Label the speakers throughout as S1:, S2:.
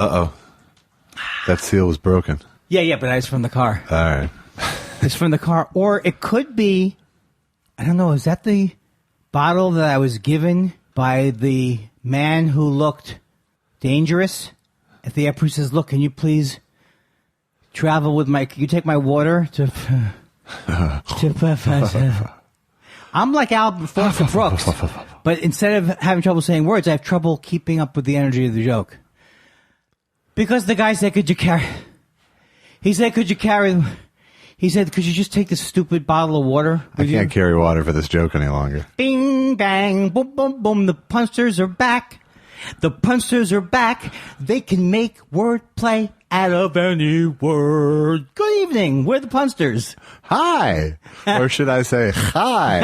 S1: Uh-oh. That seal was broken.
S2: Yeah, but it's from the car.
S1: All right.
S2: It's from the car. Or it could be, I don't know, is that the bottle that I was given by the man who looked dangerous at the airport? He says, look, can you please travel with can you take my water to I'm like Foster Brooks, but instead of having trouble saying words, I have trouble keeping up with the energy of the joke. Because the guy said, could you carry... He said, could you just take this stupid bottle of water with you?
S1: I can't carry water for this joke any longer.
S2: Bing, bang, boom, boom, boom. The punsters are back. They can make wordplay out of any word. Good evening. We're the punsters.
S1: Hi. Or should I say hi?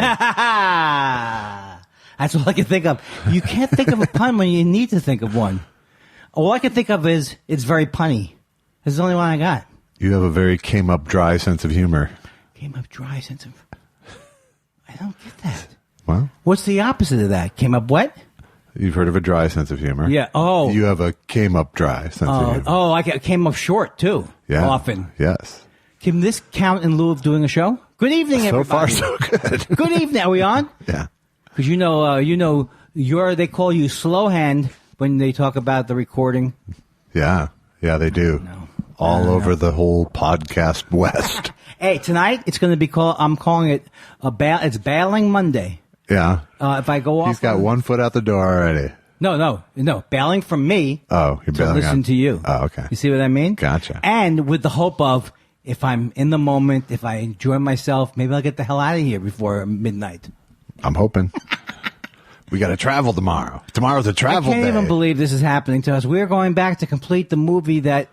S2: That's all I can think of. You can't think of a pun when you need to think of one. All I can think of is it's very punny. It's the only one I got.
S1: You have a very came-up-dry sense of humor.
S2: Came-up-dry sense of... I don't get that.
S1: Well?
S2: What's the opposite of that? Came-up wet?
S1: You've heard of a dry sense of humor.
S2: Yeah. Oh.
S1: You have a came-up-dry sense of humor.
S2: Oh, I came up short, too.
S1: Yeah.
S2: Often.
S1: Yes.
S2: Can this count in lieu of doing a show? Good evening, everybody.
S1: So far, so good.
S2: Good evening. Are we on?
S1: Yeah.
S2: Because they call you slow hand when they talk about the recording.
S1: Yeah. Yeah, they do.
S2: No.
S1: All over the whole podcast West.
S2: Hey, tonight it's going to be I'm calling it it's Bailing Monday.
S1: Yeah.
S2: If I go off,
S1: he's got 1 foot out the door already.
S2: No. Bailing from me.
S1: Oh, you're bailing
S2: to listen to you.
S1: Oh, okay.
S2: You see what I mean?
S1: Gotcha.
S2: And with the hope of, if I'm in the moment, if I enjoy myself, maybe I'll get the hell out of here before midnight.
S1: I'm hoping. We got to travel tomorrow. Tomorrow's a travel day.
S2: I can't even believe this is happening to us. We're going back to complete the movie that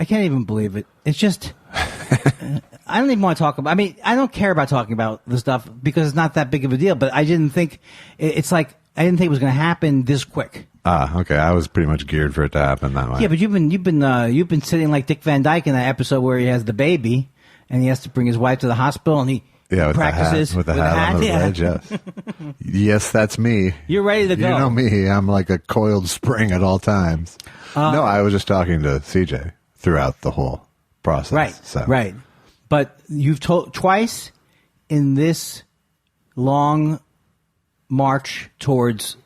S2: I can't even believe it. It's just, I don't even want to talk about, I don't care about talking about the stuff because it's not that big of a deal, but I didn't think, I didn't think it was going to happen this quick.
S1: Okay. I was pretty much geared for it to happen that way.
S2: Yeah, but you've been sitting like Dick Van Dyke in that episode where he has the baby and he has to bring his wife to the hospital and he practices
S1: with the hat on the edge. Yes. Yes, that's me.
S2: You're ready to go.
S1: You know me. I'm like a coiled spring at all times. No, I was just talking to CJ throughout the whole process.
S2: Right.
S1: So.
S2: Right. But you've told twice in this long march towards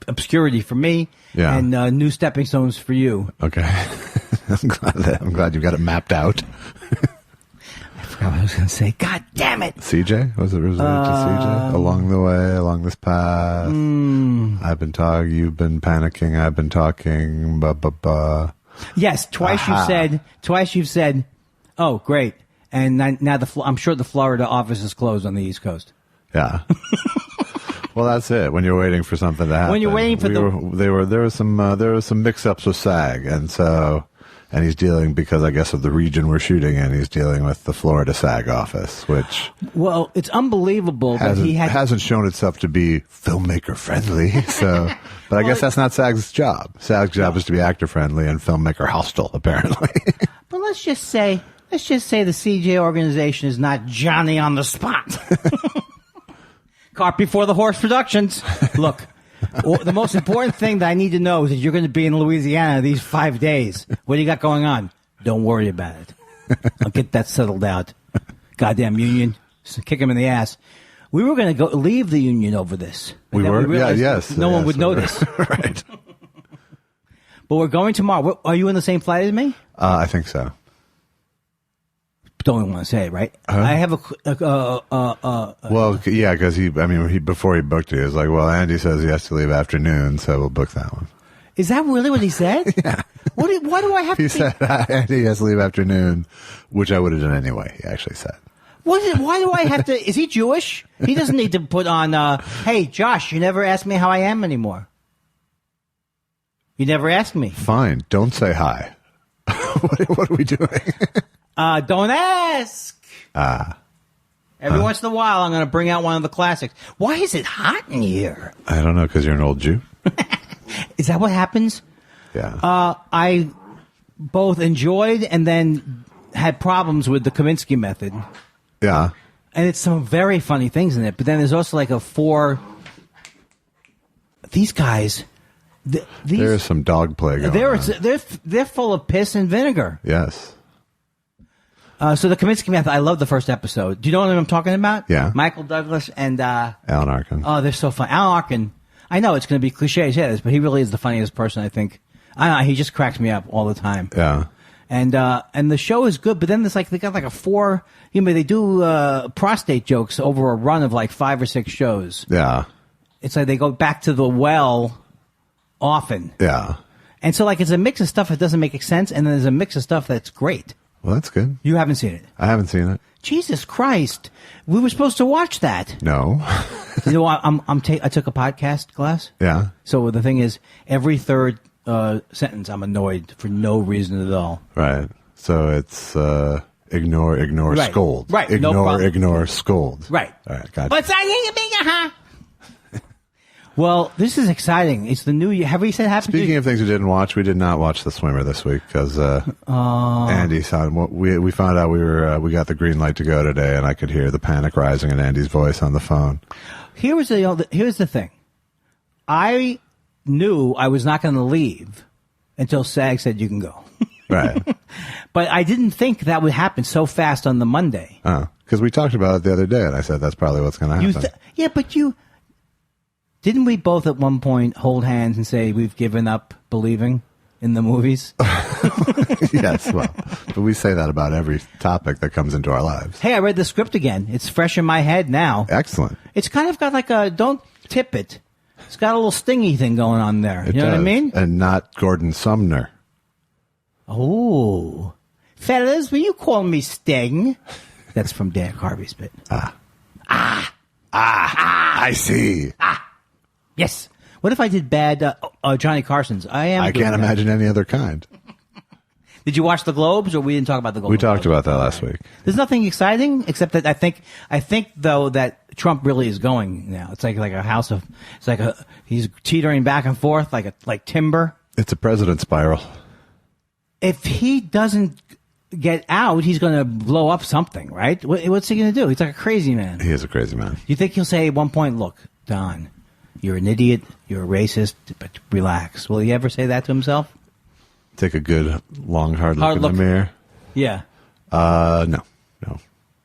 S2: obscurity for me and new stepping stones for you.
S1: Okay. I'm glad you got it mapped out.
S2: I forgot what I was going to say. God damn it.
S1: CJ? Was it related to CJ? Along the way, along this path. I've been talking, you've been panicking, I've been talking,
S2: Yes, twice you've said, oh, great. And now I'm sure the Florida office is closed on the East Coast.
S1: Yeah. Well, that's it. When you're waiting for something to happen.
S2: When you're waiting for
S1: there was some mix-ups with SAG, and he's dealing, because I guess of the region we're shooting in, he's dealing with the Florida SAG office, which
S2: it's unbelievable that he
S1: hasn't shown itself to be filmmaker friendly. So, but I guess that's not SAG's job. SAG's job is to be actor friendly and filmmaker hostile, apparently.
S2: But let's just say the CJ organization is not Johnny on the spot. Cart before the horse productions. Look, the most important thing that I need to know is that you're going to be in Louisiana these 5 days. What do you got going on? Don't worry about it. I'll get that settled out. Goddamn union. Kick him in the ass. We were going to leave the union over this.
S1: We were? Yes.
S2: No one would notice.
S1: Right.
S2: But we're going tomorrow. Are you in the same flight as me?
S1: I think so.
S2: Don't want to say it, right? I have
S1: well, yeah, because before he booked it, he was like, well, Andy says he has to leave afternoon, so we'll book that one.
S2: Is that really what he said?
S1: Yeah.
S2: Why do I have
S1: He said Andy has to leave afternoon, which I would have done anyway, he actually said.
S2: Why do I have to? Is he Jewish? He doesn't need to put on, hey, Josh, you never asked me how I am anymore. You never asked me.
S1: Fine. Don't say hi. What are we doing?
S2: Don't ask. Every once in a while, I'm going to bring out one of the classics. Why is it hot in here?
S1: I don't know, because you're an old Jew.
S2: Is that what happens?
S1: Yeah.
S2: I both enjoyed and then had problems with the Kaminsky method.
S1: Yeah.
S2: And it's some very funny things in it. But then there's also like these guys
S1: There is some dog play going on.
S2: They're full of piss and vinegar.
S1: Yes.
S2: So the Kaminsky Method, I love the first episode. Do you know what I'm talking about?
S1: Yeah.
S2: Michael Douglas and
S1: Alan Arkin.
S2: Oh, they're so fun. Alan Arkin, I know it's going to be cliche as this, but he really is the funniest person, I think. I don't know, he just cracks me up all the time.
S1: Yeah.
S2: And the show is good, but then there's they got like a 4, they do prostate jokes over a run of like 5 or 6 shows.
S1: Yeah.
S2: It's like they go back to the well often.
S1: Yeah.
S2: And so it's a mix of stuff that doesn't make sense, and then there's a mix of stuff that's great.
S1: Well, that's good.
S2: You haven't seen it?
S1: I haven't seen it.
S2: Jesus Christ. We were supposed to watch that.
S1: No.
S2: You know what? I took a podcast class.
S1: Yeah.
S2: So the thing is, every third sentence I'm annoyed for no reason at all.
S1: Right. So it's ignore,
S2: right.
S1: scold.
S2: Right.
S1: Ignore, scold.
S2: Right.
S1: All right. Gotcha.
S2: What's that? Well, this is exciting. It's the new year. Have we said happy?
S1: Speaking of things we didn't watch, we did not watch The Swimmer this week because Andy sounded. We found out we got the green light to go today, and I could hear the panic rising in Andy's voice on the phone.
S2: Here's the thing. I knew I was not going to leave until SAG said you can go.
S1: Right.
S2: But I didn't think that would happen so fast on the Monday.
S1: Oh, because we talked about it the other day, and I said that's probably what's going to happen.
S2: Yeah, but didn't we both at one point hold hands and say we've given up believing in the movies?
S1: Yes, well, but we say that about every topic that comes into our lives.
S2: Hey, I read the script again. It's fresh in my head now.
S1: Excellent.
S2: It's kind of got like a, don't tip it. It's got a little stingy thing going on there. You know what I mean?
S1: And not Gordon Sumner.
S2: Oh. Fellas, will you call me Sting? That's from Dan Carvey's bit.
S1: I see.
S2: Yes. What if I did bad Johnny Carson's? I
S1: can't imagine any other kind.
S2: Did you watch the Globes, or we didn't talk about the Globes?
S1: We talked about that last week.
S2: There's nothing exciting except that I think though that Trump really is going now. It's like a house of. It's like he's teetering back and forth like timber.
S1: It's a president spiral.
S2: If he doesn't get out, he's going to blow up something, right? What's he going to do? He's like a crazy man.
S1: He is a crazy man.
S2: You think he'll say at one point, "Look, Don, you're an idiot, you're a racist, but relax." Will he ever say that to himself?
S1: Take a good, long, hard look in the mirror.
S2: Yeah.
S1: No.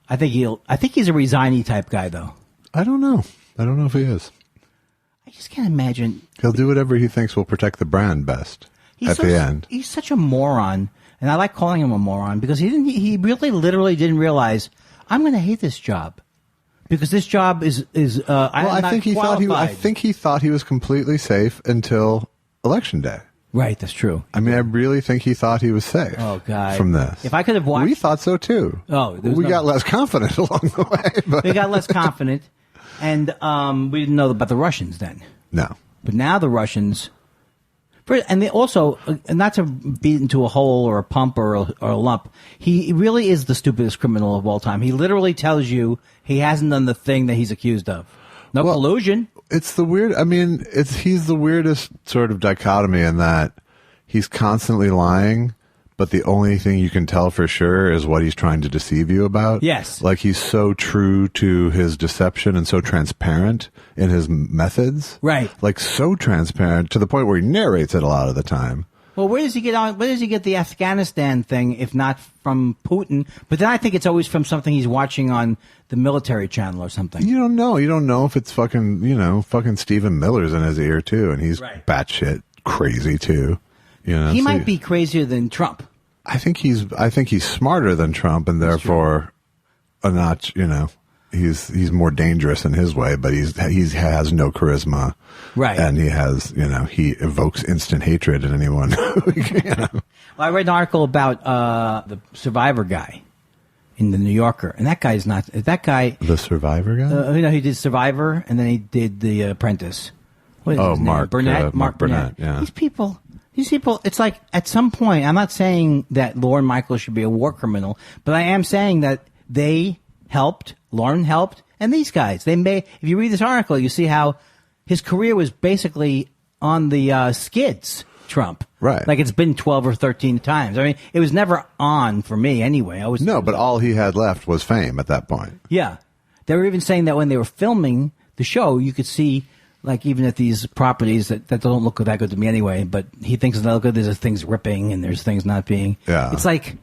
S2: I think he's a resigny type guy, though.
S1: I don't know if he is.
S2: I just can't imagine.
S1: He'll do whatever he thinks will protect the brand best the end.
S2: He's such a moron, and I like calling him a moron because he really literally didn't realize I'm going to hate this job. Because this job is I think
S1: he thought he was completely safe until Election Day.
S2: Right, that's true.
S1: I mean, I really think he thought he was safe.
S2: Oh, God.
S1: From this.
S2: If I could have watched...
S1: We thought so, too.
S2: Oh,
S1: we got less confident along the way. But...
S2: We got less confident, and we didn't know about the Russians then.
S1: No.
S2: But now the Russians... And they also, not to beat into a hole or a pump or a lump, he really is the stupidest criminal of all time. He literally tells you he hasn't done the thing that he's accused of. No collusion.
S1: It's the weird. I mean, he's the weirdest sort of dichotomy in that he's constantly lying, but the only thing you can tell for sure is what he's trying to deceive you about.
S2: Yes.
S1: Like he's so true to his deception and so transparent in his methods.
S2: Right.
S1: Like so transparent to the point where he narrates it a lot of the time.
S2: Well, where does he get the Afghanistan thing if not from Putin? But then I think it's always from something he's watching on the military channel or something.
S1: You don't know. You don't know if it's fucking Stephen Miller's in his ear too, and he's batshit crazy too.
S2: He might be crazier than Trump.
S1: I think he's smarter than Trump, and therefore a notch. He's more dangerous in his way, but he has no charisma,
S2: right?
S1: And he has he evokes instant hatred in anyone.
S2: Well, I read an article about the Survivor guy in the New Yorker, and that guy's not that guy.
S1: The Survivor guy,
S2: he did Survivor, and then he did The Apprentice. What is his name?
S1: Mark
S2: Burnett.
S1: Mark Burnett. Yeah,
S2: These people, it's like at some point, I'm not saying that Lorne Michaels should be a war criminal, but I am saying that they helped, Lorne helped, and these guys. If you read this article, you see how his career was basically on the skids, Trump.
S1: Right.
S2: Like it's been 12 or 13 times. I mean, it was never on for me anyway.
S1: But all he had left was fame at that point.
S2: Yeah. They were even saying that when they were filming the show, you could see like even at these properties that don't look that good to me anyway, but he thinks they look good. There's things ripping and there's things not being.
S1: Yeah.
S2: It's like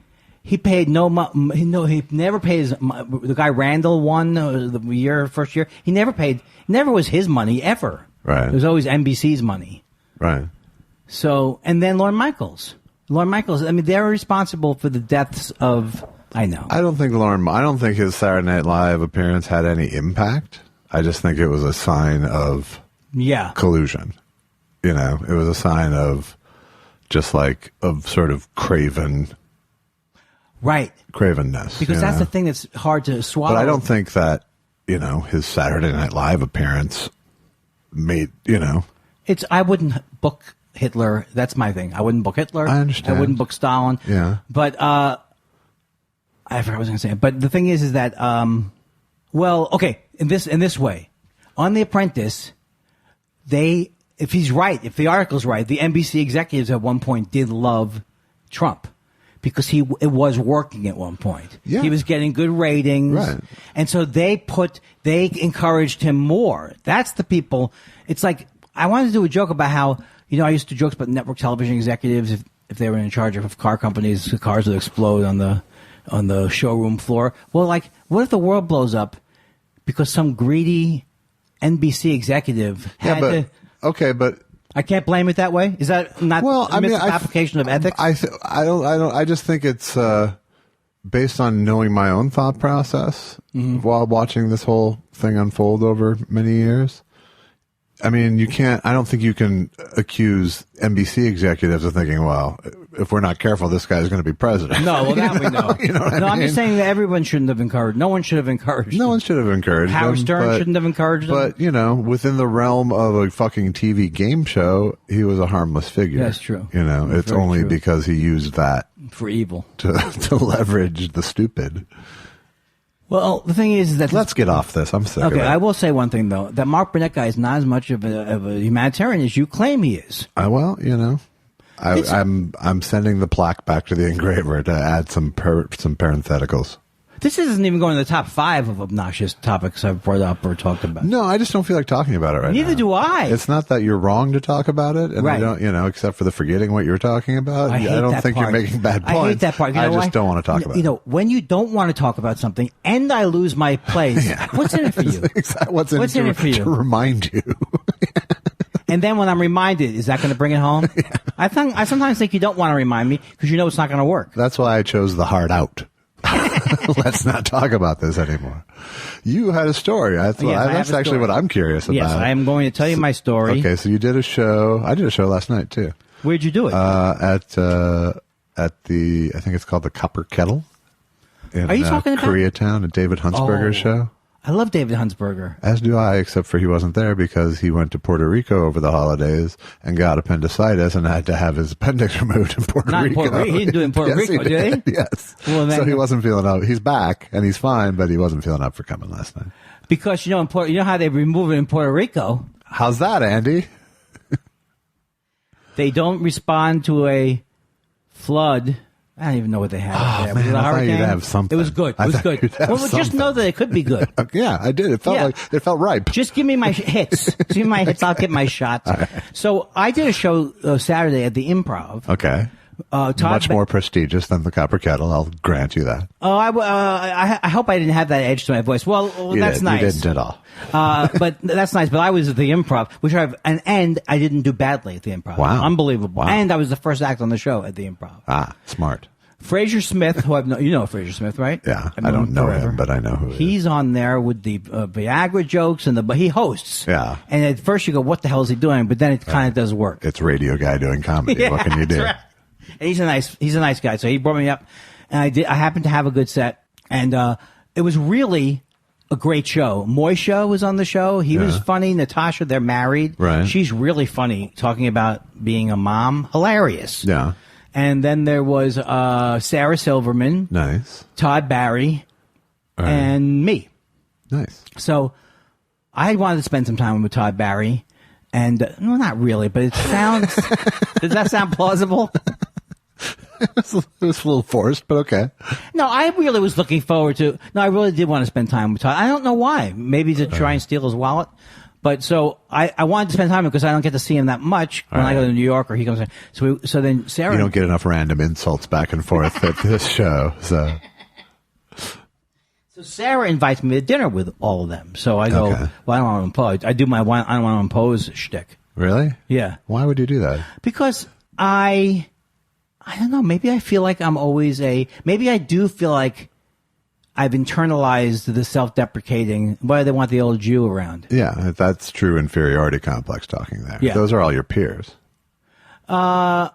S2: he paid he never pays. The guy Randall won the first year. He never paid. Never was his money ever.
S1: Right.
S2: It was always NBC's money.
S1: Right.
S2: So, and then Lorne Michaels. I mean, they're responsible for the deaths of. I know.
S1: I don't think his Saturday Night Live appearance had any impact. I just think it was a sign of collusion. You know, it was a sign of just like of sort of cravenness.
S2: Because that's the thing that's hard to swallow.
S1: But I don't think that, you know, his Saturday Night Live appearance made, you know.
S2: I wouldn't book Hitler. That's my thing. I wouldn't book Hitler.
S1: I understand.
S2: I wouldn't book Stalin.
S1: Yeah.
S2: But I forgot what I was going to say. But the thing is that, in this way, on The Apprentice, if he's right, if the article's right, the NBC executives at one point did love Trump because it was working at one point.
S1: Yeah.
S2: He was getting good ratings.
S1: Right.
S2: And so they encouraged him more. That's the people. It's like, I wanted to do a joke about how, you know, I used to joke about network television executives if they were in charge of car companies, the cars would explode on the showroom floor. Well, like, what if the world blows up because some greedy NBC executive had to...
S1: Okay, but...
S2: I can't blame it that way? Is that not a misapplication of ethics?
S1: I just think it's based on knowing my own thought process while watching this whole thing unfold over many years. I mean, I don't think you can accuse NBC executives of thinking, well, if we're not careful, this guy's going to be president.
S2: No, well, that we know.
S1: You know what I mean?
S2: I'm just saying that everyone shouldn't have encouraged. No one should have encouraged.
S1: No one should have encouraged
S2: Howard
S1: him,
S2: Stern shouldn't have encouraged him.
S1: But, you know, within the realm of a fucking TV game show, he was a harmless figure.
S2: That's true.
S1: You know, it's only because he used that
S2: for evil
S1: to leverage the stupid.
S2: Well, the thing is that...
S1: Let's get off this. I'm sick of it.
S2: Okay, I will say one thing, though. That Mark Burnett guy is not as much of a humanitarian as you claim he is.
S1: Well, you know, I'm sending the plaque back to the engraver to add some parentheticals.
S2: This isn't even going to the top 5 of obnoxious topics I've brought up or talked about.
S1: No, I just don't feel like talking about it right now.
S2: Neither do I.
S1: It's not that you're wrong to talk about it, and
S2: right.
S1: I don't, you know, except for the forgetting what you're talking about.
S2: I
S1: don't think you're making bad points.
S2: I hate that part. You know
S1: I just don't want to talk about it.
S2: You know, when you don't want to talk about something and I lose my place, what's in it for you?
S1: What's in it for you? To remind you.
S2: And then when I'm reminded, is that going to bring it home? Yeah. I sometimes think you don't want to remind me because you know it's not going to work.
S1: That's why I chose the hard out. Let's not talk about this anymore. You had a story. That's actually what I'm curious about.
S2: Yes, I am going to tell you my story.
S1: Okay, so you did a show. I did a show last night too.
S2: Where'd you do it?
S1: At the I think it's called the Copper Kettle. In,
S2: Are you talking about
S1: Koreatown at David Huntsberger's show?
S2: I love David Huntsberger.
S1: As do I, except for he wasn't there because he went to Puerto Rico over the holidays and got appendicitis and had to have his appendix removed in Puerto Rico.
S2: Not in Puerto Rico. He didn't do it in Puerto Rico, did he?
S1: Yes. Well, so he wasn't feeling up. He's back and he's fine, but he wasn't feeling up for coming last night.
S2: Because, you know how they remove it in Puerto Rico?
S1: How's that, Andy?
S2: They don't respond to a flood. I don't even know what they had.
S1: Oh, man, I thought you'd have something.
S2: It was good. It was good. Well, just know that it could be good.
S1: Yeah, I did. It felt ripe.
S2: Just give me my hits. Give me my hits. I'll get my shots. Right. So I did a show Saturday at the Improv.
S1: Okay. Much more prestigious than the Copper Kettle. I'll grant you that.
S2: Oh, I hope I didn't have that edge to my voice. Well, that's nice.
S1: You didn't at all.
S2: But that's nice. But I was at the Improv, and I didn't do badly at the Improv.
S1: Wow.
S2: Unbelievable.
S1: Wow.
S2: and I was the first act on the show at the Improv.
S1: Ah, smart.
S2: Fraser Smith, who you know Fraser Smith, right?
S1: Yeah, I don't know him, but I know who he is.
S2: He's on there with the Viagra jokes but he hosts.
S1: Yeah.
S2: And at first you go, what the hell is he doing? But then it kind of does work.
S1: It's radio guy doing comedy.
S2: Yeah,
S1: what can you do?
S2: Right. And he's a nice guy. So he brought me up, and I happened to have a good set, and it was really a great show. Moisha was on the show. He was funny. Natasha, they're married.
S1: Right.
S2: She's really funny, talking about being a mom. Hilarious.
S1: Yeah.
S2: And then there was Sarah Silverman.
S1: Nice.
S2: Todd Barry. Right. And me.
S1: Nice.
S2: So I wanted to spend some time with Todd Barry. And, well, not really, but it sounds... Does that sound plausible?
S1: It was a little forced, but okay.
S2: No, I really was looking forward to... No, I really did want to spend time with Todd. I don't know why. Maybe to try and steal his wallet. But so I wanted to spend time with him because I don't get to see him that much when I go to New York or he comes in. So then Sarah...
S1: You don't get enough random insults back and forth at this show, so...
S2: So Sarah invites me to dinner with all of them. So I go, well, I don't want to impose. I do my I don't want to impose shtick.
S1: Really?
S2: Yeah.
S1: Why would you do that?
S2: Because I don't know, maybe I feel like I'm always maybe I do feel like I've internalized the self-deprecating, why do they want the old Jew around?
S1: Yeah, that's true inferiority complex talking there.
S2: Yeah.
S1: Those are all your peers.
S2: Well,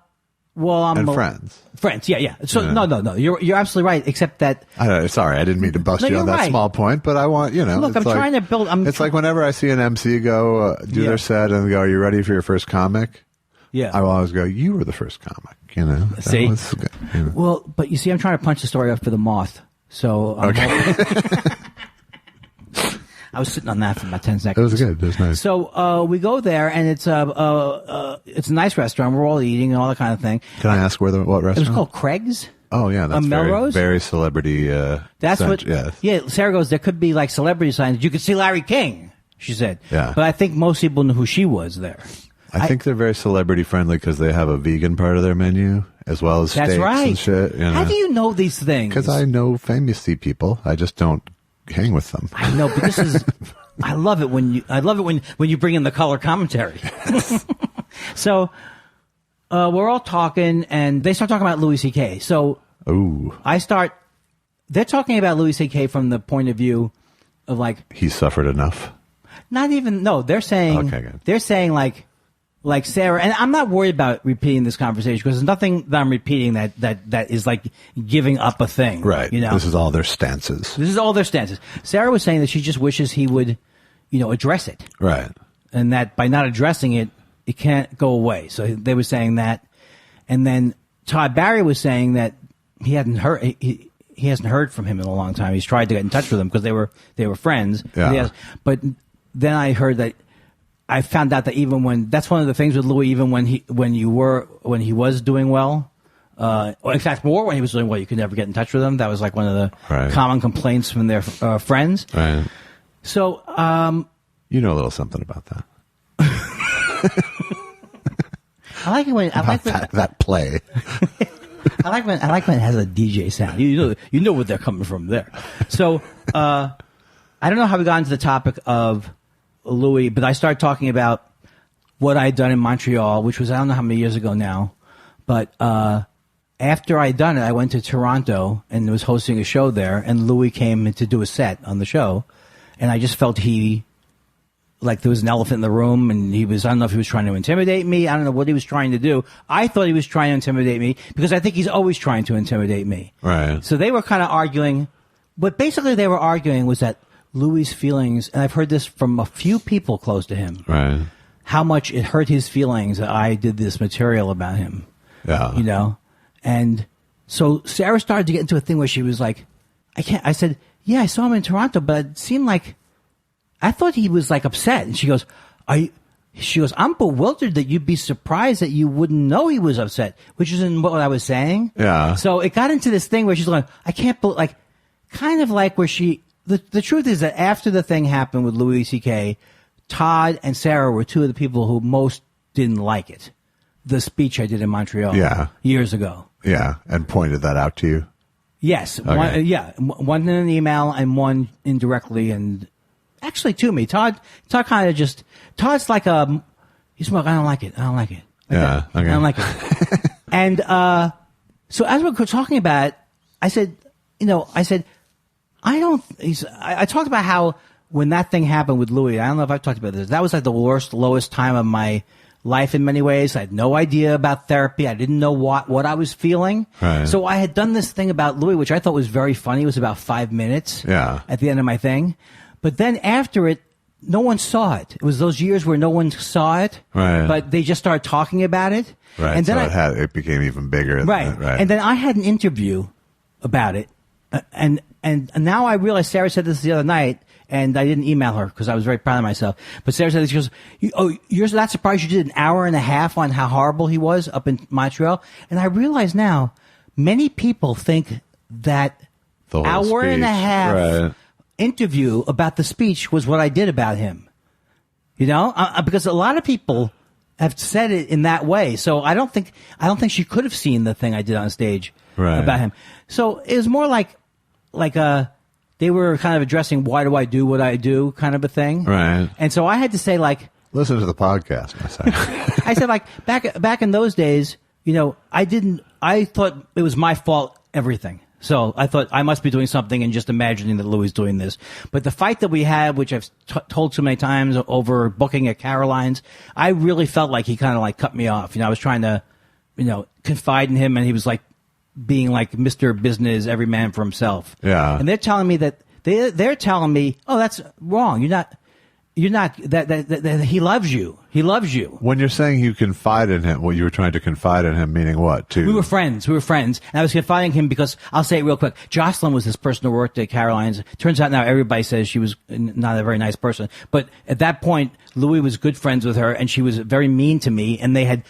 S2: I'm
S1: friends.
S2: Friends, yeah. So no. You're absolutely right. Except that
S1: Sorry, I didn't mean to bust you on that small point, but I want
S2: Look, I'm trying to build.
S1: It's like whenever I see an MC go do their set and go, "Are you ready for your first comic?"
S2: Yeah,
S1: I will always go, "You were the first comic." You know.
S2: See,
S1: good, you know.
S2: Well, but you see, I'm trying to punch the story up for the moth. So I was sitting on that for about 10 seconds.
S1: It was good. It was nice.
S2: So we go there, and it's a nice restaurant. We're all eating and all that kind of thing.
S1: Can I ask what restaurant?
S2: It was called Craig's.
S1: Oh yeah, that's
S2: Melrose.
S1: Very celebrity.
S2: That's what.
S1: Yes.
S2: Yeah, Sarah goes. There could be like celebrity signs. You could see Larry King. She said.
S1: Yeah.
S2: But I think most people knew who she was there.
S1: I think they're very celebrity friendly because they have a vegan part of their menu as well as steaks and shit. You know?
S2: How do you know these things?
S1: Because I know famous people. I just don't hang with them.
S2: I know, but this is. I love it when you bring in the color commentary. So we're all talking, and they start talking about Louis C.K. So they're talking about Louis C.K. from the point of view of like
S1: he suffered enough.
S2: Not even they're saying they're saying like Sarah, and I'm not worried about repeating this conversation because there's nothing that I'm repeating that is like giving up a thing.
S1: Right.
S2: You know,
S1: this is all their stances.
S2: Sarah was saying that she just wishes he would, address it.
S1: Right.
S2: And that by not addressing it, it can't go away. So they were saying that. And then Todd Barry was saying that he hasn't heard from him in a long time. He's tried to get in touch with him because they were friends.
S1: Yeah.
S2: But then I heard that I found out that even when that's one of the things with Louis, even when he was doing well, in fact, more when he was doing well, you could never get in touch with him. That was like one of the common complaints from their friends.
S1: Right.
S2: So,
S1: you know a little something about that.
S2: I like it when
S1: that play.
S2: I like when it has a DJ sound. You know where they're coming from there. So, I don't know how we got into the topic of Louis, but I started talking about what I had done in Montreal, which was I don't know how many years ago now, but after I had done it, I went to Toronto and was hosting a show there, and Louis came to do a set on the show, and I just felt like there was an elephant in the room, and I don't know if he was trying to intimidate me. I don't know what he was trying to do. I thought he was trying to intimidate me because I think he's always trying to intimidate me.
S1: Right.
S2: So they were kind of arguing. What basically they were arguing was that Louis' feelings, and I've heard this from a few people close to him,
S1: right? How
S2: much it hurt his feelings that I did this material about him.
S1: Yeah.
S2: And so Sarah started to get into a thing where she was like, I said, yeah, I saw him in Toronto, but it seemed like, I thought he was like upset. And she goes, I'm bewildered that you'd be surprised that you wouldn't know he was upset, which isn't what I was saying.
S1: Yeah.
S2: So it got into this thing where she's going, I can't believe, like, kind of like where the truth is that after the thing happened with Louis C.K., Todd and Sarah were two of the people who most didn't like it. The speech I did in Montreal years ago.
S1: Yeah, and pointed that out to you?
S2: Yes.
S1: Okay.
S2: One in an email and one indirectly and actually to me. Todd kind of just, Todd's like he's like, I don't like it. Like
S1: yeah, okay.
S2: I don't like it. And so as we're talking about it, I said, I talked about how when that thing happened with Louis, I don't know if I've talked about this, that was like the lowest time of my life in many ways. I had no idea about therapy. I didn't know what I was feeling.
S1: Right.
S2: So I had done this thing about Louis, which I thought was very funny. It was about 5 minutes at the end of my thing. But then after it, no one saw it. It was those years where no one saw it,
S1: right.
S2: But they just started talking about it.
S1: Right.
S2: And then
S1: it became even bigger.
S2: Right.
S1: Right.
S2: And then I had an interview about it. And now I realize Sarah said this the other night, and I didn't email her because I was very proud of myself. But Sarah said this, she goes, you're not surprised you did an hour and a half on how horrible he was up in Montreal? And I realize now, many people think that hour and a half interview about the speech was what I did about him. Because a lot of people have said it in that way. So I don't think she could have seen the thing I did on stage about him. So it was more like they were kind of addressing why do I do what I do kind of a thing.
S1: Right.
S2: And so I had to say
S1: listen to the podcast.
S2: I said back in those days, I thought it was my fault, everything. So I thought I must be doing something and just imagining that Louis doing this. But the fight that we had, which I've told so many times over booking at Caroline's, I really felt like he kind of cut me off. I was trying to, confide in him, and he was being like Mr. Business, every man for himself.
S1: Yeah.
S2: And they're telling me that they're telling me, oh, that's wrong. You're not that he loves you. He loves you.
S1: When you're saying you confide in him, you were trying to confide in him, meaning what?
S2: We were friends. And I was confiding in him because, I'll say it real quick, Jocelyn was this person who worked at Caroline's. Turns out now everybody says she was not a very nice person. But at that point, Louis was good friends with her, and she was very mean to me, and they had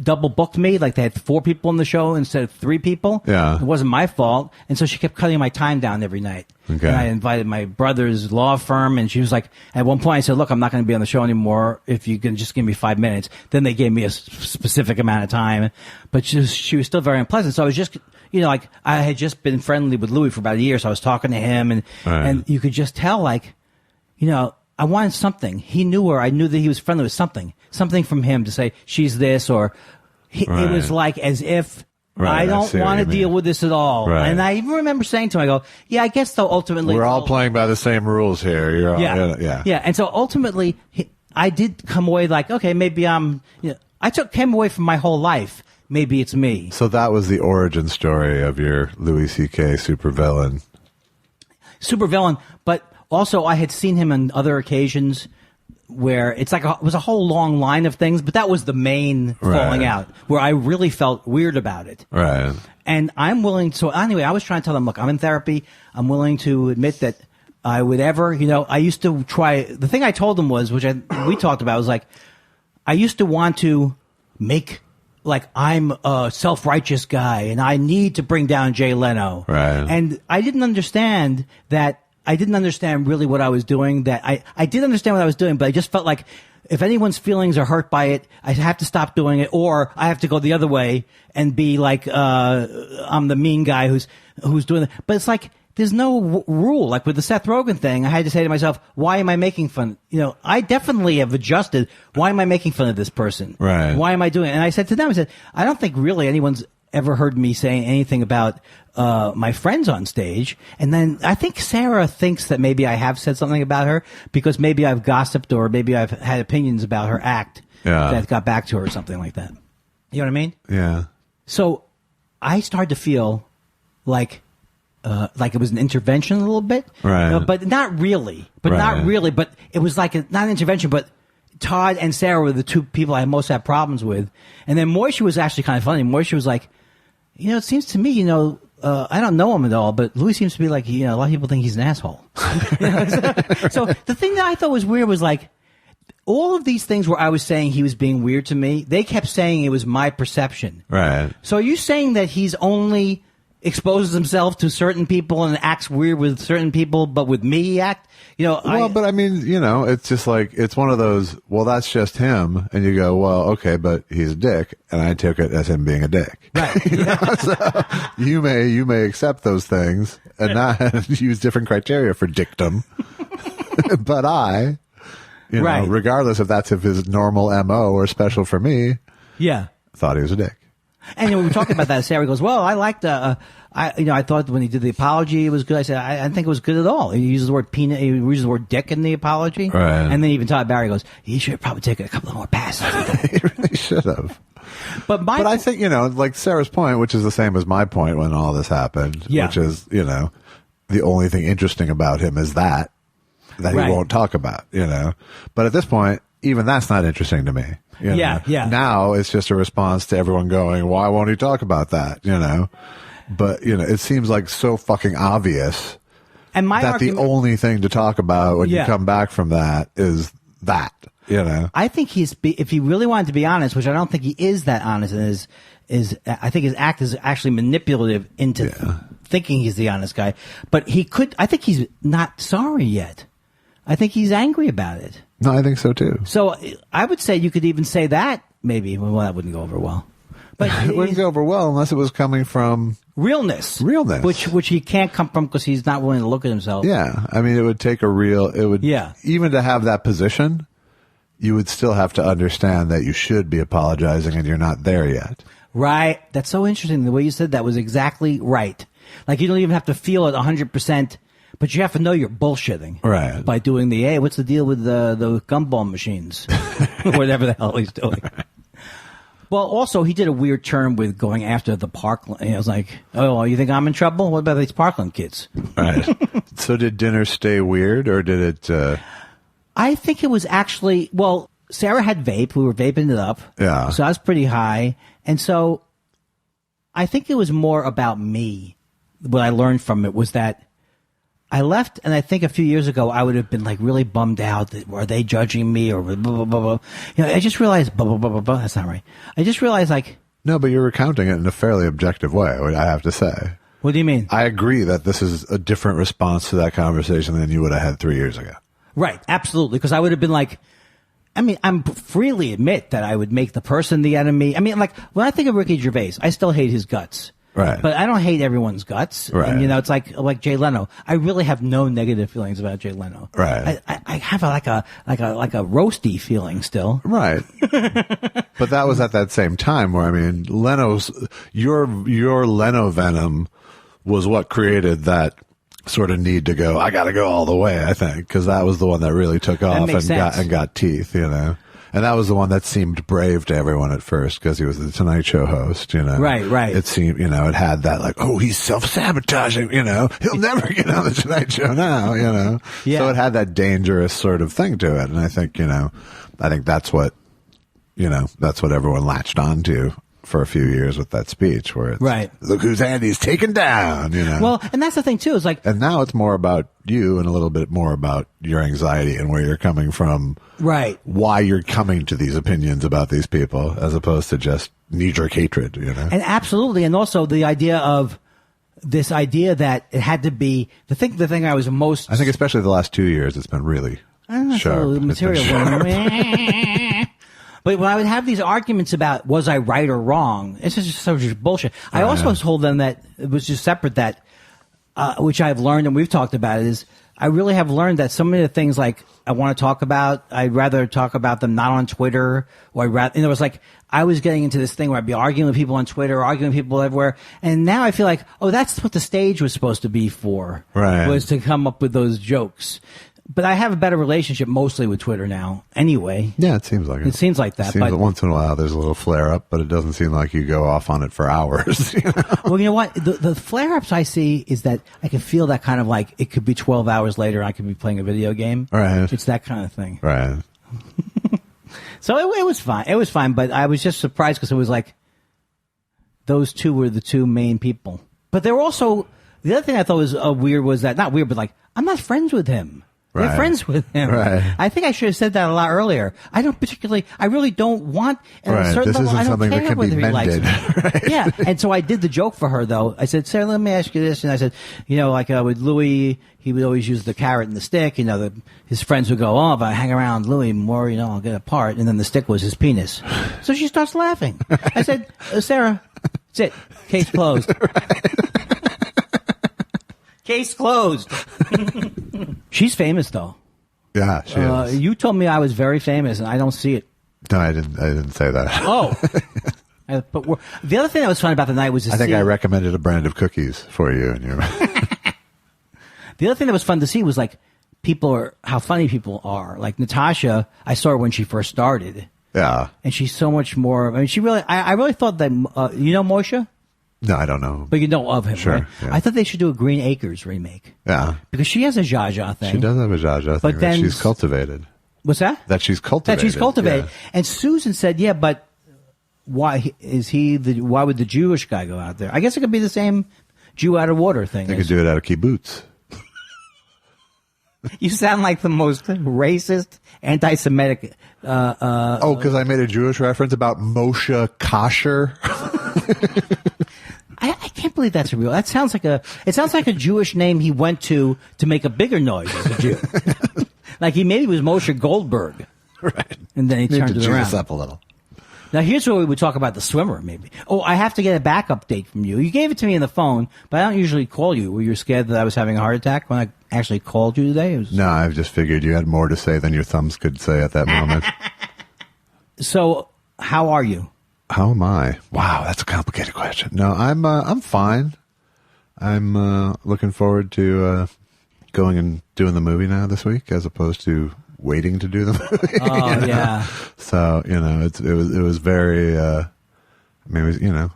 S2: double booked me. They had 4 people in the show instead of 3 people.
S1: Yeah.
S2: It wasn't my fault. And so she kept cutting my time down every night.
S1: Okay.
S2: And I invited my brother's law firm, and she was like, at one point I said, look, I'm not going to be on the show anymore if you can just give me 5 minutes. Then they gave me a specific amount of time, but she was still very unpleasant. So I was just, I had just been friendly with Louis for about a year, so I was talking to him, and you could just tell, I wanted something. He knew her. I knew that he was friendly with something from him to say, she's this, or it was as if, I don't want to deal with this at all.
S1: Right.
S2: And I even remember saying to him, I go, yeah, I guess though ultimately
S1: we're all playing by the same rules here.
S2: Yeah. And so ultimately, I did come away okay, maybe I came away from my whole life. Maybe it's me.
S1: So that was the origin story of your Louis C.K. supervillain.
S2: But also I had seen him on other occasions where it's it was a whole long line of things, but that was the main falling out where I really felt weird about it.
S1: Right.
S2: And I'm willing. So anyway, I was trying to tell them, look, I'm in therapy. I'm willing to admit that I would ever, I used to try. The thing I told them was, which we talked about, was I used to want to make I'm a self-righteous guy and I need to bring down Jay Leno.
S1: Right.
S2: And I didn't understand that. I didn't understand really what I was doing. That I did understand what I was doing, but I just felt like if anyone's feelings are hurt by it, I have to stop doing it, or I have to go the other way and be I'm the mean guy who's doing it. But it's there's no rule. With the Seth Rogen thing, I had to say to myself, why am I making fun? I definitely have adjusted. Why am I making fun of this person?
S1: Right.
S2: Why am I doing it? And I said to them, I don't think really anyone's ever heard me saying anything about my friends on stage. And then I think Sarah thinks that maybe I have said something about her because maybe I've gossiped or maybe I've had opinions about her act that got back to her or something like that. You know what I mean?
S1: Yeah.
S2: So I started to feel like it was an intervention a little bit.
S1: Right.
S2: But not really. But it was not an intervention, but Todd and Sarah were the 2 people I most had problems with. And then Moishe was actually kind of funny. Moishe was it seems to me, I don't know him at all, but Louis seems to be a lot of people think he's an asshole. So the thing that I thought was weird was all of these things where I was saying he was being weird to me, they kept saying it was my perception.
S1: Right.
S2: So are you saying that he's only exposes himself to certain people and acts weird with certain people, but with me he act?
S1: But I mean, it's just it's one of those, well, that's just him. And you go, well, okay, but he's a dick. And I took it as him being a dick.
S2: Right.
S1: So you may accept those things and not use different criteria for dictum. But I, regardless if that's his normal MO or special for me, thought he was a dick.
S2: And when we were talking about that, Sarah goes, well, I liked, I thought when he did the apology, it was good. I said, I didn't think it was good at all. He uses the word peanut, he uses the word dick in the apology.
S1: Right.
S2: And then even Todd Barry goes, he should have probably taken a couple more passes.
S1: He really should have.
S2: But
S1: I think, Sarah's point, which is the same as my point when all this happened, which is, the only thing interesting about him is that he won't talk about, But at this point, even that's not interesting to me.
S2: Yeah.
S1: Now it's just a response to everyone going, why won't he talk about that? But, it seems so fucking obvious
S2: and
S1: that the only thing to talk about when you come back from that is that,
S2: I think if he really wanted to be honest, which I don't think he is that honest, and I think his act is actually manipulative into thinking he's the honest guy. But I think he's not sorry yet. I think he's angry about it.
S1: No, I think so too.
S2: So I would say you could even say that maybe. Well, that wouldn't go over well. But
S1: It wouldn't go over well unless it was coming from
S2: realness, which he can't come from because he's not willing to look at himself.
S1: Yeah, I mean, it would take even to have that position, you would still have to understand that you should be apologizing and you're not there yet.
S2: Right. That's so interesting. The way you said that was exactly right. Like, you don't even have to feel it 100%, but you have to know you're bullshitting.
S1: Right.
S2: By doing hey, what's the deal with the gumball machines? Whatever the hell he's doing. Well, also, he did a weird turn with going after the Parkland. I was like, oh, you think I'm in trouble? What about these Parkland kids?
S1: Right. So did dinner stay weird, or did it...
S2: I think it was actually... Well, Sarah had vape. We were vaping it up.
S1: Yeah.
S2: So I was pretty high. And so I think it was more about me. What I learned from it was that I left, and I think a few years ago I would have been like really bummed out that are they judging me or blah, blah, blah, blah. You know, I just realized blah, blah, blah, blah, blah. That's not right. I just realized like...
S1: No, but you're recounting it in a fairly objective way, I have to say.
S2: What do you mean?
S1: I agree that this is a different response to that conversation than you would have had 3 years ago.
S2: Right, absolutely. Because I would have been like... I mean, I'm freely admit that I would make the person the enemy. I mean, like, when I think of Ricky Gervais, I still hate his guts.
S1: Right.
S2: But I don't hate everyone's guts.
S1: Right.
S2: And, you know, it's like Jay Leno. I really have no negative feelings about Jay Leno.
S1: Right.
S2: I have like a roasty feeling still.
S1: Right. But that was at that same time where, I mean, your Leno venom was what created that sort of need to go, I got to go all the way, I think, because that was the one that really took off and got teeth, you know. And that was the one that seemed brave to everyone at first because he was the Tonight Show host, you know.
S2: Right.
S1: It seemed, you know, it had that like, oh, he's self-sabotaging, you know. He'll never get on the Tonight Show now, you know. Yeah. So it had that dangerous sort of thing to it. And I think, you know, that's what everyone latched onto for a few years with that speech where it's,
S2: right.
S1: Look whose hand he's taken down, you know.
S2: Well, and that's the thing too, is like,
S1: and now it's more about you and a little bit more about your anxiety and where you're coming from.
S2: Right.
S1: Why you're coming to these opinions about these people as opposed to just knee-jerk hatred, you know. And
S2: absolutely. And also the idea that it had to be the thing I was most,
S1: I think especially the last 2 years it's been really sharp.
S2: Material. But when I would have these arguments about was I right or wrong, it's just so just bullshit. I also told them that it was just separate that, which I've learned and we've talked about it, is I really have learned that some of the things like I want to talk about, I'd rather talk about them not on Twitter, or it was like I was getting into this thing where I'd be arguing with people on Twitter, arguing with people everywhere, and now I feel like, oh, that's what the stage was supposed to be for, was to come up with those jokes. But I have a better relationship mostly with Twitter now anyway.
S1: Yeah, it seems like it.
S2: It seems like that.
S1: It seems that once in a while there's a little flare-up, but it doesn't seem like you go off on it for hours. You know?
S2: Well, you know what? The flare-ups I see is that I can feel that kind of like it could be 12 hours later and I could be playing a video game.
S1: Right.
S2: It's that kind of thing.
S1: Right.
S2: So it was fine. It was fine, but I was just surprised because it was like those two were the two main people. But they were also, the other thing I thought was weird was that, not weird, but like, I'm not friends with him.
S1: Right.
S2: They're friends with him.
S1: Right.
S2: I think I should have said that a lot earlier. I really don't want, at a certain level, I don't care whether he likes me.
S1: Right.
S2: Yeah. And so I did the joke for her, though. I said, Sarah, let me ask you this. And I said, you know, like with Louis, he would always use the carrot and the stick. You know, his friends would go, oh, if I hang around Louis more, you know, I'll get apart. And then the stick was his penis. So she starts laughing. I said, Sarah, that's it. Case closed. Case closed. She's famous, though.
S1: Yeah, she is.
S2: You told me I was very famous, and I don't see it.
S1: No, I didn't say that.
S2: Oh. But the other thing that was fun about the night was to
S1: I think I recommended a brand of cookies for you. And
S2: the other thing that was fun to see was, like, how funny people are. Like, Natasha, I saw her when she first started.
S1: Yeah.
S2: And she's so much more, I mean, I really thought that, you know Moshe?
S1: No, I don't know.
S2: But you know of him,
S1: sure,
S2: right?
S1: Yeah.
S2: I thought they should do a Green Acres remake.
S1: Yeah.
S2: Because she has a Zsa Zsa thing.
S1: She does have a Zsa Zsa thing that she's cultivated.
S2: What's that?
S1: That she's cultivated.
S2: Yeah. And Susan said, yeah, but why would the Jewish guy go out there? I guess it could be the same Jew out of water thing.
S1: They could do it out of kibbutz.
S2: You sound like the most racist, anti-Semitic.
S1: Because I made a Jewish reference about Moshe Kasher.
S2: I can't believe that's real. It sounds like a Jewish name he went to make a bigger noise as a Jew. Like he maybe was Moshe Goldberg.
S1: Right.
S2: And then he turned it around.
S1: Juice up a little.
S2: Now, here's where we would talk about the swimmer, maybe. Oh, I have to get a back update from you. You gave it to me on the phone, but I don't usually call you. Were you scared that I was having a heart attack when I actually called you today?
S1: No, I just figured you had more to say than your thumbs could say at that moment.
S2: So, how are you?
S1: How am I? Wow, that's a complicated question. No, I'm fine. I'm looking forward to going and doing the movie now this week, as opposed to waiting to do the movie.
S2: Oh, yeah.
S1: So, it was very,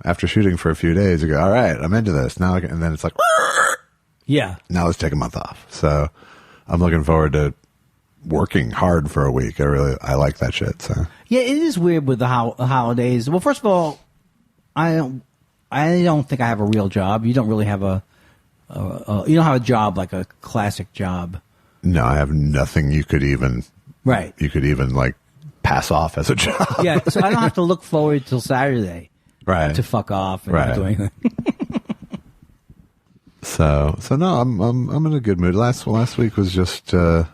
S1: after shooting for a few days, you go, all right, I'm into this. Now, and then it's like,
S2: yeah.
S1: Now let's take a month off. So I'm looking forward to working hard for a week. I like that shit. So
S2: yeah, it is weird with the holidays. Well, first of all, I don't think I have a real job. You don't really have you don't have a job like a classic job.
S1: No, I have nothing you could even like pass off as a job.
S2: Yeah, so I don't have to look forward till Saturday,
S1: right,
S2: to fuck off and
S1: right.
S2: do anything.
S1: So no, I'm in a good mood. Last week was just there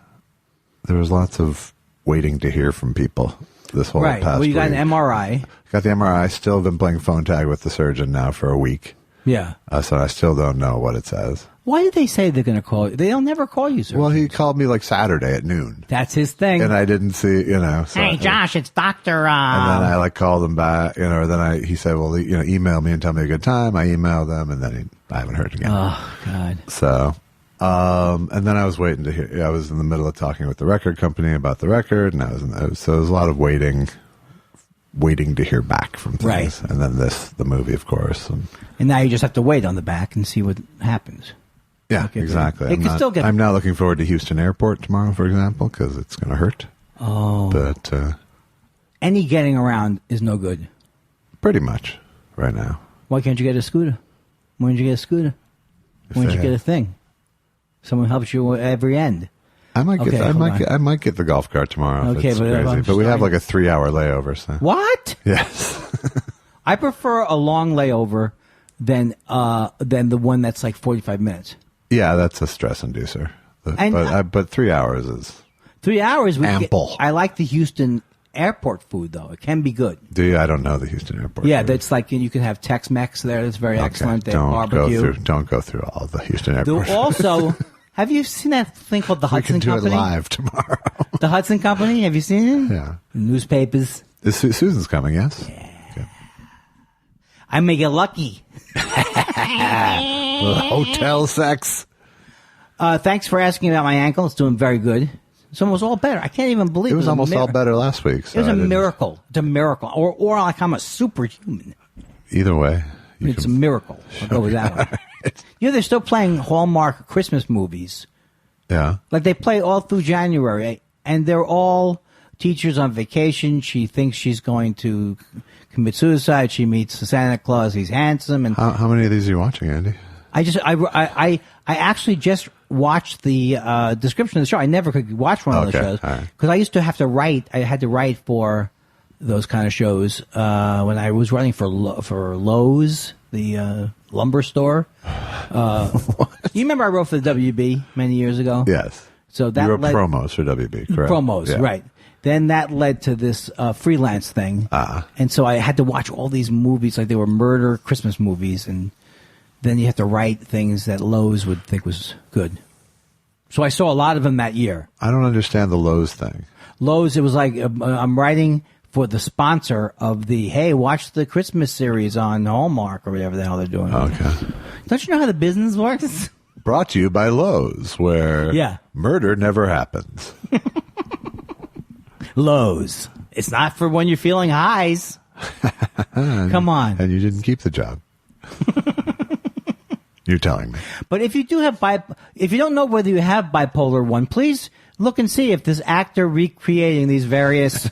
S1: was lots of waiting to hear from people. This whole
S2: right.
S1: past
S2: Well, you got
S1: week.
S2: an MRI.
S1: Got the MRI. Still been playing phone tag with the surgeon now for a week.
S2: Yeah.
S1: So I still don't know what it says.
S2: Why did they say they're going to call you? They'll never call you, sir.
S1: Well, he called me like Saturday at noon.
S2: That's his thing.
S1: And I didn't see, So,
S2: hey, Josh, it's Dr.
S1: And then I like called him back, or then he said, well, email me and tell me a good time. I emailed them, and then I haven't heard again.
S2: Oh, God.
S1: So, and then I was waiting to hear. I was in the middle of talking with the record company about the record, and so there was a lot of waiting to hear back from things.
S2: Right.
S1: And then the movie, of course.
S2: And now you just have to wait on the back and see what happens.
S1: Yeah, exactly. I'm now looking forward to Houston Airport tomorrow, for example, because it's going to hurt.
S2: Oh.
S1: But
S2: any getting around is no good.
S1: Pretty much right now.
S2: Why can't you get a scooter? When did you get a scooter? When did you get a thing? Someone helps you at every end.
S1: I might get the golf cart tomorrow.
S2: Okay,
S1: if it's crazy. But we have like a 3-hour layover. So.
S2: What?
S1: Yes.
S2: I prefer a long layover than the one that's like 45 minutes.
S1: Yeah, that's a stress inducer. But 3 hours is
S2: 3 hours.
S1: Ample.
S2: I like the Houston airport food though. It can be good.
S1: Do you? I don't know the Houston airport.
S2: Yeah,
S1: food.
S2: that's like you can have Tex-Mex there. That's very excellent. They have barbecue.
S1: Don't go through all the Houston airport.
S2: Also, have you seen that thing called the Hudson Company?
S1: We can do it live tomorrow.
S2: The Hudson Company. Have you seen it?
S1: Yeah.
S2: The newspapers.
S1: Susan's coming. Yes.
S2: Yeah. Okay. I may get lucky.
S1: Hotel sex.
S2: Thanks for asking about my ankle. It's doing very good. It's almost all better. I can't even believe it.
S1: It was almost all better last week. So
S2: it was a miracle. It's a miracle. Or like I'm a superhuman.
S1: Either way.
S2: It's a miracle. I'll go with that one. They're still playing Hallmark Christmas movies.
S1: Yeah.
S2: Like they play all through January. And they're all teachers on vacation. She thinks she's going to commit suicide. She meets Santa Claus. He's handsome. And
S1: how many of these are you watching, Andy?
S2: I actually just watched the description of the show. I never could watch one of those shows because I used to have to write. I had to write for those kind of shows when I was running for Lowe's, the lumber store. You remember I wrote for the WB many years ago?
S1: Yes.
S2: So that
S1: you wrote promos for WB, correct?
S2: Promos, yeah. Right. Then that led to this freelance thing, and so I had to watch all these movies, like they were murder Christmas movies, and then you have to write things that Lowe's would think was good. So I saw a lot of them that year.
S1: I don't understand the Lowe's thing.
S2: Lowe's, it was like I'm writing for the sponsor of the, hey, watch the Christmas series on Hallmark or whatever the hell they're doing.
S1: Okay.
S2: Don't you know how the business works?
S1: Brought to you by Lowe's, where murder never happens. Lowe's.
S2: It's not for when you're feeling highs. Come on.
S1: And you didn't keep the job. You're telling me.
S2: But if you do have if you don't know whether you have bipolar 1, please look and see if this actor recreating these various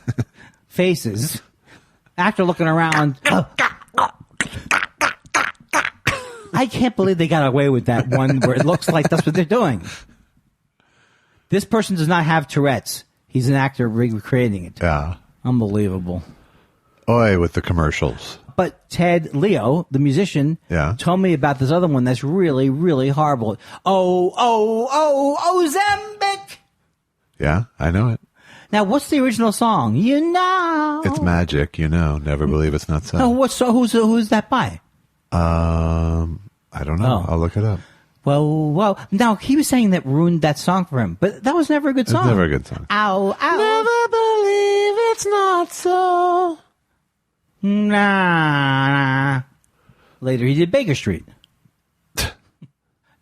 S2: faces, actor looking around. I can't believe they got away with that one where it looks like that's what they're doing. This person does not have Tourette's. He's an actor recreating it.
S1: Yeah.
S2: Unbelievable.
S1: Oi, with the commercials.
S2: But Ted Leo, the musician, told me about this other one that's really, really horrible. Ozempic.
S1: Yeah, I know it.
S2: Now, what's the original song? You know.
S1: It's magic, you know. Never believe it's not so.
S2: Oh, who's that by?
S1: I don't know. I'll look it up.
S2: Well. Now, he was saying that ruined that song for him, but that was never a good song.
S1: It's never a good song.
S2: Ow.
S1: Never believe it's not so.
S2: Nah. Later, he did Baker Street.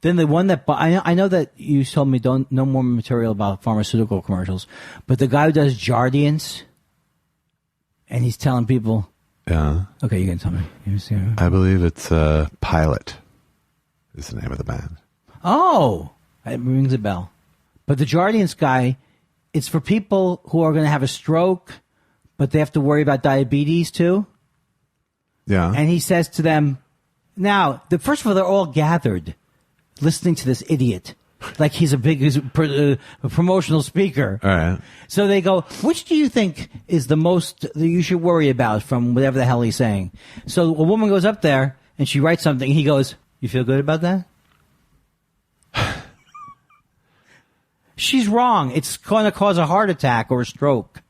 S2: Then the one that I know that you told me no more material about pharmaceutical commercials, but the guy who does Jardiance, and he's telling people.
S1: Yeah.
S2: Okay, you can tell me.
S1: I believe it's Pilot. Is the name of the band.
S2: Oh, it rings a bell. But the Jardiance guy, it's for people who are going to have a stroke, but they have to worry about diabetes too.
S1: Yeah.
S2: And he says to them, now, first of all, they're all gathered listening to this idiot. Like he's a promotional speaker.
S1: All right.
S2: So they go, which do you think is the most that you should worry about from whatever the hell he's saying? So a woman goes up there and she writes something. He goes, you feel good about that? She's wrong. It's going to cause a heart attack or a stroke.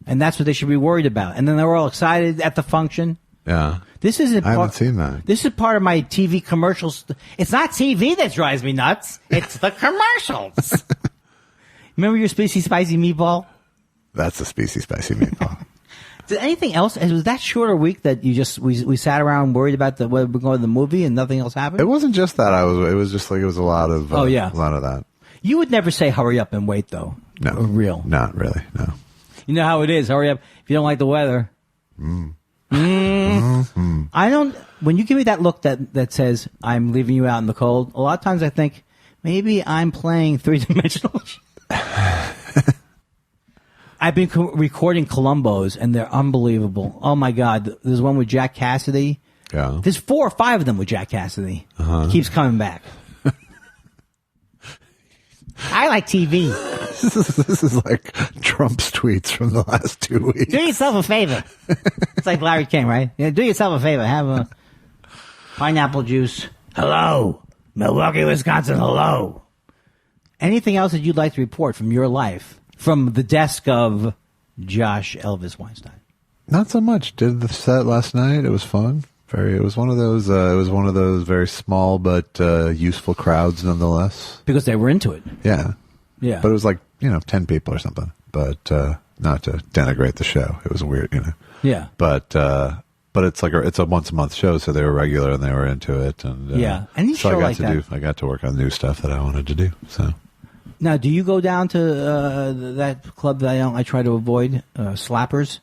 S2: And that's what they should be worried about. And then they're all excited at the function.
S1: Yeah.
S2: I
S1: haven't seen that.
S2: This is part of my TV commercials. It's not TV that drives me nuts. It's the commercials. Remember your Species Spicy Meatball?
S1: That's a Species Spicy Meatball.
S2: Did anything else? Was that shorter week that we sat around worried about whether we're going to the movie and nothing else happened?
S1: It wasn't just that. It was just like it was a lot of.
S2: Oh yeah,
S1: a lot of that.
S2: You would never say hurry up and wait though.
S1: No,
S2: real.
S1: Not really. No.
S2: You know how it is. Hurry up if you don't like the weather. Mm-hmm. I don't. When you give me that look that says I'm leaving you out in the cold, a lot of times I think maybe I'm playing three-dimensional. I've been recording Columbos, and they're unbelievable. Oh my God! There's one with Jack Cassidy.
S1: Yeah.
S2: There's 4 or 5 of them with Jack Cassidy. Keeps coming back. I like TV.
S1: This is like Trump's tweets from the last 2 weeks.
S2: Do yourself a favor. It's like Larry King, right? Yeah, do yourself a favor. Have a pineapple juice. Hello. Milwaukee, Wisconsin, hello. Anything else that you'd like to report from your life? From the desk of Josh Elvis Weinstein.
S1: Not so much. Did the set last night. It was fun. It was one of those. Very small but useful crowds, nonetheless.
S2: Because they were into it.
S1: Yeah.
S2: Yeah.
S1: But it was like 10 people or something. But not to denigrate the show. It was weird,
S2: Yeah.
S1: But it's like it's a once a month show, so they were regular and they were into it. And
S2: yeah. Any
S1: so
S2: show like that.
S1: I got to work on new stuff that I wanted to do. So.
S2: Now, do you go down to that club that I try to avoid? Slappers?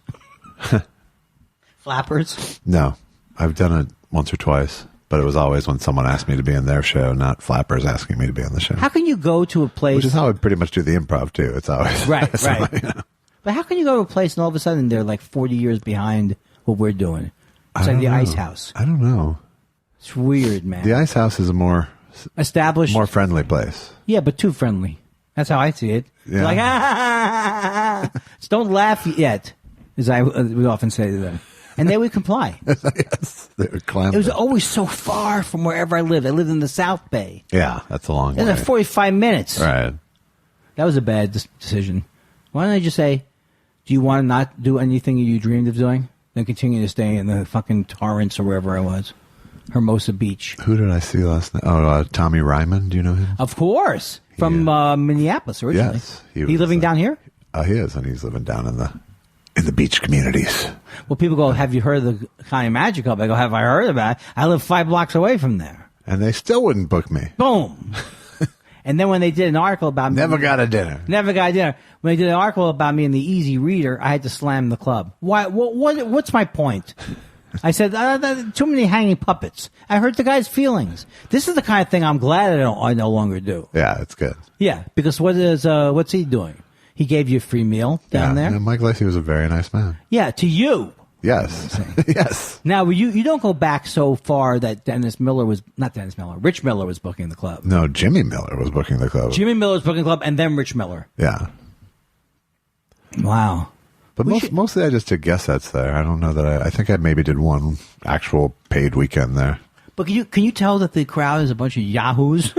S2: Flappers?
S1: No. I've done it once or twice, but it was always when someone asked me to be in their show, not flappers asking me to be on the show.
S2: How can you go to a place...
S1: Which is how I pretty much do the improv, too. It's always...
S2: Right. But how can you go to a place and all of a sudden they're like 40 years behind what we're doing? It's like the Ice House.
S1: I don't know.
S2: It's weird, man.
S1: The Ice House is a more...
S2: established...
S1: more friendly place.
S2: Yeah, but too friendly. That's how I see it.
S1: Yeah.
S2: Like, Just don't laugh yet, as we often say to them. And they would comply.
S1: Yes. They would climb.
S2: It was always so far from wherever I lived. I lived in the South Bay.
S1: Yeah, that's a long way.
S2: It was 45 minutes.
S1: Right.
S2: That was a bad decision. Why don't I just say, do you want to not do anything you dreamed of doing? Then continue to stay in the fucking Torrance or wherever I was. Hermosa Beach.
S1: Who did I see last night? Oh, Tommy Ryman. Do you know him?
S2: Of course. From Minneapolis originally.
S1: Yes.
S2: He living down here?
S1: He is, and he's living down in the beach communities.
S2: Well, people go, have you heard of the County Magic Club? I go, have I heard about it? I live 5 blocks away from there.
S1: And they still wouldn't book me.
S2: Boom. And then when they did an article about me.
S1: Never got a dinner.
S2: When they did an article about me in the Easy Reader, I had to slam the club. Why? What's my point? I said, too many hanging puppets. I hurt the guy's feelings. This is the kind of thing I'm glad I no longer do.
S1: Yeah, it's good.
S2: Yeah, because what's he doing? He gave you a free meal down there?
S1: Yeah, Mike Lacey was a very nice man.
S2: Yeah, to you.
S1: Yes. Yes.
S2: Now, you don't go back so far that Rich Miller was booking the club.
S1: No, Jimmy Miller was booking the club.
S2: Jimmy Miller was booking the club, and then Rich Miller.
S1: Yeah.
S2: Wow.
S1: But mostly I just did guest sets there. I don't know that I think I maybe did one actual paid weekend there.
S2: But can you tell that the crowd is a bunch of yahoos?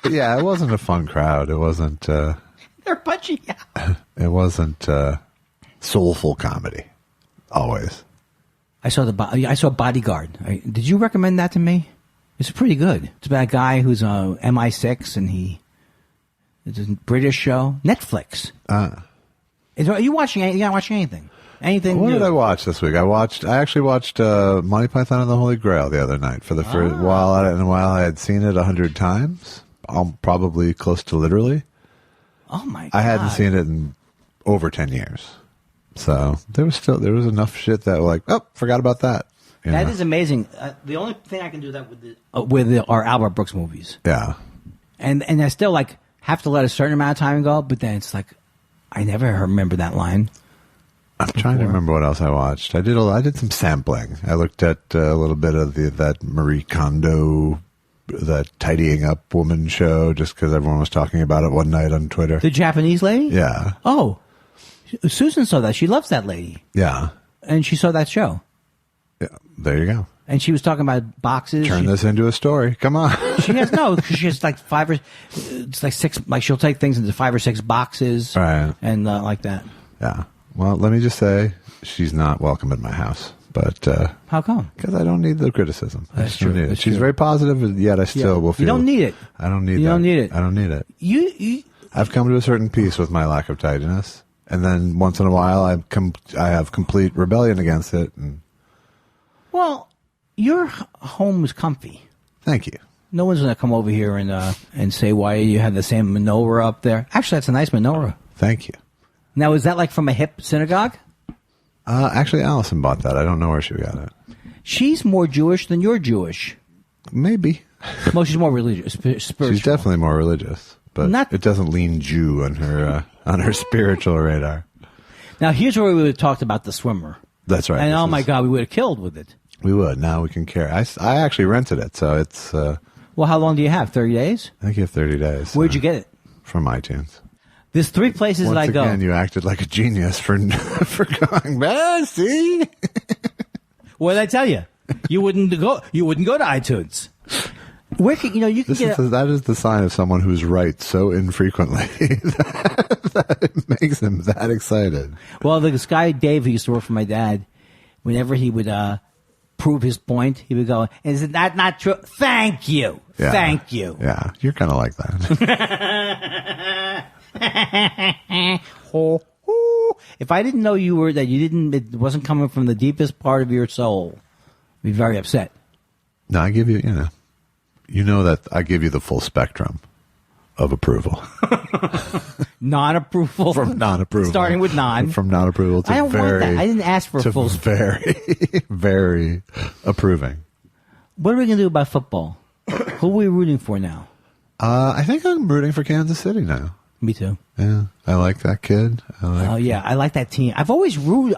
S1: Yeah, it wasn't a fun crowd. It wasn't...
S2: They're a bunch much. Yeah.
S1: It wasn't soulful comedy. Always.
S2: I saw Bodyguard. Did you recommend that to me? It's pretty good. It's about a guy who's on MI6 and it's a British show. Netflix. Are you watching? You're not watching anything? Anything?
S1: What
S2: new?
S1: did I watch this week? I actually watched Monty Python and the Holy Grail the other night for the first while I had seen it 100 times, probably close to literally.
S2: Oh my god!
S1: I hadn't seen it in over 10 years, so there was enough shit that like, oh, forgot about that.
S2: That is amazing. The only thing I can do that with our Albert Brooks movies.
S1: Yeah,
S2: and I still like have to let a certain amount of time go, but then it's like I never remember that line.
S1: I'm trying to remember what else I watched. I did some sampling. I looked at a little bit of that Marie Kondo, that tidying up woman show, just because everyone was talking about it one night on Twitter.
S2: The Japanese lady?
S1: Yeah.
S2: Oh, Susan saw that. She loves that lady.
S1: Yeah.
S2: And she saw that show.
S1: Yeah. There you go.
S2: And she was talking about boxes.
S1: Turn this into a story. Come on.
S2: She has like it's like six, like she'll take things into 5 or 6 boxes.
S1: Right.
S2: And like that.
S1: Yeah. Well, let me just say, she's not welcome at my house. But
S2: how come?
S1: Because I don't need the criticism.
S2: That's true.
S1: She's very positive, yet I still will feel.
S2: You don't need it.
S1: I don't need.
S2: You don't need it.
S1: I don't need it. I've come to a certain peace with my lack of tidiness, and then once in a while, I have complete rebellion against it.
S2: Well, your home is comfy.
S1: Thank you.
S2: No one's going to come over here and say why you have the same menorah up there. Actually, that's a nice menorah.
S1: Thank you.
S2: Now, is that like from a hip synagogue?
S1: Actually, Allison bought that. I don't know where she got it.
S2: She's more Jewish than you're Jewish.
S1: Maybe.
S2: Well, she's more religious, spiritual.
S1: She's definitely more religious, but it doesn't lean Jew on her spiritual radar.
S2: Now, here's where we would have talked about the swimmer.
S1: That's right.
S2: And my God, we would have killed with it.
S1: We would. Now we can carry. I actually rented it, so it's...
S2: well, how long do you have? 30 days?
S1: I think you have 30 days.
S2: Where'd you get it?
S1: From iTunes.
S2: There's 3 places that I go.
S1: Once again, you acted like a genius for going, see?
S2: What did I tell you? You wouldn't go to iTunes. Where can, you can get
S1: that is the sign of someone who's right so infrequently that it makes him that excited.
S2: Well, this guy Dave, who used to work for my dad, whenever he would prove his point, he would go, "Is that not true? Thank you, thank you."
S1: Yeah, you're kind of like that.
S2: If I didn't know it wasn't coming from the deepest part of your soul, I'd be very upset.
S1: No, I give you, that I give you the full spectrum of approval.
S2: Non-approval.
S1: From non-approval.
S2: Starting with non.
S1: From non-approval to
S2: I don't want that. I didn't ask for full
S1: very, very approving.
S2: What are we going to do about football? Who are we rooting for now?
S1: I think I'm rooting for Kansas City now.
S2: Me too.
S1: Yeah, I like that kid.
S2: I like that team. I've always rooted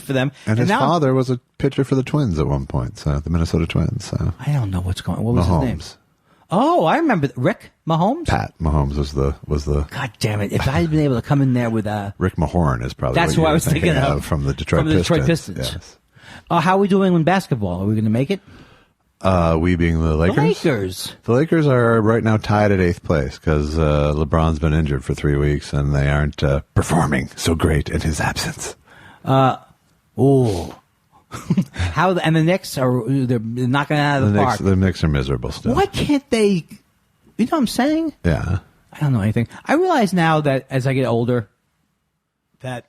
S2: for them.
S1: And his father was a pitcher for the Twins at one point, so the Minnesota Twins. So
S2: I don't know what's going on. What was
S1: Mahomes.
S2: his name? Oh, I remember Rick Mahomes.
S1: Pat Mahomes was the.
S2: God damn it! If I had been able to come in there with
S1: Rick Mahorn is probably
S2: that's what I was thinking of
S1: from the Detroit Pistons.
S2: Yes. How are we doing in basketball? Are we going to make it?
S1: We being the Lakers? The Lakers are right now tied at 8th place because LeBron's been injured for 3 weeks and they aren't performing so great in his absence.
S2: How and the Knicks they're knocking it out of the park.
S1: The Knicks are miserable still.
S2: Why can't they? You know what I'm saying?
S1: Yeah.
S2: I don't know anything. I realize now that as I get older, that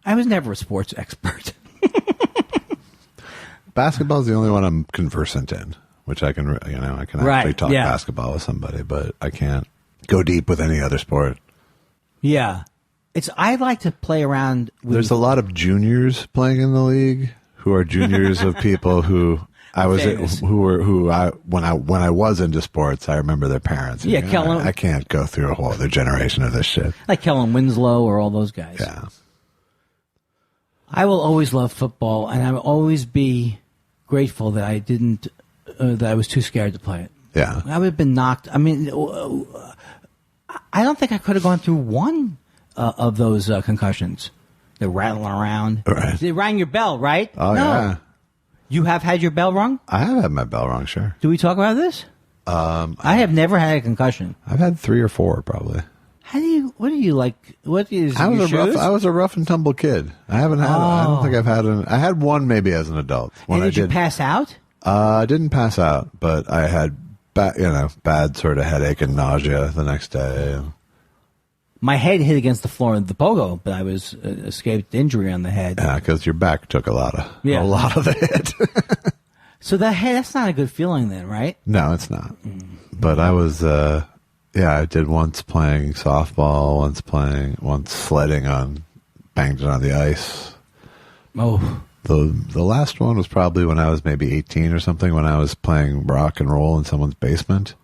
S2: I was never a sports expert.
S1: Basketball is the only one I'm conversant in, which I can actually talk basketball with somebody, but I can't go deep with any other sport.
S2: Yeah. I like to play around with...
S1: There's a lot of juniors playing in the league who are juniors of people who I was when I was into sports, I remember their parents.
S2: Yeah, Kellen.
S1: I can't go through a whole other generation of this shit.
S2: Like Kellen Winslow or all those guys.
S1: Yeah.
S2: I will always love football, and I will always be grateful that I didn't, that I was too scared to play it.
S1: Yeah.
S2: I would have been knocked. I mean, I don't think I could have gone through one of those concussions. They're rattling around.
S1: Right.
S2: They rang your bell, right?
S1: Oh,
S2: no.
S1: yeah.
S2: You have had your bell rung?
S1: I have had my bell rung, sure.
S2: Do we talk about this? I have never had a concussion.
S1: I've had 3 or 4, probably.
S2: What do you like? What is
S1: I was
S2: your shoes?
S1: I was a rough and tumble kid. I haven't had. I don't think I've had I had one maybe as an adult. When
S2: and did you pass out?
S1: I didn't pass out, but I had bad sort of headache and nausea the next day.
S2: My head hit against the floor of the pogo, but I was escaped injury on the head.
S1: Yeah, because your back took a lot of the hit.
S2: So that's not a good feeling then, right?
S1: No, it's not. But I was, I did once playing softball, once sledding banged it on the ice.
S2: Oh.
S1: The last one was probably when I was maybe 18 or something, when I was playing rock and roll in someone's basement.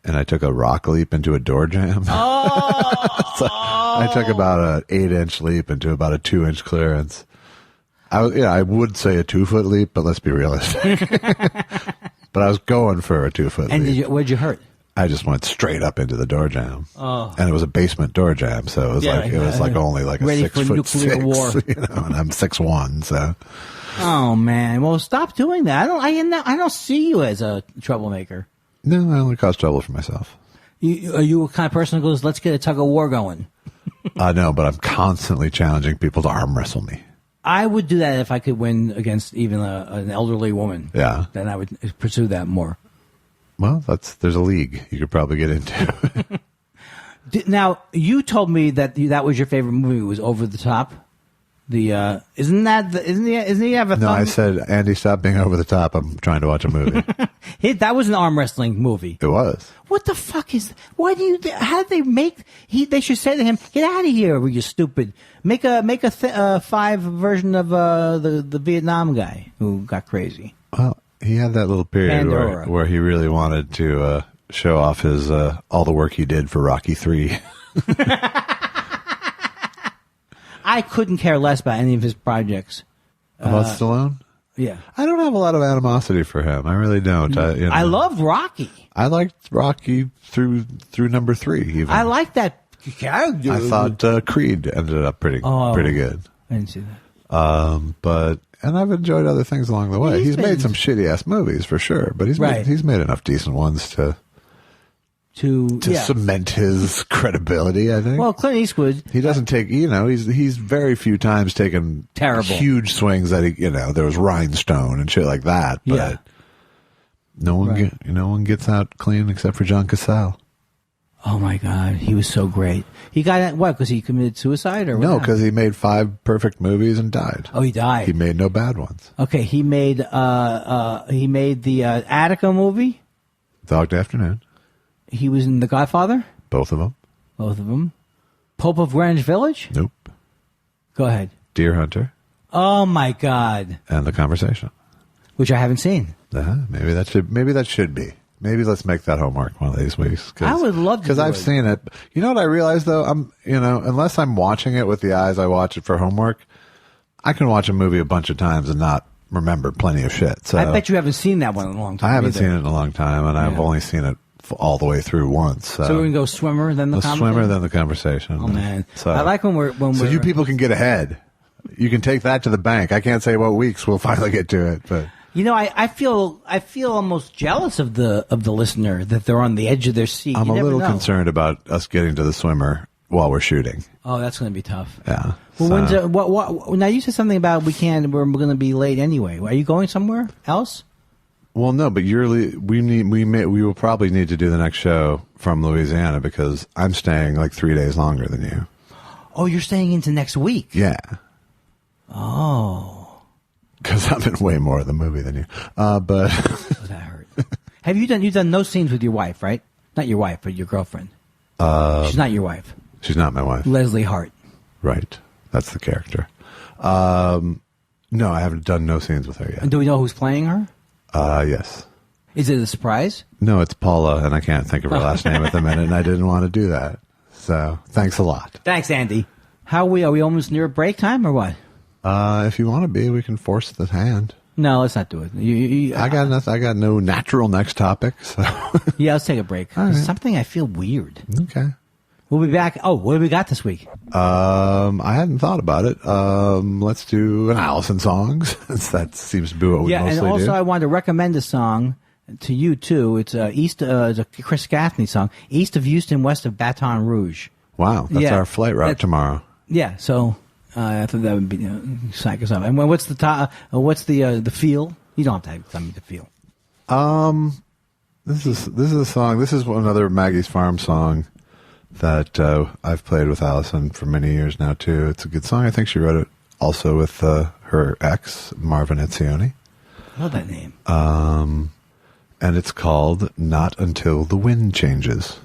S1: And I took a rock leap into a door jam.
S2: Oh!
S1: So I took about an 8-inch leap into about a 2-inch clearance. I would say a 2-foot leap, but let's be realistic. But I was going for a 2-foot leap.
S2: And where'd you hurt?
S1: I just went straight up into the door jam.
S2: Oh.
S1: And it was a basement door jam, so it was only like a
S2: ready
S1: 6'6",
S2: war.
S1: and I'm 6'1", so.
S2: Oh man! Well, stop doing that. I don't see you as a troublemaker.
S1: No, I only cause trouble for myself.
S2: Are you a kind of person who goes, "Let's get a tug of war going"?
S1: No, but I'm constantly challenging people to arm wrestle me.
S2: I would do that if I could win against even an elderly woman.
S1: Yeah.
S2: Then I would pursue that more.
S1: Well, there's a league you could probably get into.
S2: Now, you told me that was your favorite movie. It was Over the Top. Isn't he have a
S1: No, I said, Andy, stop being over the top. I'm trying to watch a movie.
S2: That was an arm wrestling movie.
S1: It was.
S2: What the fuck is? Why do you? How did they make? They should say to him, "Get out of here, you stupid! Make a 5 version of the Vietnam guy who got crazy."
S1: Well, he had that little period where he really wanted to show off his all the work he did for Rocky III.
S2: I couldn't care less about any of his projects.
S1: About Stallone?
S2: Yeah.
S1: I don't have a lot of animosity for him. I really don't.
S2: I loved Rocky.
S1: I liked Rocky through number 3 even.
S2: I like that character.
S1: I thought Creed ended up pretty good.
S2: I didn't see that.
S1: And I've enjoyed other things along the way. He's made some shitty ass movies for sure, but he's made enough decent ones to cement his credibility, I think.
S2: Well, Clint Eastwood,
S1: he doesn't take, he's very few times taken
S2: terrible
S1: huge swings that there was Rhinestone and shit like that, but no one gets out clean except for John Cassell.
S2: Oh my God, he was so great. He got what? Because he committed suicide, or
S1: no? Because he made 5 perfect movies and died.
S2: Oh, he died.
S1: He made no bad ones.
S2: Okay, he made the Attica movie.
S1: Dog Day Afternoon.
S2: He was in The Godfather?
S1: Both of them.
S2: Both of them. Pope of Greenwich Village?
S1: Nope.
S2: Go ahead.
S1: Deer Hunter.
S2: Oh my God.
S1: And The Conversation.
S2: Which I haven't seen.
S1: Maybe that should be. Maybe let's make that homework one of these weeks.
S2: I would love to.
S1: Because I've seen it. You know what I realized though? Unless I'm watching it with the eyes I watch it for homework, I can watch a movie a bunch of times and not remember plenty of shit. So
S2: I bet you haven't seen that one in a long time.
S1: I haven't seen it in a long time, and I've only seen it all the way through once. So
S2: we're gonna go Swimmer, then the Conversation?
S1: Swimmer, then The Conversation.
S2: Oh man,
S1: so,
S2: I like when we're.
S1: So you people can get ahead. You can take that to the bank. I can't say what weeks we'll finally get to it, but
S2: I feel almost jealous of the listener that they're on the edge of their seat.
S1: I'm a little concerned about us getting to the Swimmer while we're shooting.
S2: Oh, that's going to be tough.
S1: Yeah.
S2: Well, so. Now you said something about we're going to be late anyway. Are you going somewhere else?
S1: Well, no, but we will probably need to do the next show from Louisiana because I'm staying like 3 days longer than you.
S2: Oh, you're staying into next week?
S1: Yeah.
S2: Oh.
S1: Because I'm in way more of the movie than you. But
S2: oh, that hurt. Have you've done no scenes with your wife, right? Not your wife, but your girlfriend. She's not your wife.
S1: She's not my wife.
S2: Leslie Hart.
S1: Right. That's the character. No, I haven't done no scenes with her yet.
S2: And do we know who's playing her?
S1: Yes.
S2: Is it a surprise?
S1: No, it's Paula, and I can't think of her last name at the minute, and I didn't want to do that. So, thanks a lot.
S2: Thanks, Andy. Are we almost near break time or what?
S1: If you want to be, we can force the hand.
S2: No, let's not do it.
S1: I got nothing. I got no natural next topic. So
S2: yeah, let's take a break.
S1: Right.
S2: Something I feel weird.
S1: Okay.
S2: We'll be back. Oh, what do we got this week?
S1: I hadn't thought about it. Let's do an Allison song, since that seems to be what we mostly do.
S2: Yeah, and also I wanted to recommend a song to you too. It's it's a Chris Gaffney song, "East of Houston, West of Baton Rouge"
S1: Wow, that's our flight route tomorrow.
S2: Yeah, so I thought that would be psych us up. And what's the feel? You don't have to tell me the feel.
S1: This is a song. This is another Maggie's Farm song that I've played with Allison for many years now too. It's a good song. I think she wrote it also with her ex Marvin Etzioni.
S2: I love that name.
S1: And it's called "Not Until the Wind Changes."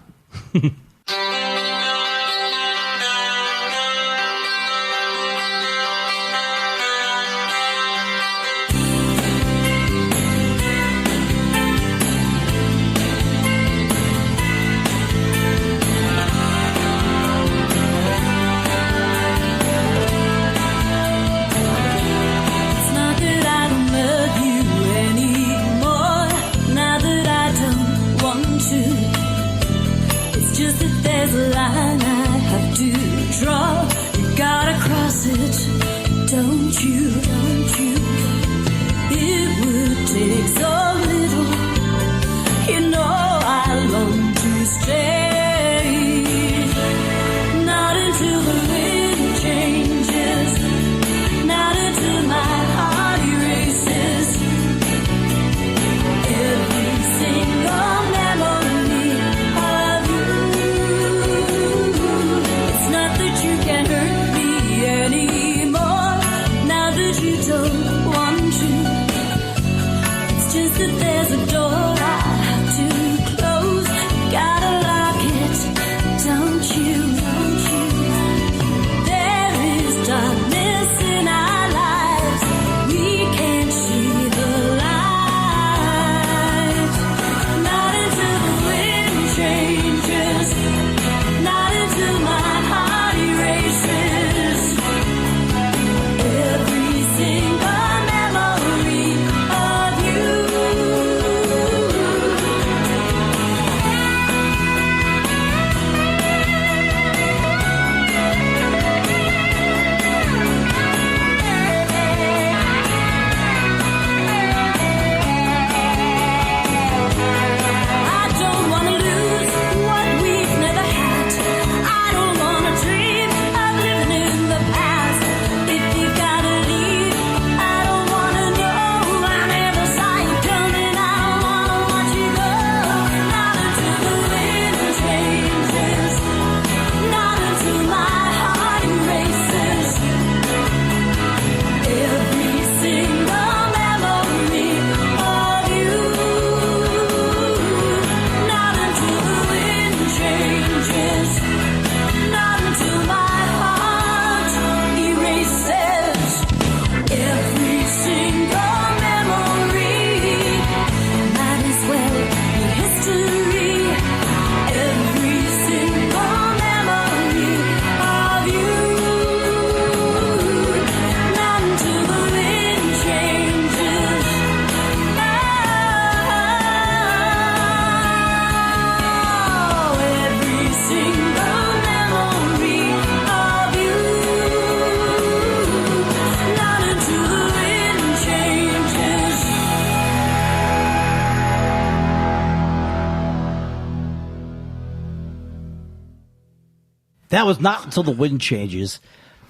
S2: That was Not Until the Wind Changes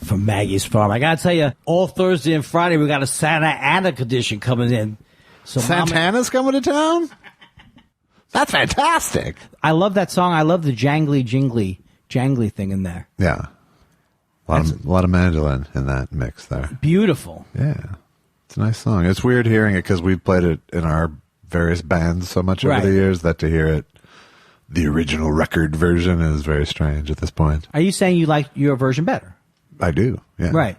S2: from Maggie's Farm. I got to tell you, all Thursday and Friday, we got a Santa Ana edition coming in. So
S1: Santana's coming to town? That's fantastic.
S2: I love that song. I love the jangly thing in there.
S1: Yeah. A lot of mandolin in that mix there.
S2: Beautiful.
S1: Yeah. It's a nice song. It's weird hearing it because we've played it in our various bands so much over the years that to hear it, the original record version, is very strange at this point.
S2: Are you saying you like your version better?
S1: I do, yeah.
S2: Right.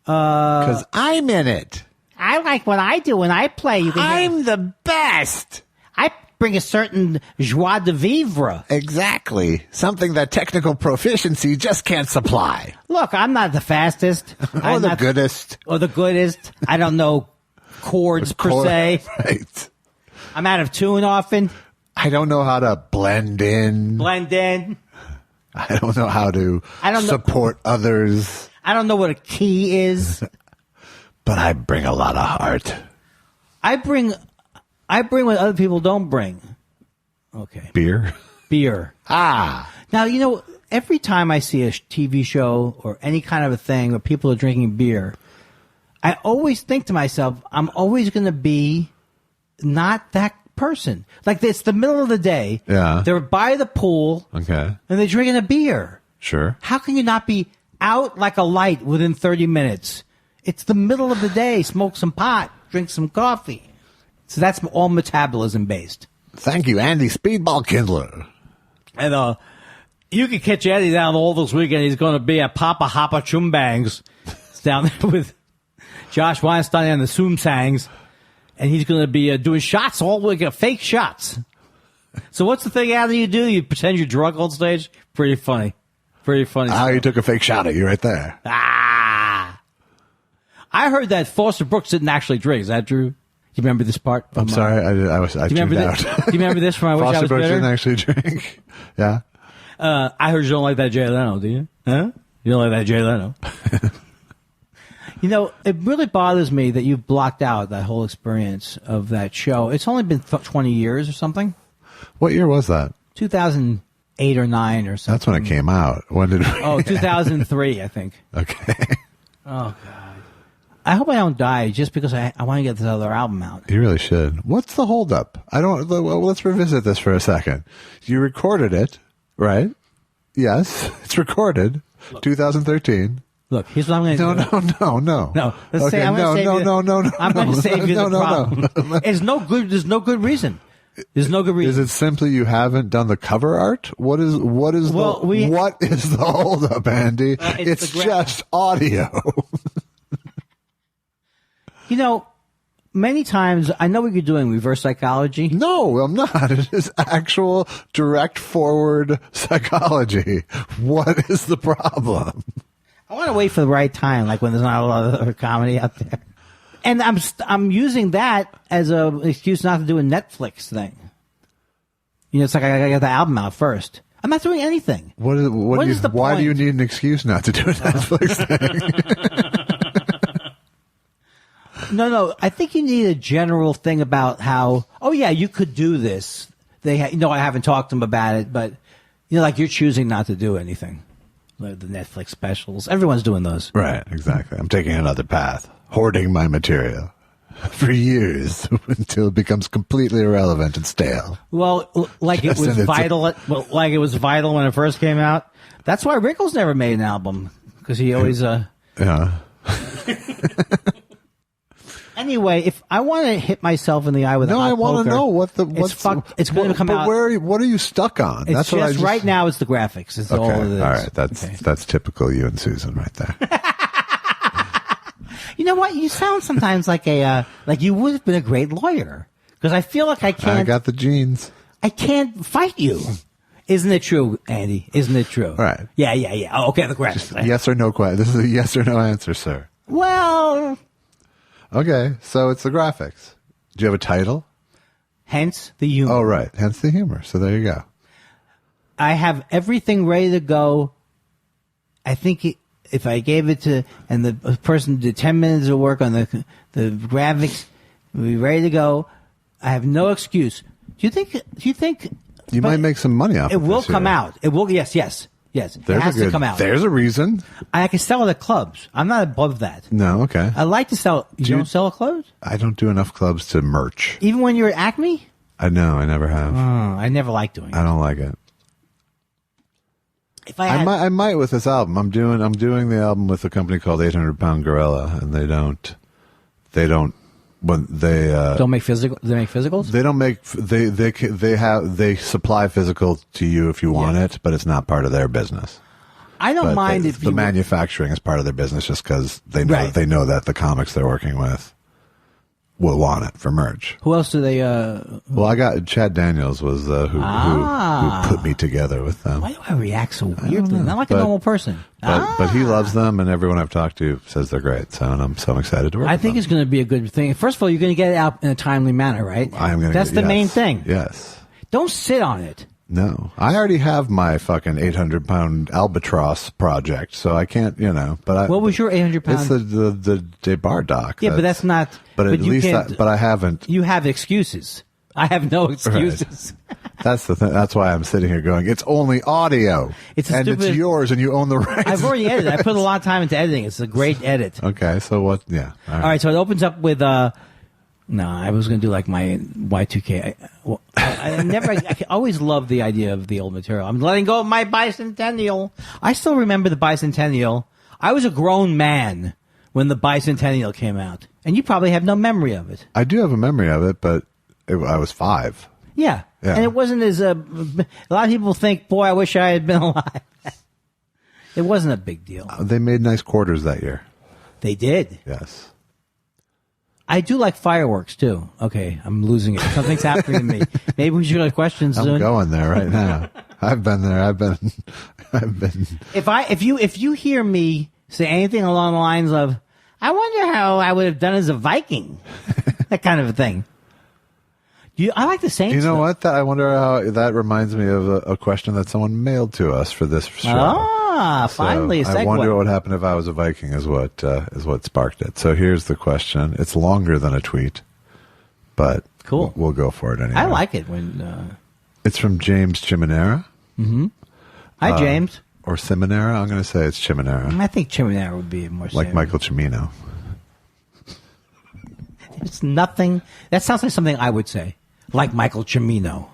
S1: Because I'm in it.
S2: I like what I do when I play.
S1: I'm the best.
S2: I bring a certain joie de vivre.
S1: Exactly. Something that technical proficiency just can't supply.
S2: Look, I'm not the fastest.
S1: Or the goodest.
S2: Or the goodest. I don't know chords per se.
S1: Right.
S2: I'm out of tune often.
S1: I don't know how to blend in. I don't know how to support others.
S2: I don't know what a key is.
S1: But I bring a lot of heart.
S2: I bring what other people don't bring. Okay.
S1: Beer.
S2: Ah. Now, every time I see a TV show or any kind of a thing where people are drinking beer, I always think to myself, I'm always going to be not that person. Like, it's the middle of the day.
S1: Yeah.
S2: They're by the pool.
S1: Okay.
S2: And they're drinking a beer.
S1: Sure.
S2: How can you not be out like a light within 30 minutes? It's the middle of the day. Smoke some pot. Drink some coffee. So that's all metabolism based.
S1: Thank you, Andy Speedball Kindler.
S2: And you can catch Eddie down all this weekend. He's going to be at Papa Hoppa Chumbangs. It's down there with Josh Weinstein and the Soomsangs. And he's going to be doing shots all week, fake shots. So what's the thing, Andy, you do? You pretend you're drunk on stage? Pretty funny. Pretty funny.
S1: You took a fake shot at you right there.
S2: I heard that Foster Brooks didn't actually drink. Is that true? Do you remember this part?
S1: I'm sorry, I tuned out.
S2: Do you remember this from I Wish I Was
S1: Brooks
S2: Bitter?
S1: didn't actually drink. Yeah.
S2: I heard you don't like that Jay Leno, do you? Huh? You don't like that Jay Leno? You know, it really bothers me that you've blocked out that whole experience of that show. It's only been 20 years or something.
S1: What year was that?
S2: 2008 or 9 or something.
S1: That's when it came out. When did?
S2: 2003, I think.
S1: Okay.
S2: Oh, God. I hope I don't die just because I want to get this other album out.
S1: You really should. What's the holdup? Let's revisit this for a second. You recorded it, right? Yes, it's recorded. Look, 2013.
S2: Look, here's what I'm going to do.
S1: No.
S2: No. Let's say I'm going to save you. No. I'm going to save you the problem. No. There's no good reason. There's no good reason.
S1: Is it simply you haven't done the cover art? What is the holdup, Andy? It's just audio.
S2: You know, many times, I know what you're doing, reverse psychology.
S1: No, I'm not. It is actual direct forward psychology. What is the problem?
S2: I want to wait for the right time, like when there's not a lot of other comedy out there. And I'm using that as an excuse not to do a Netflix thing. You know, it's like I got to get the album out first. I'm not doing anything.
S1: Why do you need an excuse not to do a Netflix thing?
S2: No. I think you need a general thing about how, you could do this. I haven't talked to them about it, but, like you're choosing not to do anything. Like the Netflix specials. Everyone's doing those.
S1: Right, exactly. I'm taking another path. Hoarding my material for years until it becomes completely irrelevant and stale.
S2: Well, like it was vital. Like it was vital when it first came out. That's why Rickles never made an album, because he always.
S1: Yeah.
S2: Anyway, if I want to hit myself in the eye with a hot
S1: I want
S2: poker,
S1: to know what
S2: it's going to come out.
S1: What are you stuck on?
S2: That's just, what I just right now. It's the graphics. It's all it is.
S1: All right, that's typical you and Susan right there.
S2: You know what? You sound sometimes like you would have been a great lawyer, because I feel like I can't.
S1: I got the genes.
S2: I can't fight you. Isn't it true, Andy? Isn't it true?
S1: Right.
S2: Yeah. Oh, okay, the graphics.
S1: Yes or no question. This is a yes or no answer, sir.
S2: Well.
S1: Okay, so it's the graphics. Do you have a title?
S2: Hence the humor.
S1: Oh, right. Hence the humor. So there you go.
S2: I have everything ready to go. I think if I gave it to, and the person did 10 minutes of work on the graphics, we'd be ready to go. I have no excuse. Do you think
S1: you might make some money off
S2: it? It will come out. It will. Yes. It has to come out.
S1: There's a reason.
S2: I can sell it at clubs. I'm not above that.
S1: No, okay.
S2: I like to sell. You don't sell at clubs?
S1: I don't do enough clubs to merch.
S2: Even when you're at Acme?
S1: I know. I never have.
S2: I never like doing it.
S1: I don't like it.
S2: If I
S1: might with this album. I'm doing the album with a company called 800 Pound Gorilla, and they don't when they
S2: don't make physical. They make physicals.
S1: They don't make they supply physical to you if you want it, but it's not part of their business.
S2: I don't mind if
S1: the manufacturing is part of their business, just because they know that the comics they're working with will want it for merch.
S2: Who else do they?
S1: Well, I got Chad Daniels was who put me together with them.
S2: Why do I react so weirdly? Not like a normal person.
S1: But he loves them, and everyone I've talked to says they're great. So I'm so excited to work.
S2: I think it's going to be a good thing. First of all, you're going to get it out in a timely manner, right? That's the main thing.
S1: Yes.
S2: Don't sit on it.
S1: No, I already have my fucking 800-pound albatross project, so I can't, But
S2: what was your 800-pound?
S1: It's the DeBar doc.
S2: Yeah, but that's not.
S1: But at least, but I haven't.
S2: You have excuses. I have no excuses.
S1: Right. That's the thing. That's why I'm sitting here going, it's only audio.
S2: It's a
S1: and
S2: stupid,
S1: it's yours and you own the rights.
S2: I've already edited. I put a lot of time into editing. It's a great edit.
S1: Okay, so what? Yeah.
S2: All right, so it opens up with, no, I was going to do like my Y2K. I always loved the idea of the old material. I'm letting go of my bicentennial. I still remember the bicentennial. I was a grown man when the bicentennial came out. And you probably have no memory of it.
S1: I do have a memory of it, but I was 5.
S2: Yeah. And it wasn't as a lot of people think, boy, I wish I had been alive. It wasn't a big deal.
S1: They made nice quarters that year.
S2: They did.
S1: Yes.
S2: I do like fireworks too. Okay, I'm losing it. Something's happening to me. Maybe we should go to questions soon.
S1: I'm going there right now. I've been there. I've been.
S2: If you hear me say anything along the lines of, I wonder how I would have done as a Viking, that kind of a thing. I like the Saints.
S1: You know what? I wonder how that reminds me of a question that someone mailed to us for this show.
S2: Finally a segue.
S1: I wonder what would happen if I was a Viking is what sparked it. So here's the question. It's longer than a tweet, but
S2: cool.
S1: We'll go for it anyway.
S2: I like it when...
S1: It's from James Chimenera.
S2: Mm-hmm. Hi, James.
S1: Or Ciminera. I'm going to say it's Chimenera.
S2: I think Chimenera would be more
S1: like Michael Cimino.
S2: It's nothing... That sounds like something I would say. Like Michael Cimino.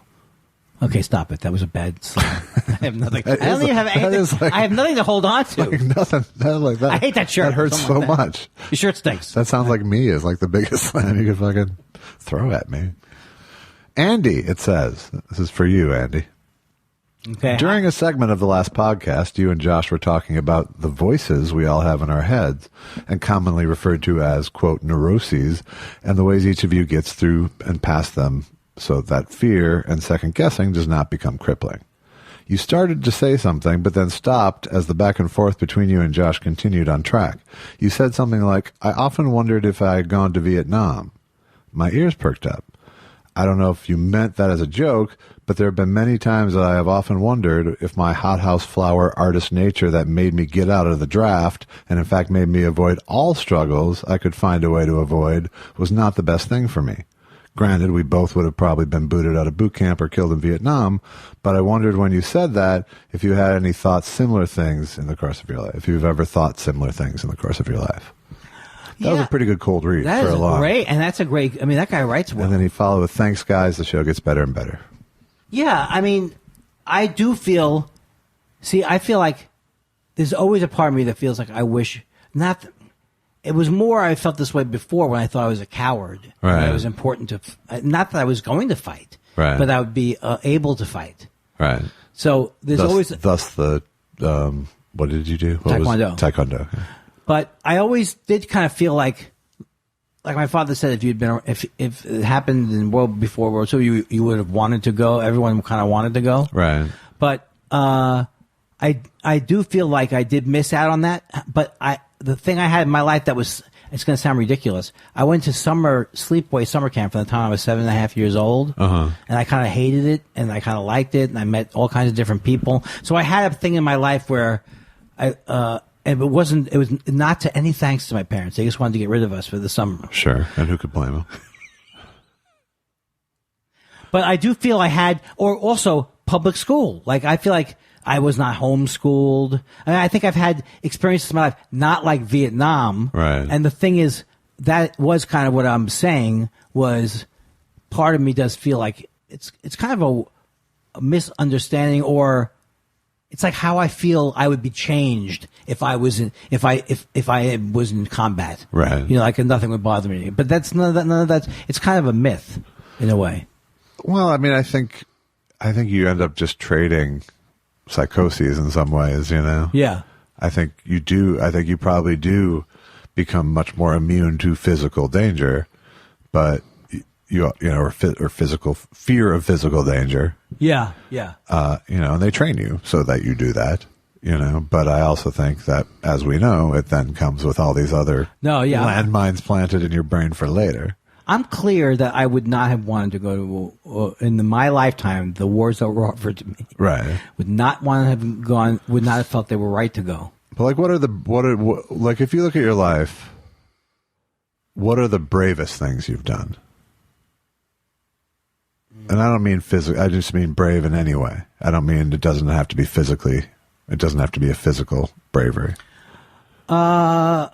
S2: Okay, stop it. That was a bad slang. I have nothing. I don't even have anything. I have nothing to hold on to.
S1: Like nothing. Like that.
S2: I hate that shirt.
S1: That hurts so much.
S2: Your shirt stinks.
S1: That sounds like me is like the biggest slam you could fucking throw at me. Andy, it says. This is for you, Andy.
S2: Okay.
S1: During a segment of the last podcast, you and Josh were talking about the voices we all have in our heads and commonly referred to as, quote, neuroses, and the ways each of you gets through and past them so that fear and second guessing does not become crippling. You started to say something, but then stopped as the back and forth between you and Josh continued on track. You said something like, I often wondered if I had gone to Vietnam. My ears perked up. I don't know if you meant that as a joke, but there have been many times that I have often wondered if my hothouse flower artist nature that made me get out of the draft and in fact made me avoid all struggles I could find a way to avoid was not the best thing for me. Granted, we both would have probably been booted out of boot camp or killed in Vietnam, but I wondered when you said that if you had any thoughts similar things in the course of your life, if you've ever thought similar things in the course of your life. That was a pretty good cold read
S2: that
S1: for a lot.
S2: Great, and that's a great, I mean, that guy writes well.
S1: And then he followed with, thanks, guys, the show gets better and better.
S2: Yeah, I mean, I do feel, I feel like there's always a part of me that feels like I wish, it was more I felt this way before when I thought I was a coward.
S1: Right.
S2: It was important to, not that I was going to fight,
S1: right,
S2: but I would be able to fight.
S1: Right.
S2: So there's always...
S1: Thus the, what did you do?
S2: Taekwondo.
S1: Taekwondo. Okay.
S2: But I always did kind of feel like my father said, if it happened in before World War II, you would have wanted to go. Everyone kind of wanted to go.
S1: Right.
S2: But I do feel like I did miss out on that. But the thing I had in my life that was, it's going to sound ridiculous. I went to sleepaway summer camp from the time I was 7.5 years old. And I kind of hated it and I kind of liked it. And I met all kinds of different people. So I had a thing in my life where and it was not to any thanks to my parents. They just wanted to get rid of us for the summer.
S1: Sure. And who could blame them?
S2: But I do feel I had, or also public school. Like, I feel like I was not homeschooled. I mean, I think I've had experiences in my life, not like Vietnam.
S1: Right.
S2: And the thing is, that was kind of what I'm saying was part of me does feel like it's kind of a misunderstanding, or it's like how I feel I would be changed if I was if I was in combat.
S1: Right.
S2: You know, like nothing would bother me. But that's none of that. It's kind of a myth in a way.
S1: Well, I mean, I think you end up just trading psychoses in some ways, you know?
S2: Yeah.
S1: I think you do. I think you probably do become much more immune to physical danger, but or physical fear of physical danger.
S2: Yeah. Yeah.
S1: And they train you so that you do that, but I also think that, as we know, it then comes with all these other landmines planted in your brain for later.
S2: I'm clear that I would not have wanted to go to, in my lifetime, the wars that were offered to me.
S1: Right.
S2: Would not want to have gone, would not have felt they were right to go.
S1: But like if you look at your life, what are the bravest things you've done? And I don't mean physical. I just mean brave in any way. I don't mean it doesn't have to be physically. It doesn't have to be a physical bravery.
S2: I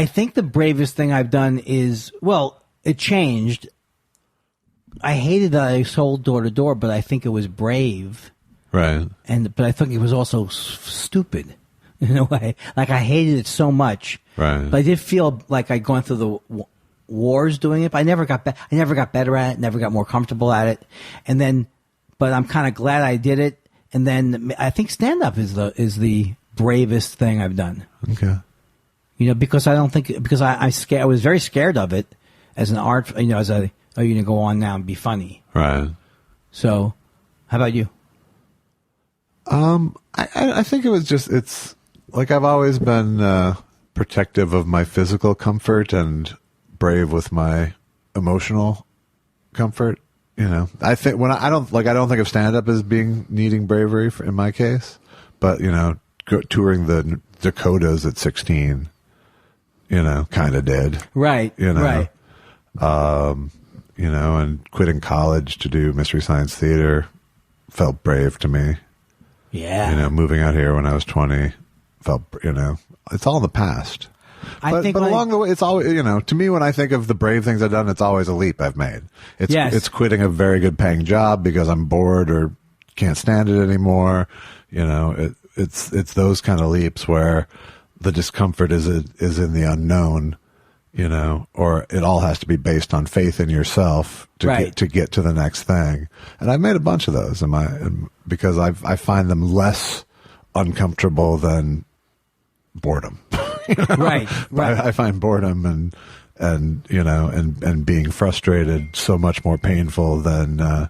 S2: think the bravest thing I've done is, well, it changed. I hated that I sold door to door, but I think it was brave.
S1: Right.
S2: But I think it was also stupid in a way. Like, I hated it so much.
S1: Right.
S2: But I did feel like I'd gone through the wars doing it. But I never got better at it. Never got more comfortable at it. And then, but I'm kind of glad I did it. And then I think stand up is the bravest thing I've done.
S1: Okay.
S2: You know, because I was very scared of it as an art. You know, you're gonna go on now and be funny.
S1: Right.
S2: So, how about you?
S1: I think it was just, it's like I've always been protective of my physical comfort and brave with my emotional comfort. You know, I think I don't think of stand up as needing bravery in my case, but you know, touring the Dakotas at 16, you know, kind of did.
S2: Right.
S1: You know,
S2: right.
S1: You know, and quitting college to do Mystery Science Theater felt brave to me.
S2: Yeah.
S1: You know, moving out here when I was 20 felt, you know, it's all in the past. But along the way, it's always, you know, to me, when I think of the brave things I've done, it's always a leap I've made. It's quitting a very good paying job because I'm bored or can't stand it anymore. You know, it's those kind of leaps where the discomfort is in the unknown, you know, or it all has to be based on faith in yourself to get to the next thing. And I've made a bunch of those because I find them less uncomfortable than boredom. You know? Right. I find boredom and you know and being frustrated so much more painful than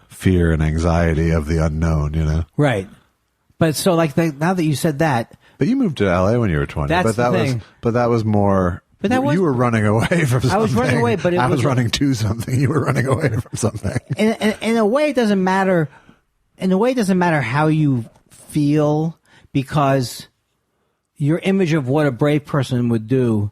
S1: fear and anxiety of the unknown. You know. Right.
S2: But so now that you said that,
S1: but you moved to LA when you were 20.
S2: That's the thing.
S1: That was more. But you were running away from something.
S2: I was running away, but
S1: I was running to something. You were running away from something.
S2: In a way, it doesn't matter. In a way, it doesn't matter how you feel because your image of what a brave person would do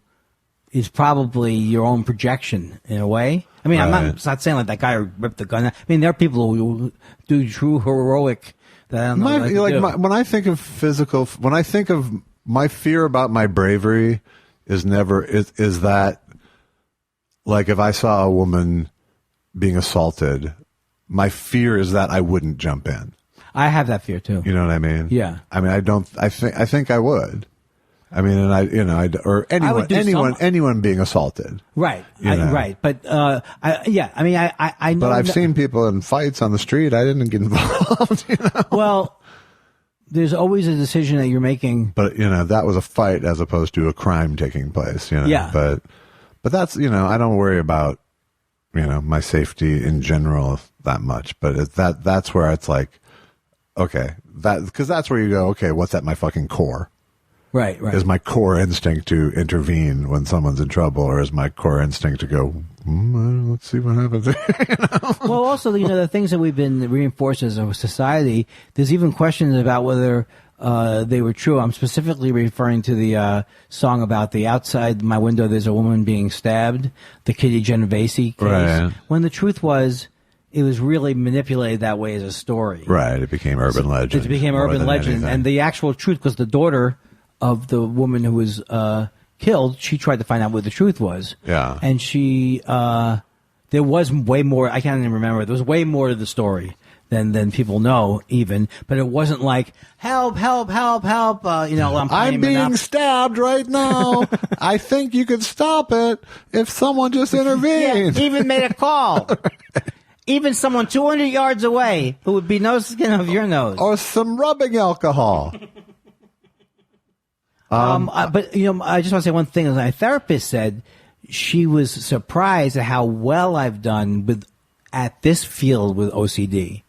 S2: is probably your own projection in a way. I mean, I'm not saying like that guy who ripped the gun. I mean, there are people who do true heroic. That I don't know
S1: when I think of physical, when I think of my fear about my bravery is that like if I saw a woman being assaulted, my fear is that I wouldn't jump in.
S2: I have that fear too.
S1: You know what I mean?
S2: Yeah.
S1: I mean, I think I would. I mean, or anyone being assaulted.
S2: Right. Right. But, I mean, I know.
S1: But I've seen people in fights on the street. I didn't get involved, you know?
S2: Well, there's always a decision that you're making.
S1: But, you know, that was a fight as opposed to a crime taking place, you know?
S2: Yeah.
S1: But that's, you know, I don't worry about, you know, my safety in general that much. But that's where it's like, okay, because that's where you go, okay, what's at my fucking core?
S2: Right.
S1: Is my core instinct to intervene when someone's in trouble, or is my core instinct to go, let's see what happens? You know?
S2: Well, also, you know, the things that we've been reinforced as a society, there's even questions about whether they were true. I'm specifically referring to the song about the outside my window, there's a woman being stabbed, the Kitty Genovese case.
S1: Right.
S2: When the truth was, it was really manipulated that way as a story.
S1: Right. It became urban legend.
S2: It became urban legend.
S1: Anything.
S2: And the actual truth was the daughter of the woman who was killed. She tried to find out what the truth was.
S1: Yeah.
S2: And she, there was way more, I can't even remember, there was way more to the story than people know even. But it wasn't like, help, help, help, help, you know,
S1: I'm being stabbed right now. I think you could stop it if someone just intervened.
S2: Yeah, even made a call. Even someone 200 yards away who would be no skin of your nose.
S1: Or some rubbing alcohol.
S2: But, you know, I just want to say one thing. My therapist said she was surprised at how well I've done at this field with OCD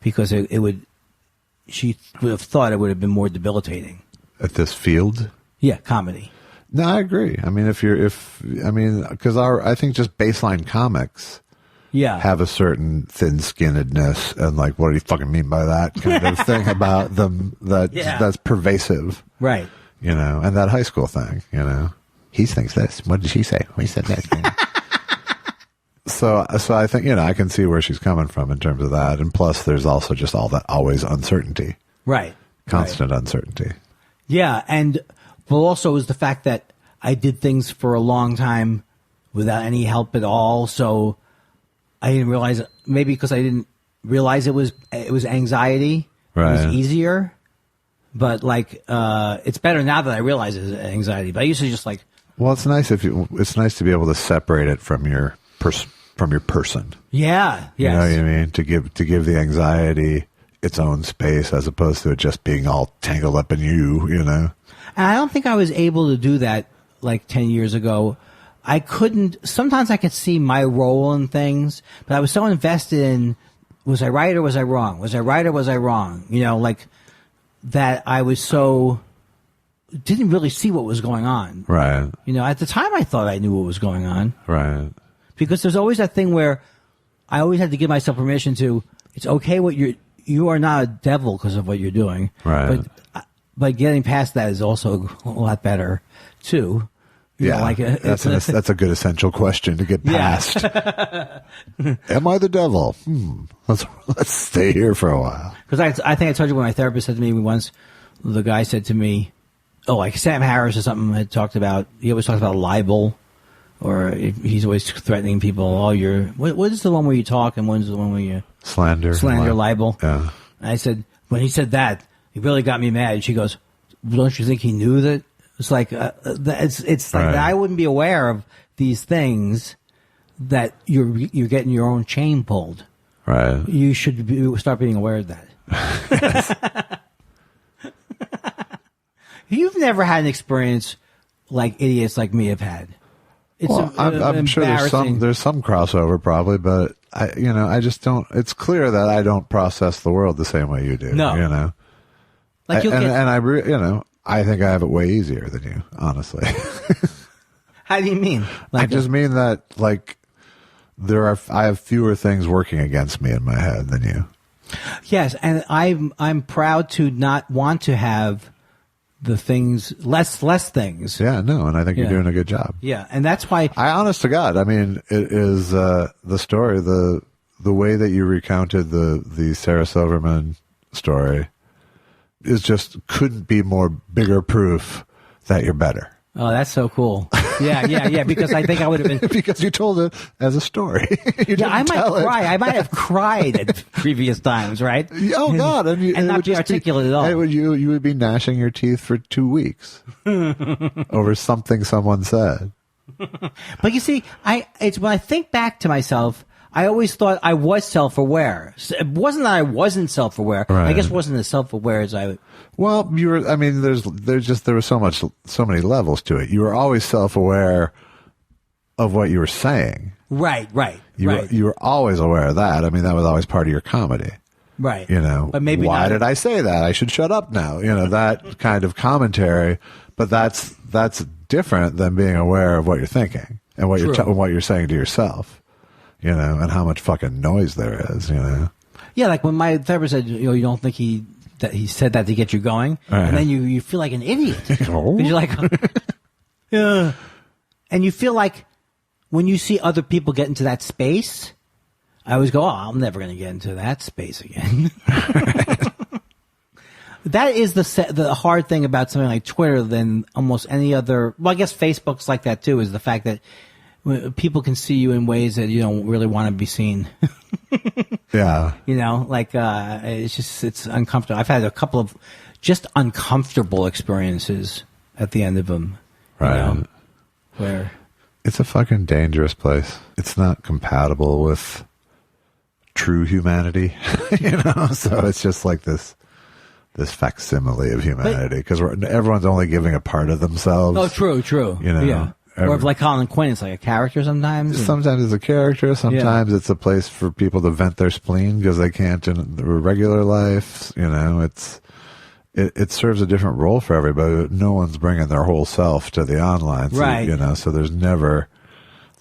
S2: because she would have thought it would have been more debilitating.
S1: At this field?
S2: Yeah, comedy.
S1: No, I agree. I mean, because I think just baseline comics have a certain thin-skinnedness and like, what do you fucking mean by that kind of thing about them that's pervasive.
S2: Right.
S1: You know, and that high school thing, you know. He thinks this. What did she say? He said that. So I think, I can see where she's coming from in terms of that. And plus, there's also just all that always uncertainty.
S2: Right.
S1: Constant uncertainty.
S2: Yeah. And also is the fact that I did things for a long time without any help at all. So I didn't realize, maybe because I didn't realize it was anxiety.
S1: Right.
S2: It was easier. But it's better now that I realize it's anxiety. But I used to just
S1: Well, it's nice it's nice to be able to separate it from your person.
S2: Yeah. Yes.
S1: You know what I mean? To give the anxiety its own space as opposed to it just being all tangled up in you, And
S2: I don't think I was able to do that 10 years ago. I couldn't. Sometimes I could see my role in things, but I was so invested in, was I right or was I wrong? Was I right or was I wrong? That I was so didn't really see what was going on.
S1: Right.
S2: At the time I thought I knew what was going on.
S1: Right.
S2: Because there's always that thing where I always had to give myself permission to, it's okay you are not a devil because of what you're doing.
S1: Right.
S2: But getting past that is also a lot better too.
S1: That's a good essential question to get past. Am I the devil? Let's stay here for a while.
S2: Because I think I told you when my therapist said to me once, the guy said to me, Sam Harris or something had talked about, he always talks about libel, or he's always threatening people. What is the one where you talk and when's the one where you
S1: slander,
S2: libel?
S1: Yeah.
S2: And I said, when he said that, it really got me mad. She goes, don't you think he knew that? It's like it's like
S1: right.
S2: I wouldn't be aware of these things that you're getting your own chain pulled.
S1: Right.
S2: You should start being aware of that. You've never had an experience like idiots like me have had.
S1: I'm sure there's some crossover probably, but I just don't. It's clear that I don't process the world the same way you do.
S2: No.
S1: I think I have it way easier than you, honestly.
S2: How do you mean?
S1: I just mean that I have fewer things working against me in my head than you.
S2: Yes, and I'm proud to not want to have the things less things.
S1: Yeah, no, and I think you're doing a good job.
S2: Yeah, and that's why
S1: honest to God, I mean, it is the story, the way that you recounted the Sarah Silverman story is just couldn't be more bigger proof that you're better.
S2: Oh, that's so cool. Yeah, because I think I would have been...
S1: because you told it as a story.
S2: I might cry. I might have cried at previous times, right?
S1: Oh, God.
S2: And not be articulate at all.
S1: You would be gnashing your teeth for 2 weeks over something someone said.
S2: But you see, it's when I think back to myself, I always thought I was self-aware. It wasn't that I wasn't self-aware.
S1: Right.
S2: I guess wasn't as self-aware as I would.
S1: Well, you were. I mean, there was so many levels to it. You were always self-aware of what you were saying.
S2: Right.
S1: You were always aware of that. I mean, that was always part of your comedy.
S2: Right.
S1: But maybe why did I say that? I should shut up now. That kind of commentary. But that's different than being aware of what you're thinking and what you're saying to yourself. And how much fucking noise there is.
S2: Yeah, like when my therapist said, you don't think he said that to get you going, and then you feel like an idiot.
S1: Oh.
S2: You're like, yeah, and you feel like when you see other people get into that space, I always go, I'm never going to get into that space again. That is the hard thing about something like Twitter than almost any other. Well, I guess Facebook's like that too. Is the fact that people can see you in ways that you don't really want to be seen.
S1: Yeah.
S2: It's uncomfortable. I've had a couple of just uncomfortable experiences at the end of them.
S1: Right.
S2: Where
S1: it's a fucking dangerous place. It's not compatible with true humanity, so it's just like this facsimile of humanity because everyone's only giving a part of themselves.
S2: Oh, true. Yeah. Or if like Colin Quinn, it's like a character sometimes.
S1: Sometimes it's a character. Sometimes it's a place for people to vent their spleen because they can't in their regular life. It serves a different role for everybody. No one's bringing their whole self to the online. So,
S2: right.
S1: So there's never.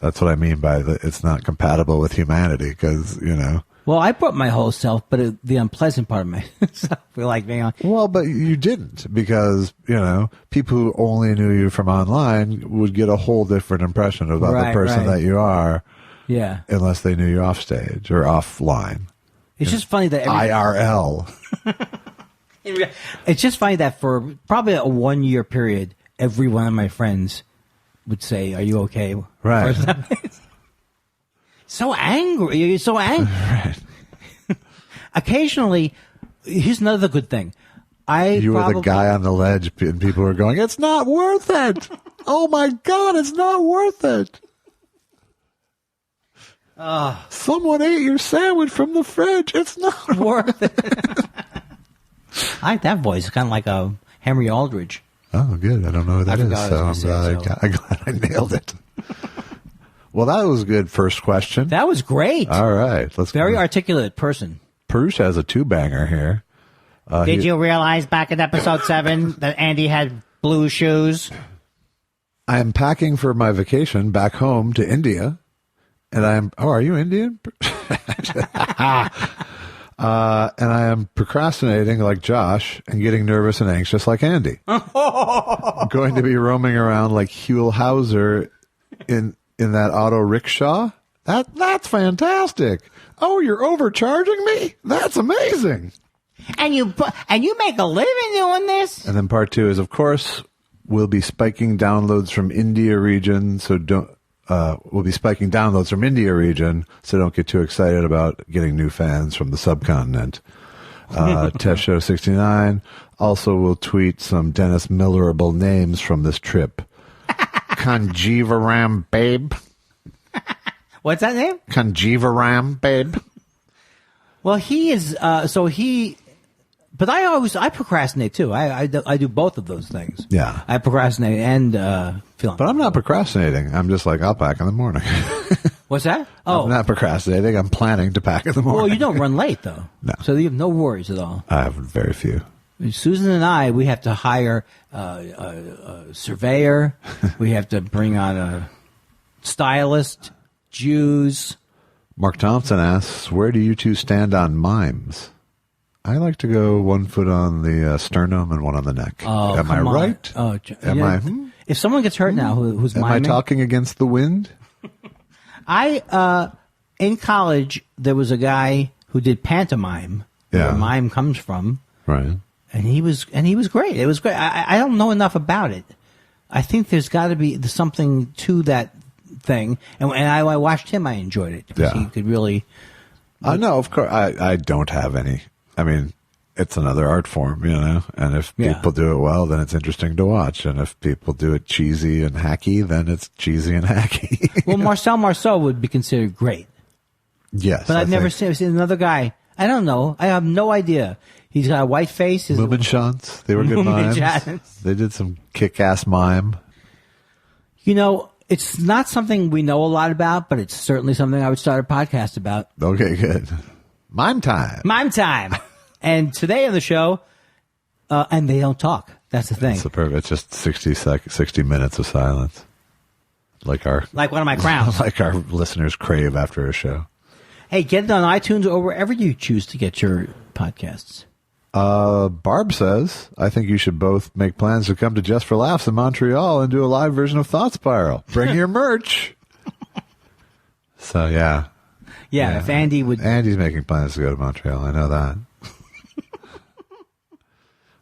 S1: That's what I mean by it's not compatible with humanity because.
S2: Well, I brought my whole self, but the unpleasant part of myself, being on.
S1: Well, but you didn't because, people who only knew you from online would get a whole different impression about the person that you are.
S2: Yeah.
S1: Unless they knew you off stage or offline.
S2: It's just funny that
S1: IRL.
S2: It's just funny that for probably a 1 year period, every one of my friends would say, "Are you okay?"
S1: Right.
S2: So angry. You're so angry.
S1: Right.
S2: Occasionally, here's another good thing.
S1: You were the guy on the ledge, and people were going, "It's not worth it." Oh my God, it's not worth it. Someone ate your sandwich from the fridge. It's not
S2: worth it. I like that voice. It's kind of like a Henry Aldridge.
S1: Oh, good. I don't know who that is, so I'm glad I nailed it. Well, that was a good first question.
S2: That was great.
S1: All right.
S2: Very articulate person.
S1: Perush has a two-banger here.
S2: Did you realize back in episode 7 that Andy had blue shoes?
S1: I am packing for my vacation back home to India. And are you Indian? And I am procrastinating like Josh and getting nervous and anxious like Andy. I'm going to be roaming around like Huell Hauser in that auto rickshaw. That's fantastic. Oh, you're overcharging me? That's amazing.
S2: And you make a living doing this?
S1: And then part 2 is, of course, we'll be spiking downloads from India region, so don't get too excited about getting new fans from the subcontinent. Test Show 69. Also, we'll tweet some Dennis Millerable names from this trip. Kanjivaram Babe.
S2: What's that name?
S1: Kanjivaram Babe.
S2: Well, he is, but I procrastinate too. I do both of those things.
S1: Yeah.
S2: I procrastinate and feel.
S1: But I'm not procrastinating. I'm just like, I'll pack in the morning.
S2: What's that? Oh.
S1: I'm not procrastinating. I'm planning to pack in the morning.
S2: Well, you don't run late though.
S1: No.
S2: So you have no worries at all.
S1: I have very few.
S2: Susan and I, we have to hire a surveyor. We have to bring on a stylist, Jews.
S1: Mark Thompson asks, where do you two stand on mimes? I like to go 1 foot on the sternum and one on the neck.
S2: Oh,
S1: am I right?
S2: Oh,
S1: am I?
S2: If someone gets hurt now, who's
S1: am
S2: miming?
S1: I talking against the wind?
S2: In college, there was a guy who did pantomime, where mime comes from.
S1: Right.
S2: And he was great. It was great. I don't know enough about it. I think there's got to be something to that thing. And I watched him. I enjoyed it because he could really.
S1: No, of course. I don't have any. I mean, it's another art form, you know. And if people do it well, then it's interesting to watch. And if people do it cheesy and hacky, then it's cheesy and hacky.
S2: Well, Marcel Marceau would be considered great.
S1: Yes,
S2: but I've never seen another guy. I don't know. I have no idea. He's got a white face.
S1: Lou-manity. They were good mimes. They did some kick-ass mime.
S2: You know, it's not something we know a lot about, but it's certainly something I would start a podcast about.
S1: Okay, good. Mime time.
S2: Mime time. And today on the show, and they don't talk. That's the thing.
S1: It's superb. It's just 60 minutes of silence. Like one
S2: of my crowns.
S1: Like our listeners crave after a show.
S2: Hey, get it on iTunes or wherever you choose to get your podcasts.
S1: Barb says, I think you should both make plans to come to Just for Laughs in Montreal and do a live version of Thought Spiral. Bring your merch. So, yeah.
S2: Yeah, if Andy would...
S1: Andy's making plans to go to Montreal. I know that.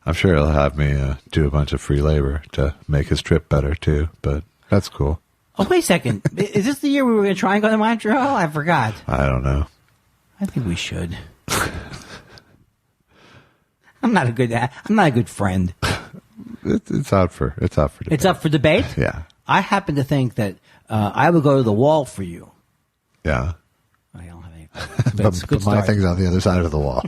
S1: I'm sure he'll have me do a bunch of free labor to make his trip better, too. But that's cool.
S2: Oh, wait a second. Is this the year we were going to try and go to Montreal? I forgot.
S1: I don't know.
S2: I think we should. I'm not a good friend.
S1: It's out for debate.
S2: It's up for debate?
S1: Yeah.
S2: I happen to think that I would go to the wall for you.
S1: Yeah.
S2: I don't have any.
S1: But my thing's on the other side of the wall.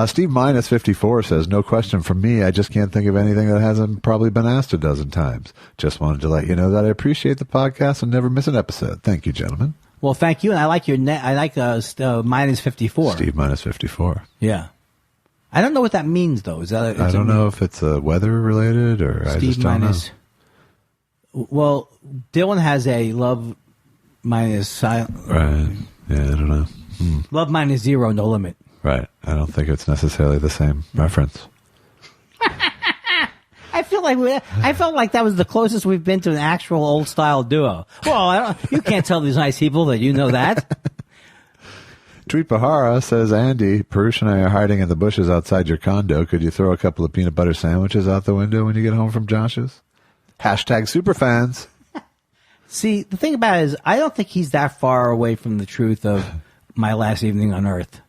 S1: Steve Minus 54 says, no question from me. I just can't think of anything that hasn't probably been asked a dozen times. Just wanted to let you know that I appreciate the podcast and never miss an episode. Thank you, gentlemen.
S2: Well, thank you. And I like Minus 54.
S1: Steve Minus 54.
S2: Yeah. I don't know what that means, though. Is that?
S1: I don't know if it's weather related or
S2: Steve
S1: I just don't know.
S2: Well, Dylan has a love minus silent.
S1: Right. Yeah, I don't know.
S2: Love minus zero, no limit.
S1: Right. I don't think it's necessarily the same reference.
S2: I feel I felt like that was the closest we've been to an actual old style duo. Well, you can't tell these nice people that you know that.
S1: Tweet Bahara says, Andy, Parush and I are hiding in the bushes outside your condo. Could you throw a couple of peanut butter sandwiches out the window when you get home from Josh's? Hashtag superfans.
S2: See, the thing about it is, I don't think he's that far away from the truth of My Last Evening on Earth.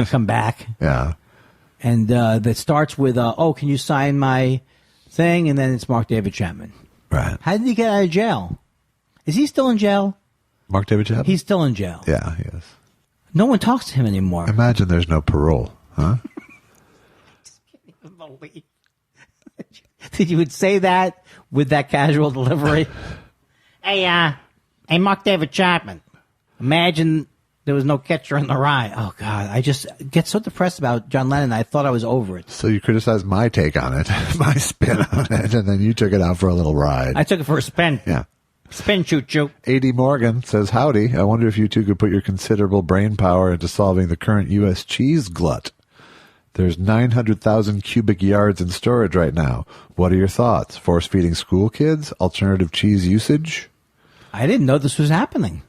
S2: Come back.
S1: Yeah.
S2: And that starts with, can you sign my thing? And then it's Mark David Chapman.
S1: Right.
S2: How did he get out of jail? Is he still in jail?
S1: Mark David Chapman?
S2: He's still in jail.
S1: Yeah, he is.
S2: No one talks to him anymore.
S1: Imagine there's no parole, huh?
S2: Did you would say that with that casual delivery? Hey, Mark David Chapman. Imagine there was no catcher in the rye. Oh, God. I just get so depressed about John Lennon. I thought I was over it.
S1: So you criticized my take on it, my spin on it, and then you took it out for a little ride.
S2: I took it for a spin.
S1: Yeah.
S2: Spin choo-choo.
S1: A.D. Morgan says, howdy. I wonder if you two could put your considerable brain power into solving the current U.S. cheese glut. There's 900,000 cubic yards in storage right now. What are your thoughts? Force-feeding school kids? Alternative cheese usage?
S2: I didn't know this was happening.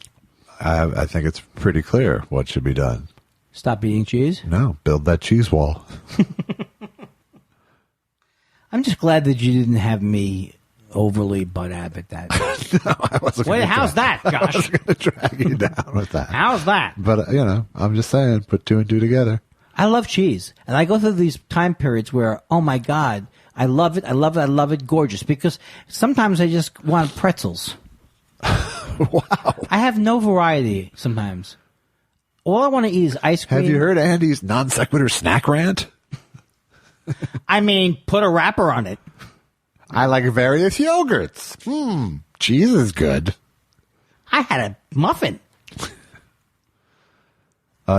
S1: I think it's pretty clear what should be done.
S2: Stop eating cheese?
S1: No, build that cheese wall.
S2: I'm just glad that you didn't have me overly butt Abbott that.
S1: No, I wasn't.
S2: Wait, how's that, Josh?
S1: I was going to drag you down with that.
S2: How's that?
S1: But, I'm just saying, put two and two together.
S2: I love cheese. And I go through these time periods where, oh, my God, I love it, I love it, I love it, gorgeous. Because sometimes I just want pretzels.
S1: Wow.
S2: I have no variety sometimes. All I want to eat is ice cream.
S1: Have you heard Andy's non sequitur snack rant?
S2: I mean, put a wrapper on it.
S1: I like various yogurts. Cheese is good.
S2: I had a muffin.
S1: Do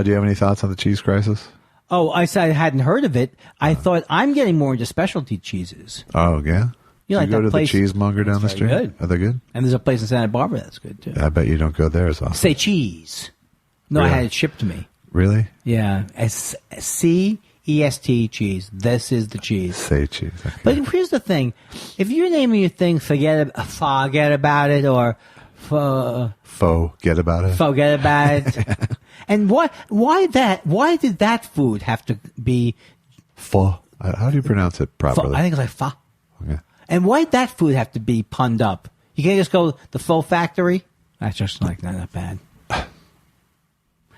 S1: you have any thoughts on the cheese crisis?
S2: Oh, I said I hadn't heard of it. I thought I'm getting more into specialty cheeses.
S1: Oh, yeah?
S2: You like
S1: go
S2: that
S1: to
S2: place?
S1: the cheesemonger down the street?
S2: Good.
S1: Are they good?
S2: And there's a place in Santa Barbara that's good, too.
S1: I bet you don't go there as often.
S2: Say cheese. No,
S1: Really?
S2: I had it shipped to me.
S1: Really?
S2: Yeah. C-E-S-T cheese. This is the cheese.
S1: Say cheese. Okay.
S2: But here's the thing. If you're naming your thing, forget about it, or
S1: Forget about it.
S2: forget about it. And why did that food have to be
S1: How do you pronounce it properly?
S2: I think it's like fa.
S1: Okay.
S2: And why did that food have to be punned up? You can't just go the Pho Factory? That's just like not bad.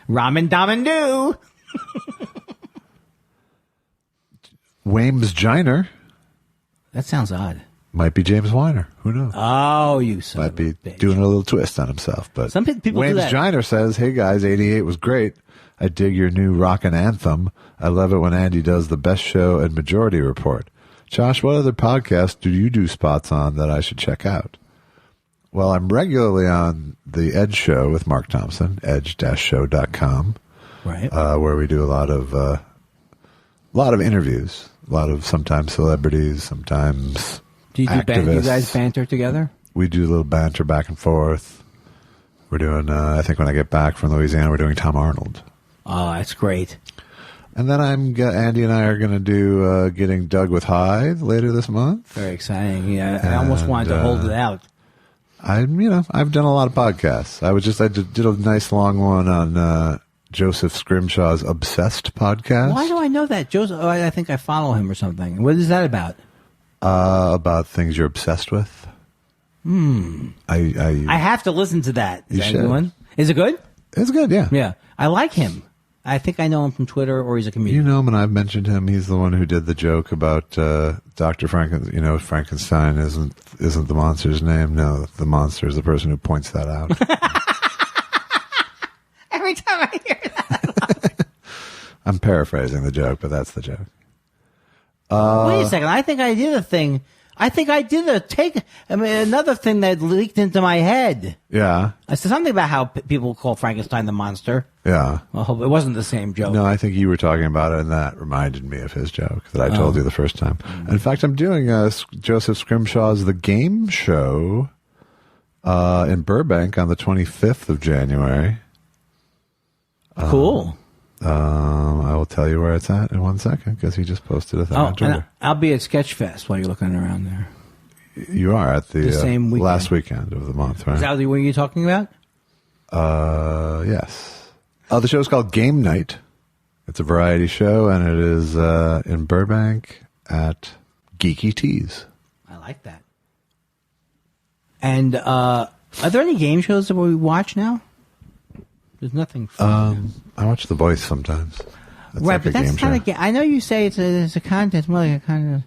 S2: Ramen Damen Do.
S1: Wames Giner
S2: That sounds odd.
S1: might be James Weiner. Who knows?
S2: Oh, you son
S1: Might
S2: of
S1: be
S2: a bitch.
S1: doing a little twist on himself. But
S2: Some people do
S1: Wames
S2: that.
S1: Giner says, hey guys, 88 was great. I dig your new rockin' anthem. I love it when Andy does the best show and majority report. Josh, what other podcasts do you do spots on that I should check out? Well, I'm regularly on the Edge Show with Mark Thompson, edge-show.com,
S2: Right.
S1: where we do a lot of interviews, a lot of sometimes celebrities, sometimes
S2: Do you
S1: activists.
S2: you guys banter together?
S1: We do a little banter back and forth. We're doing, I think when I get back from Louisiana, we're doing Tom Arnold.
S2: Oh, that's great.
S1: And then Andy and I are going to do Getting Dug with Hyde later this month.
S2: Very exciting. Yeah, I almost wanted to hold it out.
S1: I've done a lot of podcasts. I did a nice long one on Joseph Scrimshaw's Obsessed podcast.
S2: Why do I know that? Joseph, I think I follow him or something. What is that about?
S1: About things you're obsessed with.
S2: I have to listen to that. Is
S1: You
S2: that
S1: should.
S2: a good one? Is it good?
S1: It's good, yeah.
S2: Yeah. I like him. I think I know him from Twitter, or he's a comedian.
S1: You know him, and I've mentioned him. He's the one who did the joke about Dr. Frankenstein. Frankenstein isn't the monster's name. No, the monster is the person who points that out.
S2: Every time I hear that.
S1: I'm paraphrasing the joke, but that's the joke.
S2: Wait a second. I think I did a thing. I think I did another thing that leaked into my head.
S1: Yeah,
S2: I said something about how people call Frankenstein the monster.
S1: yeah.
S2: Well, it wasn't the same joke.
S1: No, I think you were talking about it, and that reminded me of his joke that I told you the first time. In fact, I'm doing Joseph Scrimshaw's The Game Show in Burbank on the 25th of January.
S2: Cool.
S1: I will tell you where it's at in 1 second because he just posted a thing on Twitter.
S2: And I'll be at Sketchfest while you're looking around there.
S1: You are at the
S2: same weekend.
S1: Last weekend of the month, right?
S2: Is that the one you're talking about?
S1: Yes. The show's called Game Night. It's a variety show, and it is in Burbank at Geeky Teas.
S2: I like that. And are there any game shows that we watch now? There's nothing fun.
S1: I watch The Voice sometimes. That's
S2: right,
S1: like
S2: but that's not a game. I know you say it's a content, more like a kind of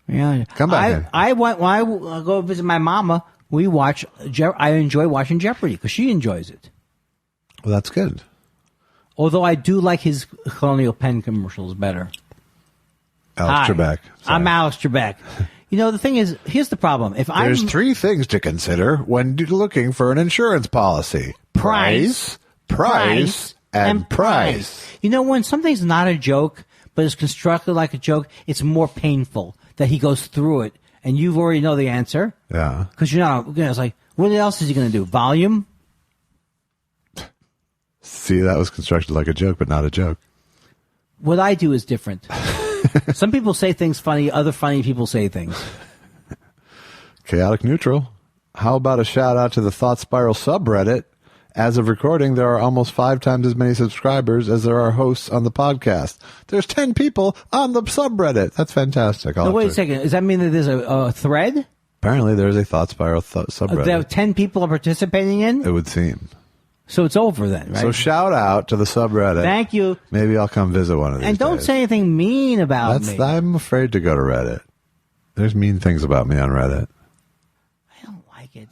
S2: reality.
S1: Come back.
S2: When I go visit my mama, we watch. I enjoy watching Jeopardy because she enjoys it.
S1: Well, that's good.
S2: Although I do like his Colonial Penn commercials better.
S1: Alex Trebek.
S2: I'm Alex Trebek. You know, the thing is, here's the problem.
S1: There's three things to consider when looking for an insurance policy. Price, and price.
S2: You know, when something's not a joke, but it's constructed like a joke, it's more painful that he goes through it, and you already know the answer.
S1: Yeah.
S2: Because you're not, it's like, what else is he going to do? Volume?
S1: See, that was constructed like a joke, but not a joke.
S2: What I do is different. Some people say things funny, other funny people say things.
S1: Chaotic Neutral. How about a shout out to the Thought Spiral subreddit? As of recording, there are almost 5 times as many subscribers as there are hosts on the podcast. There's 10 people on the subreddit. That's fantastic.
S2: No, wait a second. Does that mean that there's a thread?
S1: Apparently, there's a Thought Spiral subreddit.
S2: There are 10 people are participating in?
S1: It would seem.
S2: So it's over then, right?
S1: So shout out to the subreddit.
S2: Thank you.
S1: Maybe I'll come visit one of these
S2: And don't
S1: days.
S2: say anything mean about me.
S1: I'm afraid to go to Reddit. There's mean things about me on Reddit.
S2: I don't like it.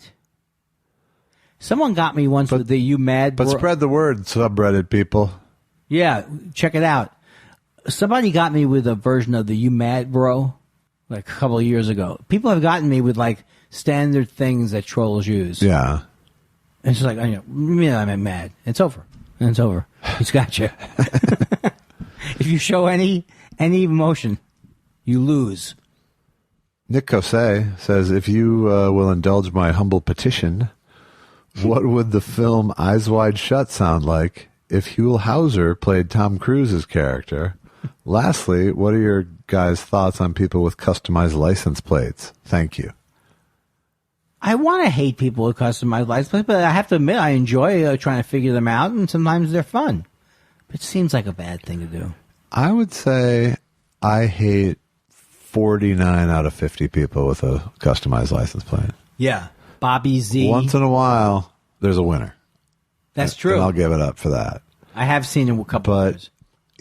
S2: Someone got me once with the "You Mad Bro."
S1: But spread the word, subreddit people.
S2: Yeah, check it out. Somebody got me with a version of the "You Mad Bro" like a couple of years ago. People have gotten me with like standard things that trolls use.
S1: Yeah.
S2: And it's like, you mean I'm mad. It's over. And it's over. He's got you. If you show any emotion, you lose.
S1: Nick Kosei says, if you will indulge my humble petition, what would the film Eyes Wide Shut sound like if Huell Hauser played Tom Cruise's character? Lastly, what are your guys' thoughts on people with customized license plates? Thank you.
S2: I want to hate people with customized license plates, but I have to admit I enjoy trying to figure them out, and sometimes they're fun. But it seems like a bad thing to do.
S1: I would say I hate 49 out of 50 people with a customized license plate.
S2: Yeah. Bobby Z.
S1: Once in a while, there's a winner.
S2: That's true.
S1: And I'll give it up for that.
S2: I have seen it a couple of times.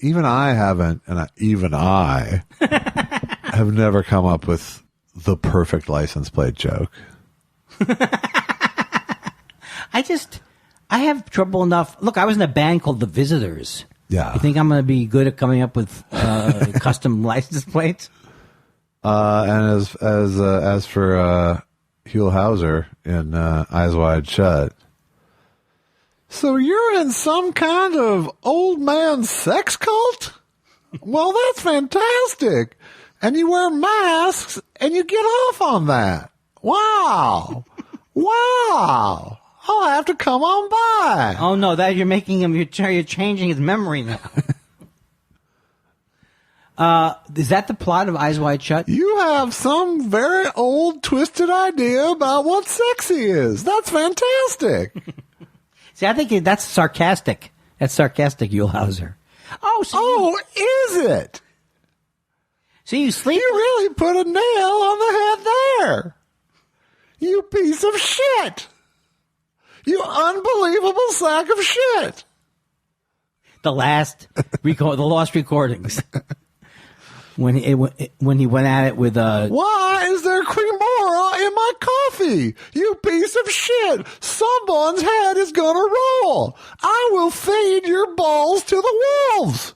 S1: Even I haven't, and even I have never come up with the perfect license plate joke.
S2: I have trouble enough. Look, I was in a band called The Visitors.
S1: Yeah.
S2: You think I'm going to be good at coming up with custom license plates?
S1: And as for Huell Hauser in Eyes Wide Shut, so you're in some kind of old man sex cult? Well, that's fantastic. And you wear masks and you get off on that. Wow. Wow. I'll have to come on by.
S2: Oh, no, that you're making him, you're changing his memory now. Is that the plot of Eyes Wide Shut?
S1: You have some very old, twisted idea about what sexy is. That's fantastic.
S2: See, I think that's sarcastic. That's sarcastic, Huell Hauser.
S1: Is it?
S2: So you sleep?
S1: You really put a nail on the head there. You piece of shit. You unbelievable sack of shit.
S2: The lost recordings. When he went at it with
S1: Why is there cremora in my coffee? You piece of shit. Someone's head is gonna roll. I will feed your balls to the wolves.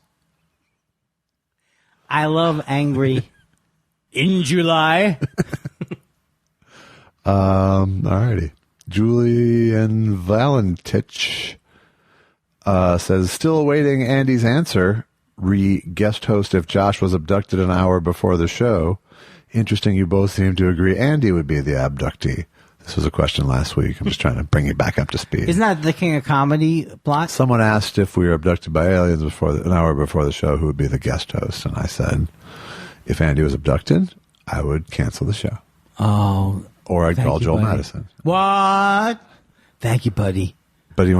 S2: I love angry in July.
S1: Alrighty. Julian Valentich says, still awaiting Andy's answer. Guest host if Josh was abducted an hour before the show. Interesting, you both seem to agree Andy would be the abductee. This was a question last week. I'm just trying to bring you back up to speed.
S2: Isn't that the King of Comedy plot?
S1: Someone asked if we were abducted by aliens an hour before the show, who would be the guest host. And I said, if Andy was abducted, I would cancel the show.
S2: Oh.
S1: Or I'd call Joel Madison.
S2: What? Thank you, buddy.
S1: But he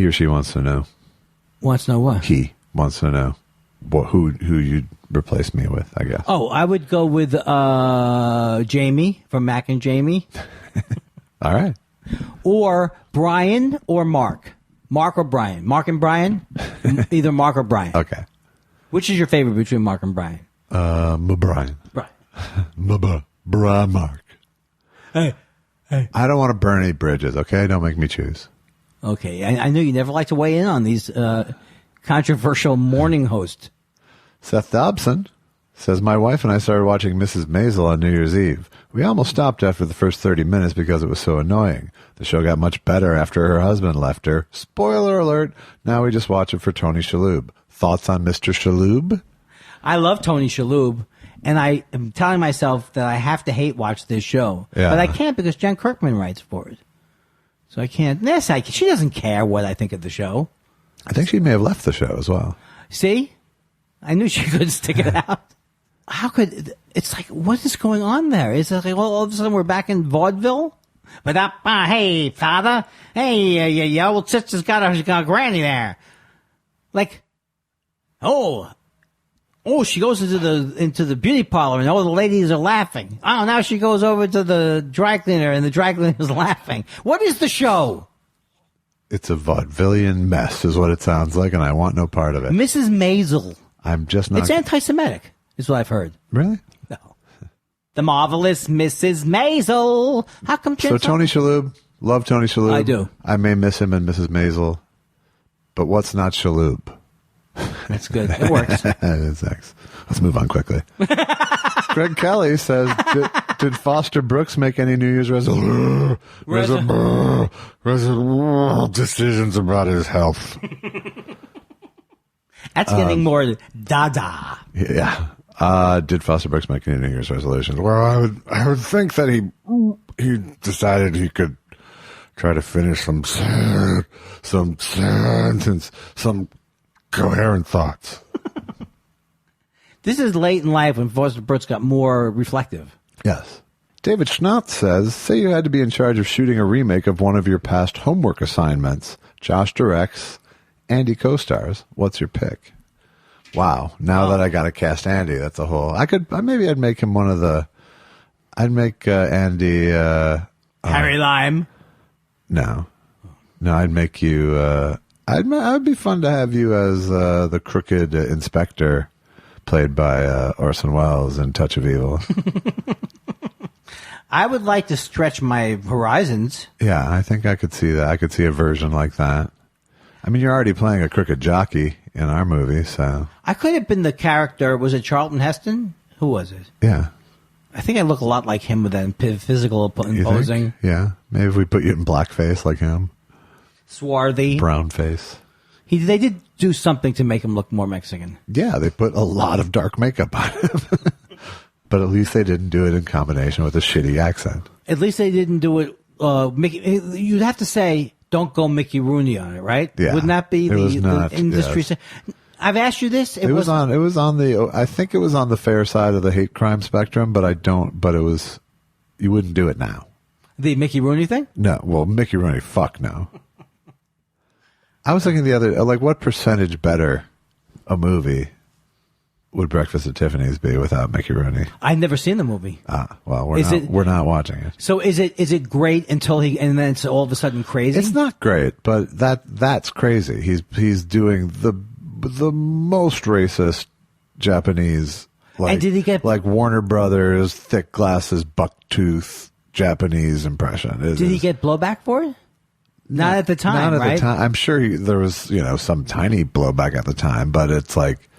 S1: or she wants to know.
S2: Wants to know what?
S1: He wants to know who you'd replace me with, I guess.
S2: Oh, I would go with Jamie from Mac and Jamie.
S1: All right.
S2: Or Brian or Mark. Mark or Brian. Mark and Brian? Either Mark or Brian.
S1: Okay.
S2: Which is your favorite between Mark and Brian?
S1: Brian. Brian Mark.
S2: Hey.
S1: I don't want to burn any bridges, okay? Don't make me choose.
S2: Okay. I knew you never like to weigh in on these controversial morning hosts.
S1: Seth Dobson says, my wife and I started watching Mrs. Maisel on New Year's Eve. We almost stopped after the first 30 minutes because it was so annoying. The show got much better after her husband left her. Spoiler alert. Now we just watch it for Tony Shalhoub. Thoughts on Mr. Shalhoub?
S2: I love Tony Shalhoub, and I am telling myself that I have to hate watch this show.
S1: Yeah.
S2: But I can't because Jen Kirkman writes for it. So I can't. Yes, she doesn't care what I think of the show.
S1: I think she may have left the show as well.
S2: See? I knew she couldn't stick it out. How could... It's like, what is going on there? Is it like, well, all of a sudden we're back in vaudeville? But hey, father. Hey, your old sister's got a granny there. Like, oh, she goes into the beauty parlor and all the ladies are laughing. Oh, now she goes over to the dry cleaner and the dry cleaner is laughing. What is the show?
S1: It's a vaudevillian mess is what it sounds like, and I want no part of it.
S2: Mrs. Maisel.
S1: I'm just not...
S2: It's anti-Semitic, is what I've heard.
S1: Really?
S2: No. The marvelous Mrs. Maisel. How come...
S1: So Tony Shalhoub, love Tony Shalhoub.
S2: I do.
S1: I may miss him and Mrs. Maisel, but what's not Shalhoub?
S2: That's good. It works.
S1: Let's move on quickly. Greg Kelly says, did Foster Brooks make any New Year's decisions about his health?
S2: That's getting more dada.
S1: Yeah. Did Foster Brooks make any New Year's resolutions? Well, I would think that he decided he could try to finish some sentence, some coherent thoughts.
S2: This is late in life when Foster Brooks got more reflective.
S1: Yes. David Schnott says, say you had to be in charge of shooting a remake of one of your past homework assignments. Josh directs, Andy co-stars. What's your pick? Wow. Now that I got to cast Andy, that's a whole... Maybe I'd make him one of the... I'd make Andy...
S2: Harry Lime?
S1: No, I'd make you... I'd be fun to have you as the crooked inspector played by Orson Welles in Touch of Evil.
S2: I would like to stretch my horizons.
S1: Yeah, I think I could see that. I could see a version like that. I mean, you're already playing a crooked jockey in our movie, so... I
S2: could have been the character... Was it Charlton Heston? Who was it?
S1: Yeah.
S2: I think I look a lot like him with that physical imposing.
S1: Yeah. Maybe if we put you in blackface like him.
S2: Swarthy.
S1: Brown face.
S2: They did do something to make him look more Mexican.
S1: Yeah, they put a lot of dark makeup on him. But at least they didn't do it in combination with a shitty accent.
S2: At least they didn't do it... Mickey. You'd have to say... Don't go Mickey Rooney on it, right?
S1: Yeah.
S2: Wouldn't that be the industry?
S1: Yes.
S2: I've asked you this.
S1: It was on the. I think it was on the fair side of the hate crime spectrum, but But it was. You wouldn't do it now.
S2: The Mickey Rooney thing?
S1: No. Well, Mickey Rooney. Fuck no. I was thinking the other. Like, what percentage better a movie would Breakfast at Tiffany's be without Mickey Rooney?
S2: I've never seen the movie.
S1: Well, we're not watching it.
S2: So is it great until and then it's all of a sudden crazy?
S1: It's not great, but that's crazy. He's doing the most racist Japanese, like,
S2: and did he get
S1: like Warner Brothers, thick glasses, bucktooth Japanese impression?
S2: Did he get blowback for it? Not at the time,
S1: Not at
S2: right?
S1: the time. I'm sure there was some tiny blowback at the time, but it's like.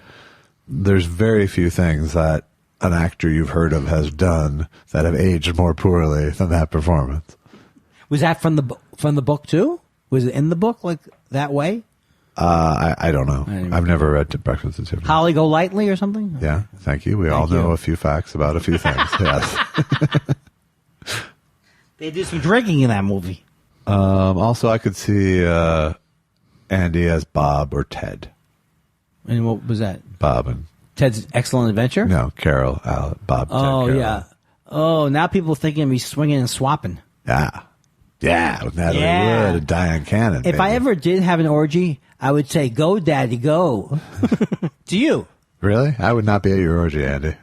S1: There's very few things that an actor you've heard of has done that have aged more poorly than that performance.
S2: Was that from the book too? Was it in the book like that way?
S1: I don't know. I've never read Breakfast at Tiffany's.
S2: Holly Golightly or something?
S1: Yeah, thank you. We all know a few facts about a few things. Yes.
S2: They do some drinking in that movie.
S1: Also, I could see Andy as Bob or Ted.
S2: And what was that?
S1: Bob and
S2: Ted's Excellent Adventure?
S1: No, Carol, Bob.
S2: Oh,
S1: Ted, Carol.
S2: yeah. Oh, now people thinking of me swinging and swapping.
S1: Yeah, with Natalie Wood and Diane Cannon.
S2: If I ever did have an orgy, I would say, "Go, Daddy, go." To you.
S1: Really? I would not be at your orgy, Andy.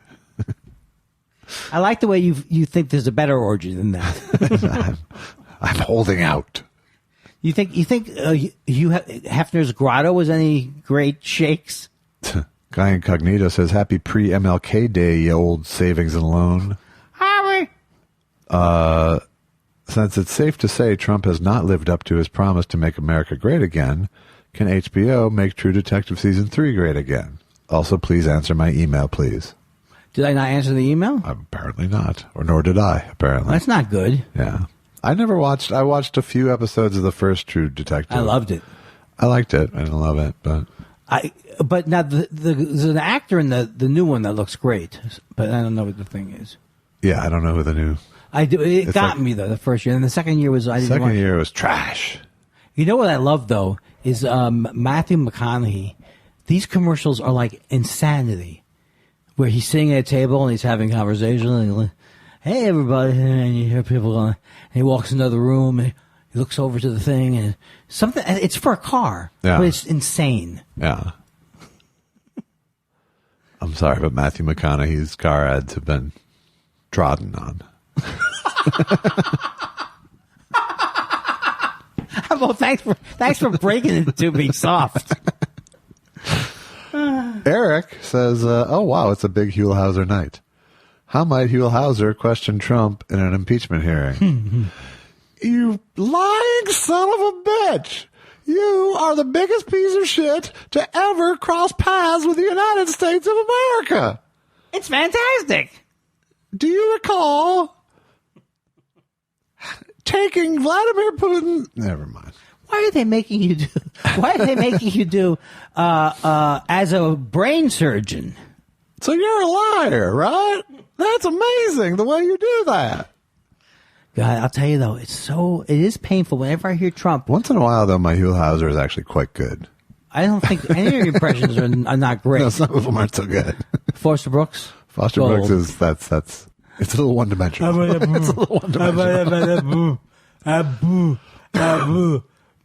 S2: I like the way you think there's a better orgy than that.
S1: I'm holding out.
S2: You think Hefner's Grotto was any great shakes?
S1: Guy Incognito says, "Happy pre-MLK Day, you old savings and loan."
S2: Harry.
S1: Since it's safe to say Trump has not lived up to his promise to make America great again, can HBO make True Detective Season 3 great again? Also, please answer my email, please.
S2: Did I not answer the email?
S1: Apparently not, or nor did I, apparently.
S2: Well, that's not good.
S1: Yeah. I watched a few episodes of the first True Detective.
S2: I loved it.
S1: I liked it. I didn't love it, but...
S2: But now there's an actor in the new one that looks great, but I don't know what the thing is.
S1: Yeah, I don't know who the new...
S2: I do. It got me though the first year, and the second year was
S1: Second year was trash.
S2: You know what I love though is Matthew McConaughey. These commercials are like insanity, where he's sitting at a table and he's having conversation. And he's like, "Hey everybody," and you hear people going. And he walks into the room and he looks over to the thing and something. It's for a car, but it's insane.
S1: Yeah. I'm sorry, but Matthew McConaughey's car ads have been trodden on.
S2: Well, thanks for breaking it to me soft.
S1: Eric says, "Oh wow, it's a big Huell-Hauser night. How might Huell-Hauser question Trump in an impeachment hearing?" You lying son of a bitch! You are the biggest piece of shit to ever cross paths with the United States of America.
S2: It's fantastic.
S1: Do you recall taking Vladimir Putin? Never mind.
S2: Why are they making you do as a brain surgeon?
S1: So you're a liar, right? That's amazing the way you do that.
S2: God, I'll tell you though, it is painful whenever I hear Trump.
S1: Once in a while, though, my Huell-Hauser is actually quite good.
S2: I don't think any of your impressions are not great.
S1: No, some of them aren't so good.
S2: Foster Brooks?
S1: Foster
S2: Gold.
S1: Brooks is that's it's a little one-dimensional. It's a little one-dimensional.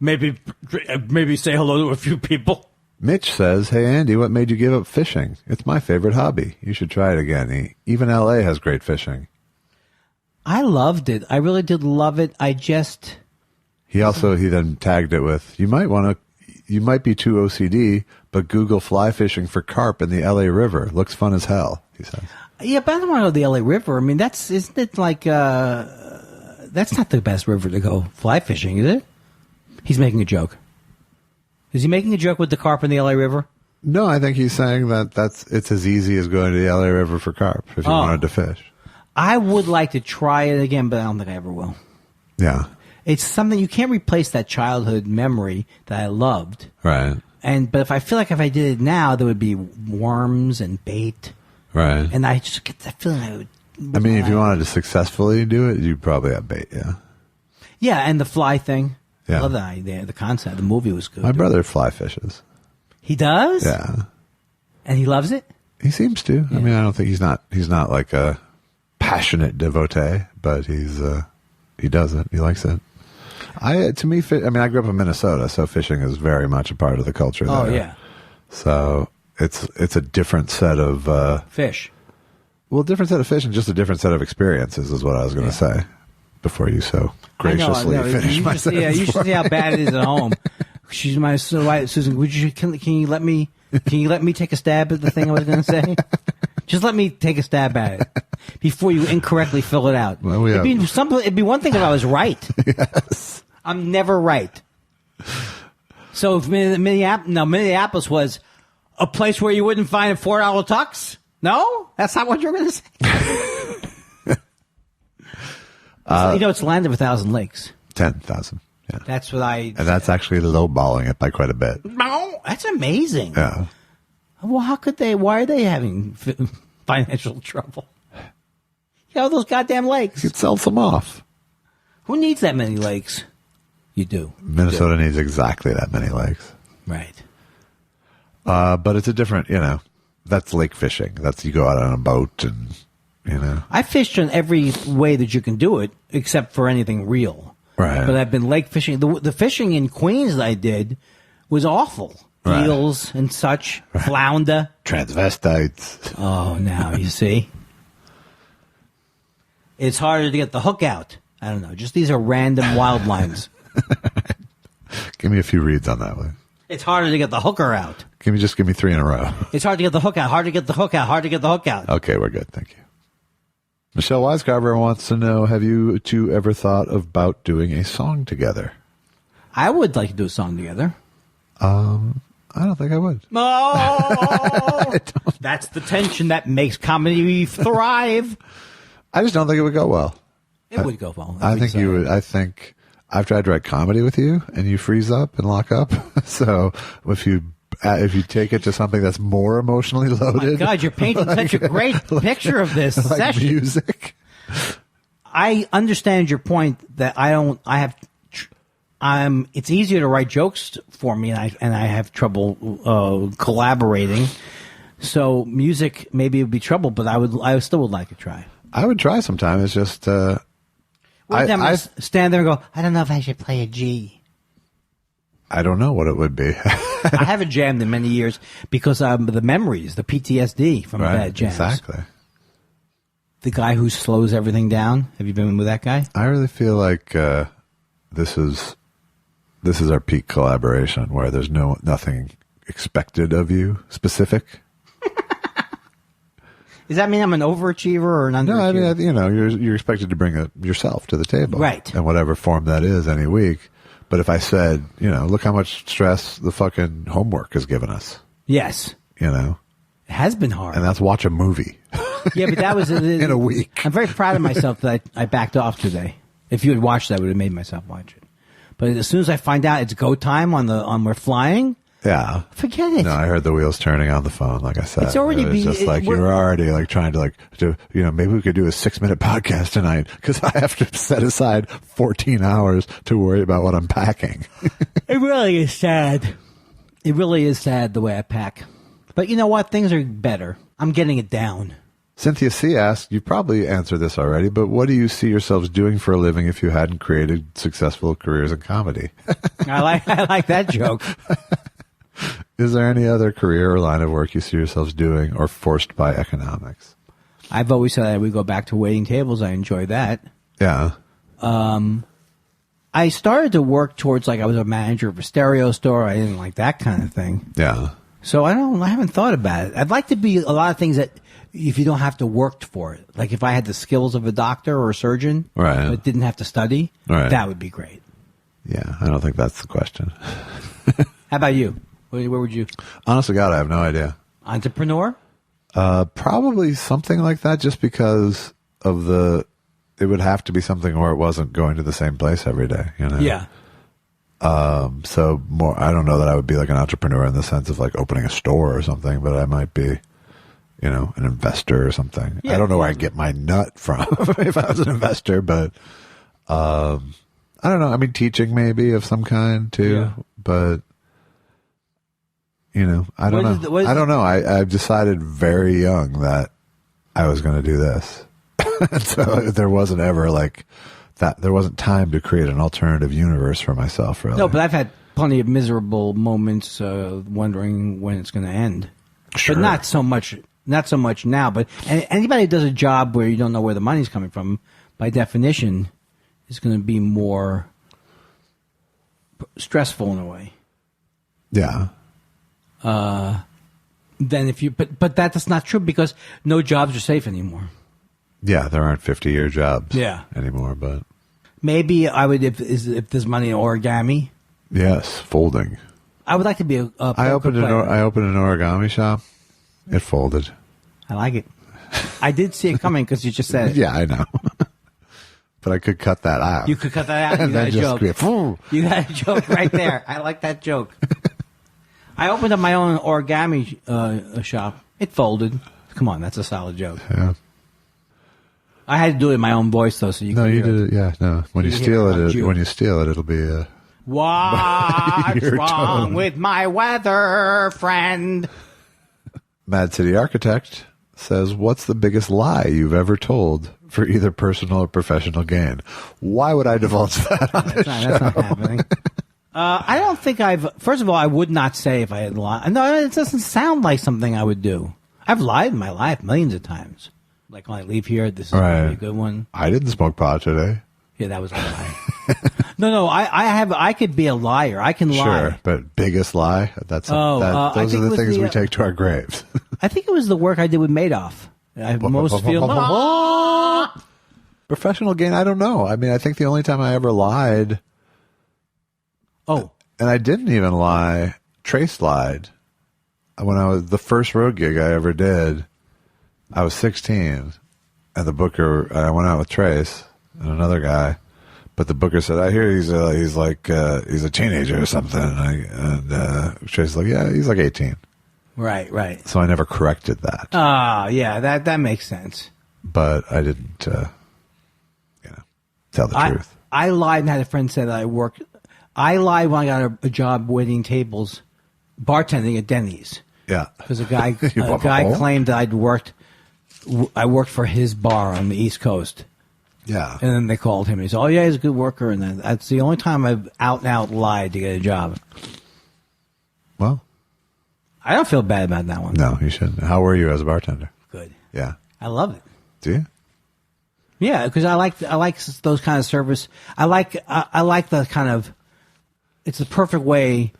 S2: Maybe say hello to a few people.
S1: Mitch says, "Hey Andy, what made you give up fishing? It's my favorite hobby. You should try it again. Even LA has great fishing."
S2: I loved it. I really did love it.
S1: He then tagged it with, you might be too OCD, but Google fly fishing for carp in the LA River. Looks fun as hell, he says.
S2: Yeah, but I don't want to go to the LA River. I mean, isn't it like, that's not the best river to go fly fishing, is it? He's making a joke. Is he making a joke with the carp in the LA River?
S1: No, I think he's saying that it's as easy as going to the LA River for carp if you wanted to fish.
S2: I would like to try it again, but I don't think I ever will.
S1: Yeah.
S2: It's something you can't replace that childhood memory that I loved.
S1: Right.
S2: But if I feel like if I did it now, there would be worms and bait.
S1: Right.
S2: And I just get that feeling
S1: I mean, if you wanted to successfully do it, you'd probably have bait, yeah.
S2: Yeah, and the fly thing.
S1: Yeah.
S2: I love that idea. The concept. The movie was good.
S1: My brother fly fishes.
S2: He does?
S1: Yeah.
S2: And he loves it?
S1: He seems to. Yeah. I mean, I don't think he's not like a passionate devotee, but he does it. He likes it. I grew up in Minnesota, so fishing is very much a part of the culture there.
S2: Oh, yeah.
S1: So it's a different set of
S2: fish.
S1: Well, different set of fish and just a different set of experiences is what I was going to say before you so graciously finished my sentence.
S2: Yeah, you should see how bad it is at home. She's my wife, Susan. Can you let me take a stab at the thing I was going to say? Just let me take a stab at it before you incorrectly fill it out. Well, it'd be one thing if I was right.
S1: Yes.
S2: I'm never right. So if Minneapolis was a place where you wouldn't find a $4 tux? No? That's not what you're going to say? It's land of 1,000 lakes.
S1: 10,000. Yeah.
S2: That's what
S1: And that's actually lowballing it by quite a bit.
S2: No, that's amazing.
S1: Yeah.
S2: Well, why are they having financial trouble? Those goddamn lakes.
S1: You could sell some off.
S2: Who needs that many lakes? You do.
S1: Minnesota needs exactly that many lakes.
S2: Right.
S1: But it's a different, that's lake fishing. That's you go out on a boat and,
S2: I fished in every way that you can do it, except for anything real.
S1: Right.
S2: But I've been lake fishing. The fishing in Queens that I did was awful.
S1: Right.
S2: Eels and such, flounder.
S1: Transvestites.
S2: Oh, now you see. It's harder to get the hook out. I don't know. Just these are random wild lines.
S1: Give me a few reads on that one.
S2: It's harder to get the hooker out.
S1: Give me 3 in a row.
S2: It's hard to get the hook out. Hard to get the hook out. Hard to get the hook out.
S1: Okay, we're good. Thank you. Michelle Wisecarver wants to know, have you two ever thought about doing a song together?
S2: I would like to do a song together.
S1: I don't think I would.
S2: Oh, that's the tension that makes comedy thrive.
S1: I just don't think it would go well.
S2: It would go well.
S1: I think you would. I think I've tried to write comedy with you, and you freeze up and lock up. So if you take it to something that's more emotionally loaded,
S2: oh my God, you're painting such a great picture of this
S1: like
S2: session.
S1: Music.
S2: I understand your point that it's easier to write jokes for me, and I have trouble collaborating. So music maybe it would be trouble, but I still would like to try.
S1: I would try sometime. It's just
S2: I stand there and go, I don't know if I should play a G.
S1: I don't know what it would be.
S2: I haven't jammed in many years because the memories, the PTSD from bad jams.
S1: Exactly.
S2: The guy who slows everything down. Have you been with that guy?
S1: I really feel like this is our peak collaboration, where there's nothing expected of you specific.
S2: Does that mean I'm an overachiever or an underachiever?
S1: No, I mean, you're expected to bring yourself to the table,
S2: right?
S1: In whatever form that is, any week. But if I said, look how much stress the fucking homework has given us.
S2: Yes.
S1: It
S2: has been hard.
S1: And that's watch a movie.
S2: Yeah, but that was
S1: in a week.
S2: I'm very proud of myself that I backed off today. If you had watched that, I would have made myself watch it. But as soon as I find out it's go time on we're flying,
S1: yeah,
S2: forget it.
S1: No, I heard the wheels turning on the phone. Like I said,
S2: it's already
S1: just like you're already like trying to maybe we could do a 6-minute podcast tonight because I have to set aside 14 hours to worry about what I'm packing.
S2: It really is sad. It really is sad the way I pack. But you know what? Things are better. I'm getting it down.
S1: Cynthia C. asks, you probably answered this already, but what do you see yourselves doing for a living if you hadn't created successful careers in comedy?
S2: I like that joke.
S1: Is there any other career or line of work you see yourselves doing or forced by economics?
S2: I've always said that we go back to waiting tables. I enjoy that.
S1: Yeah.
S2: I started to work towards I was a manager of a stereo store. I didn't like that kind of thing.
S1: Yeah.
S2: So I haven't thought about it. I'd like to be a lot of things that if you don't have to work for it. Like if I had the skills of a doctor or a surgeon,
S1: right,
S2: but didn't have to study,
S1: right,
S2: that would be great.
S1: Yeah, I don't think that's the question.
S2: How about you? Where would you?
S1: Honest to God, I have no idea.
S2: Entrepreneur?
S1: Probably something like that, just because of it would have to be something where it wasn't going to the same place every day,
S2: Yeah.
S1: So more, I don't know that I would be like an entrepreneur in the sense of like opening a store or something, but I might be, an investor or something. Yeah, I don't know where I get my nut from if I was an investor, but, I don't know. I mean, teaching maybe of some kind too, but I don't know. I don't know. I've decided very young that I was going to do this. So there wasn't ever like that. There wasn't time to create an alternative universe for myself, really.
S2: No, but I've had plenty of miserable moments wondering when it's going to end.
S1: Sure.
S2: But not so much now. But anybody who does a job where you don't know where the money's coming from, by definition, is going to be more stressful in a way.
S1: Yeah.
S2: Then if you, but that's not true because no jobs are safe anymore.
S1: Yeah, there aren't 50-year jobs anymore, but
S2: maybe I would if there's money in origami.
S1: Yes, folding.
S2: I would like to be a
S1: I opened an origami shop. It folded.
S2: I like it. I did see it coming because you just said it.
S1: Yeah, I know. But I could cut that out.
S2: You could cut that out. You got a joke. You got a joke right there. I like that joke. I opened up my own origami shop. It folded. Come on, that's a solid joke.
S1: Yeah.
S2: I had to do it in my own voice, though, so you
S1: No,
S2: can
S1: you
S2: hear
S1: did it. Yeah, no. When you steal it, when you steal it, it'll be.
S2: What's
S1: Your
S2: wrong
S1: tone.
S2: with my weather friend?
S1: Mad City Architect says, "What's the biggest lie you've ever told for either personal or professional gain?" Why would I divulge that?
S2: That's not happening. I don't think I've. First of all, I would not say if I had lied. No, it doesn't sound like something I would do. I've lied in my life millions of times. Like when I leave here, this is gonna be a good one.
S1: I didn't smoke pot today.
S2: Yeah, that was a lie. No, I could be a liar. I can lie.
S1: Sure, but biggest lie? Those are the things we take to our graves.
S2: I think it was the work I did with Madoff.
S1: Professional gain, I don't know. I mean, I think the only time I ever lied.
S2: Oh.
S1: And I didn't even lie. Trace lied. When I was the first road gig I ever did, I was 16, and the booker, I went out with Trace and another guy, but the booker said, "I hear he's a teenager or something." And Trace was like, "Yeah, he's like 18."
S2: Right.
S1: So I never corrected that.
S2: Yeah, that makes sense.
S1: But I didn't, tell the truth.
S2: I lied and had a friend say that I lied when I got a job waiting tables, bartending at Denny's.
S1: Yeah.
S2: Because a guy claimed that I worked for his bar on the East Coast.
S1: Yeah.
S2: And then they called him. He said, "Oh, yeah, he's a good worker." And then that's the only time I've out and out lied to get a job.
S1: Well,
S2: I don't feel bad about that one.
S1: no, you shouldn't. How were you as a bartender?
S2: Good.
S1: Yeah.
S2: I love it.
S1: Do you?
S2: Yeah, because I like those kind of service. I like the kind of. It's the perfect way.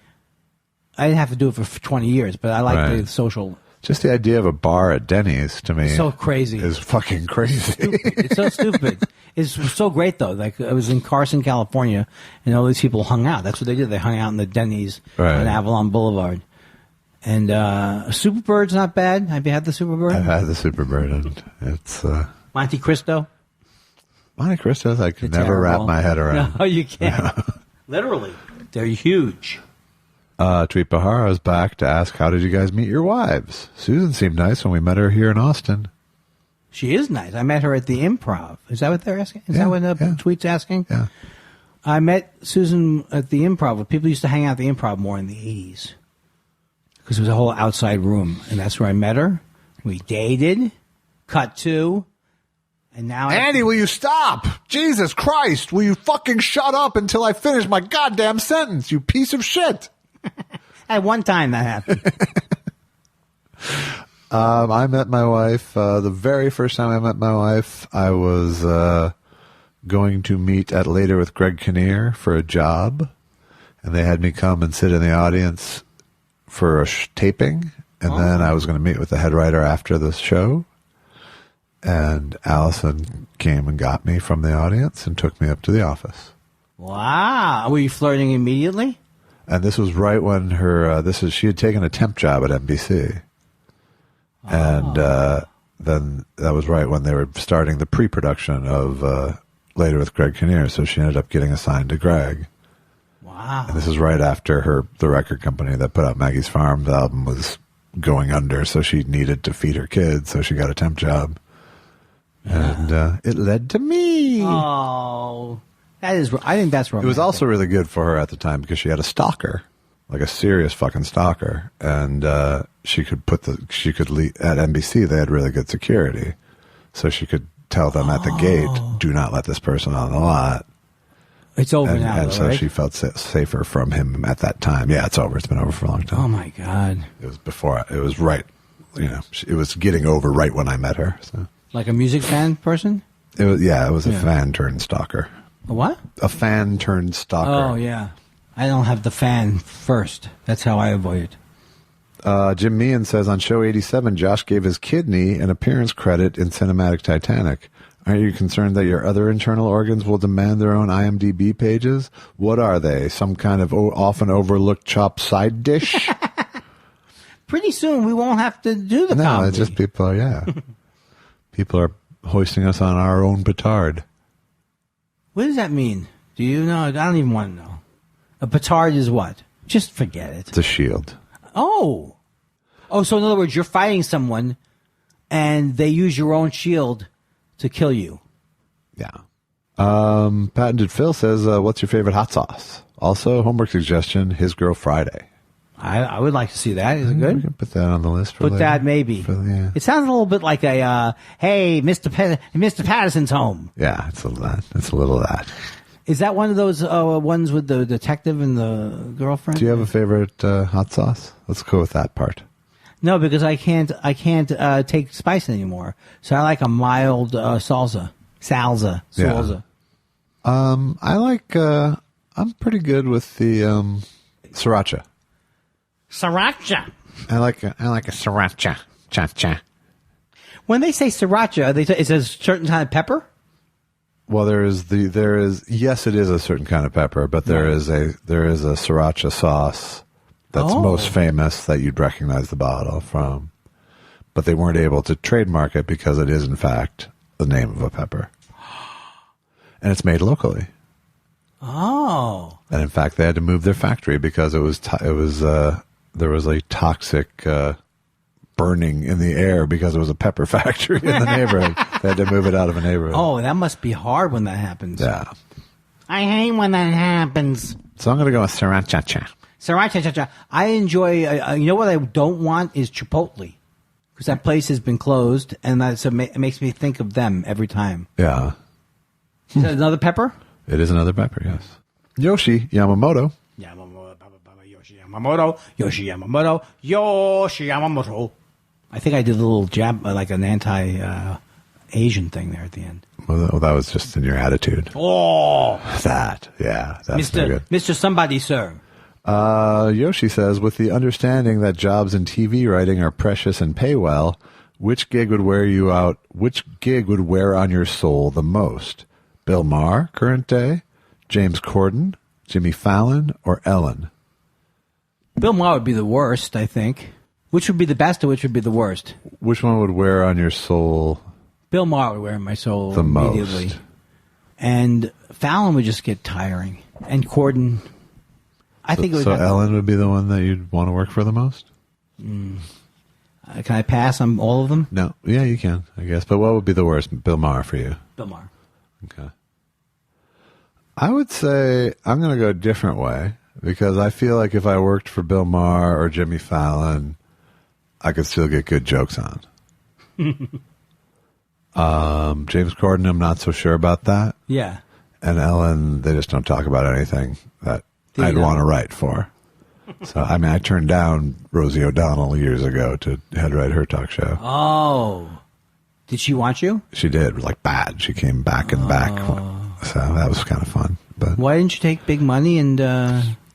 S2: I didn't have to do it for 20 years, but I like the social.
S1: Just the idea of a bar at Denny's to me
S2: So crazy.
S1: is fucking crazy.
S2: It's so stupid. It's so great though. Like I was in Carson, California, and all these people hung out. That's what they did. They hung out in the Denny's on Avalon Boulevard. And Superbird's not bad. Have you had the Superbird?
S1: I've had the Superbird, and it's
S2: Monte Cristo.
S1: Monte Cristo's I could never wrap my head around.
S2: No, you can't. Literally, they're huge.
S1: Tweet Bahara is back to ask, "How did you guys meet your wives?" Susan seemed nice when we met her here in Austin.
S2: She is nice. I met her at the Improv. Is that what they're asking? Is that what the tweet's asking?
S1: Yeah.
S2: I met Susan at the Improv. People used to hang out at the Improv more in the 80s. Because it was a whole outside room. And that's where I met her. We dated. Cut to. And now
S1: Andy, will you stop? Jesus Christ, will you fucking shut up until I finish my goddamn sentence, you piece of shit?
S2: At one time that happened.
S1: I met my wife, the very first time I met my wife, I was going to meet at Later with Greg Kinnear for a job. And they had me come and sit in the audience for a taping. And then I was going to meet with the head writer after the show. And Allison came and got me from the audience and took me up to the office.
S2: Wow. Were you flirting immediately?
S1: And this was right when she had taken a temp job at NBC. And then that was right when they were starting the pre-production of Later with Greg Kinnear. So she ended up getting assigned to Greg.
S2: Wow.
S1: And this is right after the record company that put out Maggie's Farm album was going under. So she needed to feed her kids. So she got a temp job. And it led to me.
S2: Oh, I think that's romantic.
S1: It was also really good for her at the time because she had a stalker, like a serious fucking stalker, and she could leave at NBC. They had really good security, so she could tell them at the gate, "Do not let this person on the lot."
S2: It's over now,
S1: and so
S2: right?
S1: she felt safer from him at that time. Yeah, it's over. It's been over for a long time.
S2: Oh my God!
S1: It was before. It was right. It was getting over right when I met her. So.
S2: Like a music fan person?
S1: It was. Yeah, it was a fan turned stalker.
S2: A what?
S1: A fan turned stalker.
S2: Oh, yeah. I don't have the fan first. That's how I avoid it.
S1: Jim Meehan says, on show 87, Josh gave his kidney an appearance credit in Cinematic Titanic. Aren't you concerned that your other internal organs will demand their own IMDb pages? What are they? Some kind of often overlooked chopped side dish?
S2: Pretty soon we won't have to do the
S1: No,
S2: comedy.
S1: it's just people People are hoisting us on our own petard.
S2: What does that mean? Do you know? I don't even want to know. A petard is what? Just forget it.
S1: It's a shield.
S2: Oh, so in other words, you're fighting someone, and they use your own shield to kill you.
S1: Yeah. Patented Phil says, what's your favorite hot sauce? Also, homework suggestion, His Girl Friday.
S2: I would like to see that. Is it good?
S1: We can put that on the list for
S2: Put
S1: later.
S2: that maybe.
S1: Yeah.
S2: It sounds a little bit like a, hey, Mr. Patterson's home.
S1: Yeah, it's a little of that.
S2: Is that one of those ones with the detective and the girlfriend?
S1: Do you have a favorite hot sauce? Let's go with that part.
S2: No, because I can't take spice anymore. So I like a mild salsa. Salsa.
S1: Yeah. I like, I'm pretty good with the sriracha.
S2: Sriracha.
S1: I like a sriracha. Cha-cha.
S2: When they say sriracha, is it a certain kind of pepper?
S1: Well, yes, it is a certain kind of pepper, but there is a sriracha sauce that's most famous that you'd recognize the bottle from. But they weren't able to trademark it because it is, in fact, the name of a pepper. And it's made locally.
S2: Oh.
S1: And in fact, they had to move their factory because there was a toxic burning in the air because it was a pepper factory in the neighborhood. They had to move it out of a neighborhood.
S2: Oh, that must be hard when that happens.
S1: Yeah.
S2: I hate when that happens.
S1: So I'm going to go with sriracha.
S2: Sriracha. I enjoy, you know what I don't want is Chipotle. Because that place has been closed, and it makes me think of them every time.
S1: Yeah.
S2: Is that another pepper?
S1: It is another pepper, yes. Yoshi Yamamoto.
S2: Yoshi Yamamoto. I think I did a little jab, like an anti-Asian thing there at the end.
S1: Well, that was just in your attitude.
S2: Oh!
S1: That's very good.
S2: Mr. Somebody, sir.
S1: Yoshi says, with the understanding that jobs in TV writing are precious and pay well, which gig would wear you out? Which gig would wear on your soul the most? Bill Maher, current day, James Corden, Jimmy Fallon, or Ellen?
S2: Bill Maher would be the worst, I think. Which would be the best or which would be the worst?
S1: Which one would wear on your soul?
S2: Bill Maher would wear on my soul
S1: the
S2: immediately.
S1: Most.
S2: And Fallon would just get tiring. And Corden, I think it would.
S1: So Ellen would be the one that you'd want to work for the most?
S2: Can I pass on all of them?
S1: No. Yeah, you can, I guess. But what would be the worst? Bill Maher for you?
S2: Bill Maher.
S1: Okay. I would say I'm going to go a different way because I feel like if I worked for Bill Maher or Jimmy Fallon, I could still get good jokes on. James Corden, I'm not so sure about that.
S2: Yeah.
S1: And Ellen, they just don't talk about anything that I'd want to write for. So, I mean, I turned down Rosie O'Donnell years ago to head write her talk show.
S2: Oh. Did she want you?
S1: She did. It was like bad. She came back and back. So that was kind of fun. But
S2: why didn't you take big money and...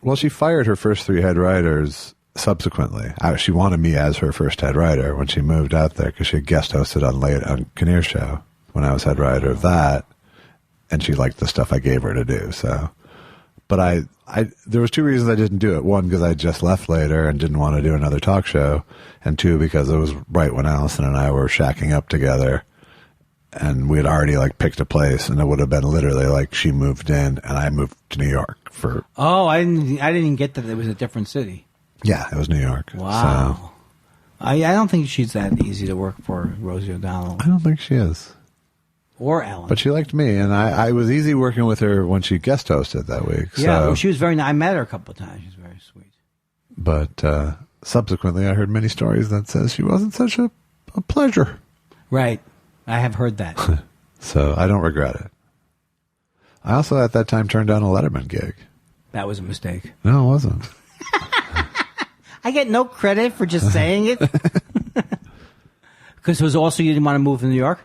S1: Well, she fired her first 3 head writers subsequently. She wanted me as her first head writer when she moved out there because she had guest hosted on Kinnear's show when I was head writer of that. And she liked the stuff I gave her to do. So, but there was 2 reasons I didn't do it. 1, because I just left later and didn't want to do another talk show. And 2, because it was right when Allison and I were shacking up together. And we had already picked a place, and it would have been literally she moved in and I moved to New York for.
S2: Oh, I didn't get that it was a different city.
S1: Yeah, it was New York.
S2: Wow.
S1: So,
S2: I don't think she's that easy to work for, Rosie O'Donnell.
S1: I don't think she is.
S2: Or Ellen.
S1: But she liked me, and I was easy working with her when she guest hosted that week.
S2: Yeah, well, she was very nice. I met her a couple of times. She's very sweet.
S1: But subsequently, I heard many stories that says she wasn't such a pleasure.
S2: Right. I have heard that.
S1: So I don't regret it. I also, at that time, turned down a Letterman gig.
S2: That was a mistake.
S1: No, it wasn't.
S2: I get no credit for just saying it. Because it was also you didn't want to move to New York?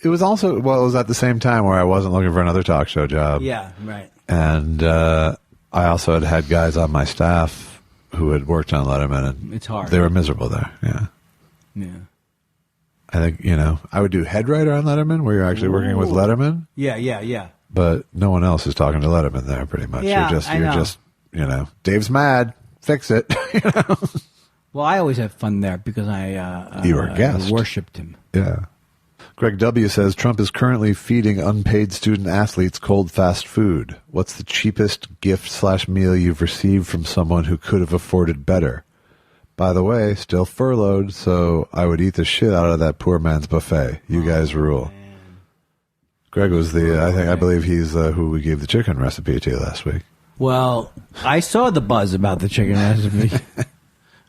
S1: It was also, well, it was at the same time where I wasn't looking for another talk show job.
S2: Yeah, right.
S1: And I also had guys on my staff who had worked on Letterman. And
S2: it's hard.
S1: They were miserable there, yeah.
S2: Yeah.
S1: I think, I would do head writer on Letterman where you're actually working with Letterman.
S2: Yeah.
S1: But no one else is talking to Letterman there pretty much.
S2: Yeah,
S1: you're just, Dave's mad. Fix it.
S2: Well, I always have fun there because I
S1: you were a guest.
S2: worshipped him.
S1: Yeah. Greg W. says, Trump is currently feeding unpaid student athletes cold fast food. What's the cheapest gift/meal you've received from someone who could have afforded better? By the way, still furloughed, so I would eat the shit out of that poor man's buffet. You guys rule.
S2: Man.
S1: Greg was I believe he's who we gave the chicken recipe to last week.
S2: Well, I saw the buzz about the chicken recipe.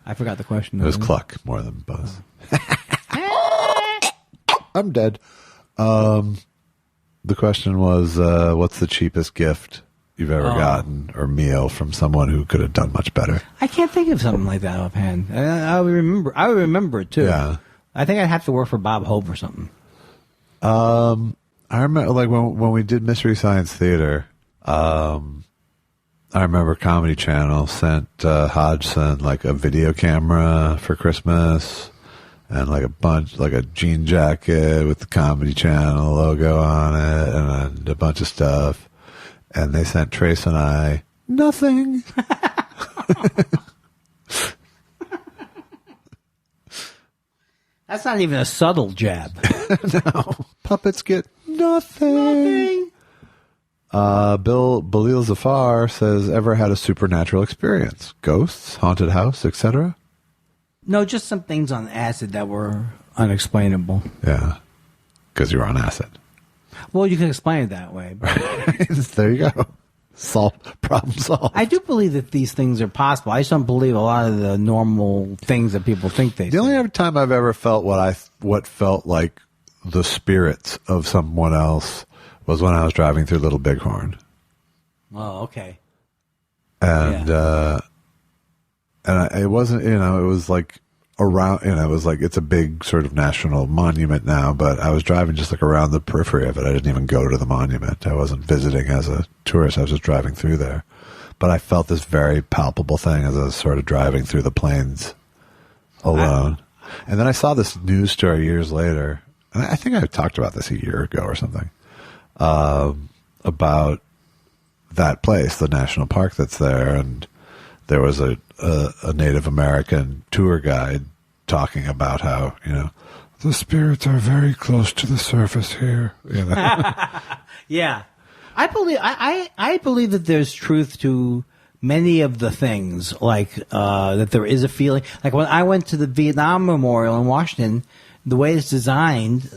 S2: I forgot the question.
S1: It was cluck more than buzz. I'm dead. The question was, what's the cheapest gift you've ever gotten or meal from someone who could have done much better?
S2: I can't think of something like that offhand. I would remember it too.
S1: Yeah.
S2: I think I'd have to work for Bob Hope or something.
S1: I remember like when we did Mystery Science Theater, I remember Comedy Channel sent Hodgson like a video camera for Christmas and like a jean jacket with the Comedy Channel logo on it and a bunch of stuff. And they sent Trace and I nothing.
S2: That's not even a subtle jab.
S1: No. Puppets get nothing. Bill Balil Zafar says, ever had a supernatural experience? Ghosts, haunted house, etc.?
S2: No, just some things on acid that were unexplainable.
S1: Yeah. Because you're on acid.
S2: Well, you can explain it that way. But
S1: There you go. Problem solved.
S2: I do believe that these things are possible. I just don't believe a lot of the normal things that people think they see.
S1: The only other time I've ever felt what felt like the spirits of someone else was when I was driving through Little Bighorn.
S2: Oh, okay.
S1: And it wasn't, it was like around, it was like, it's a big sort of national monument now, but I was driving just like around the periphery of it. I didn't even go to the monument. I wasn't visiting as a tourist. I was just driving through there. But I felt this very palpable thing as I was sort of driving through the plains alone. And then I saw this news story years later, and I think I talked about this a year ago or something, about that place, the national park that's there, and there was a Native American tour guide talking about how, the spirits are very close to the surface here.
S2: Yeah. I believe that there's truth to many of the things, like that there is a feeling. Like when I went to the Vietnam Memorial in Washington, the way it's designed,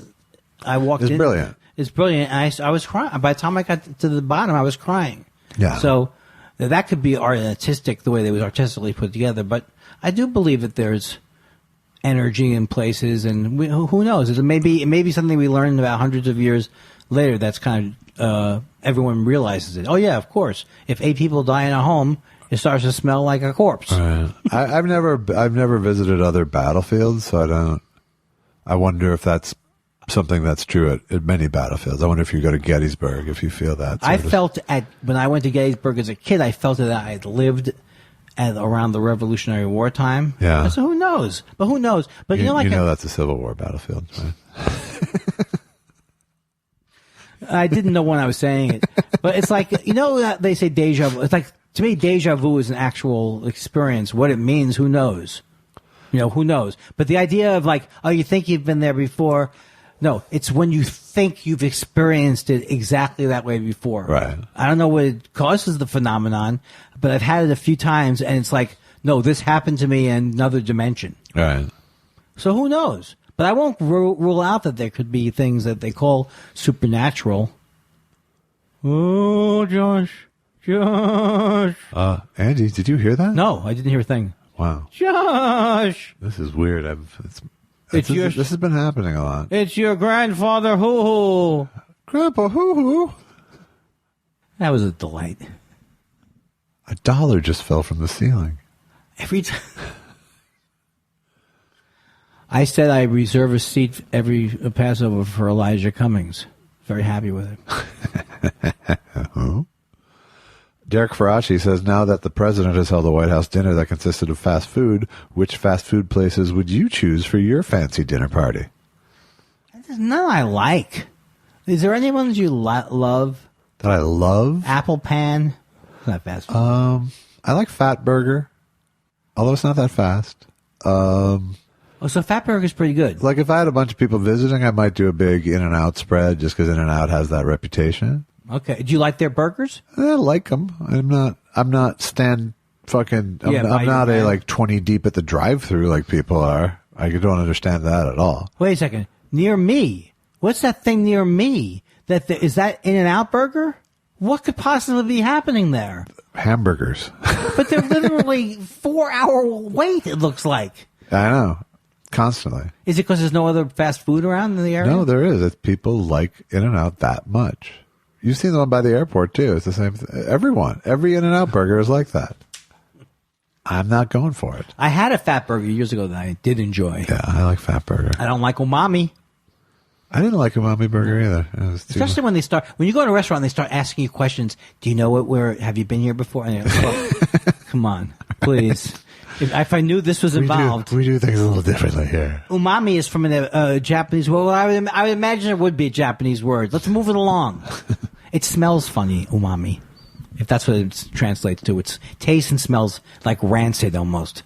S2: I walked in.
S1: It's brilliant.
S2: It's brilliant. I was crying. By the time I got to the bottom, I was crying.
S1: Yeah.
S2: So that could be artistic, the way they was artistically put together. But I do believe that there's energy in places, and who knows? It may be something we learned about hundreds of years later. That's kind of everyone realizes it. Oh yeah, of course. If 8 people die in a home, it starts to smell like a corpse.
S1: Right. I've never visited other battlefields, so I wonder if that's something that's true at many battlefields. I wonder if you go to Gettysburg, if you feel that.
S2: When I went to Gettysburg as a kid, I felt that I had lived around the Revolutionary War time.
S1: Yeah.
S2: So who knows? But who knows? But
S1: that's a Civil War battlefield, right?
S2: I didn't know when I was saying it, but it's like, they say deja vu. It's like, to me, deja vu is an actual experience. What it means, who knows? Who knows? But the idea of like, oh, you think you've been there before? No, it's when you think you've experienced it exactly that way before.
S1: Right.
S2: I don't know what causes the phenomenon, but I've had it a few times, and it's like, no, this happened to me in another dimension.
S1: Right.
S2: So who knows? But I won't rule out that there could be things that they call supernatural. Oh, Josh.
S1: Andy, did you hear that?
S2: No, I didn't hear a thing.
S1: Wow.
S2: Josh.
S1: This is weird. This has been happening a lot.
S2: It's your grandfather, hoo-hoo.
S1: Grandpa, hoo-hoo.
S2: That was a delight.
S1: $1 just fell from the ceiling.
S2: Every time. I said I reserve a seat every Passover for Elijah Cummings. Very happy with it.
S1: Who? Derek Faraci says, now that the president has held a White House dinner that consisted of fast food, which fast food places would you choose for your fancy dinner party?
S2: There's none I like. Is there any ones you love?
S1: That I love?
S2: Apple Pan. It's not fast food.
S1: I like Fat Burger, although it's not that fast.
S2: So Fat Burger's pretty good.
S1: Like if I had a bunch of people visiting, I might do a big In-N-Out spread just because In-N-Out has that reputation.
S2: Okay. Do you like their burgers?
S1: I like them. I'm not I'm not 20 deep at the drive-thru like people are. I don't understand that at all.
S2: Wait a second. Near me. What's that thing near me? Is that In-N-Out Burger? What could possibly be happening there?
S1: Hamburgers.
S2: But they're literally 4-hour wait, it looks like.
S1: I know. Constantly.
S2: Is it because there's no other fast food around in the area?
S1: No, there is. It's people like In-N-Out that much. You've seen the one by the airport, too. It's the same thing. Every In-N-Out burger is like that. I'm not going for it.
S2: I had a fat burger years ago that I did enjoy.
S1: Yeah, I like fat burger.
S2: I don't like umami.
S1: I didn't like umami burger either.
S2: Especially when you go to a restaurant and they start asking you questions. Do you know have you been here before? And come on, please. If I knew this was involved.
S1: We do things a little differently here.
S2: Umami is from a Japanese word. Well, I would imagine it would be a Japanese word. Let's move it along. It smells funny, umami. If that's what it translates to. It tastes and smells like rancid almost.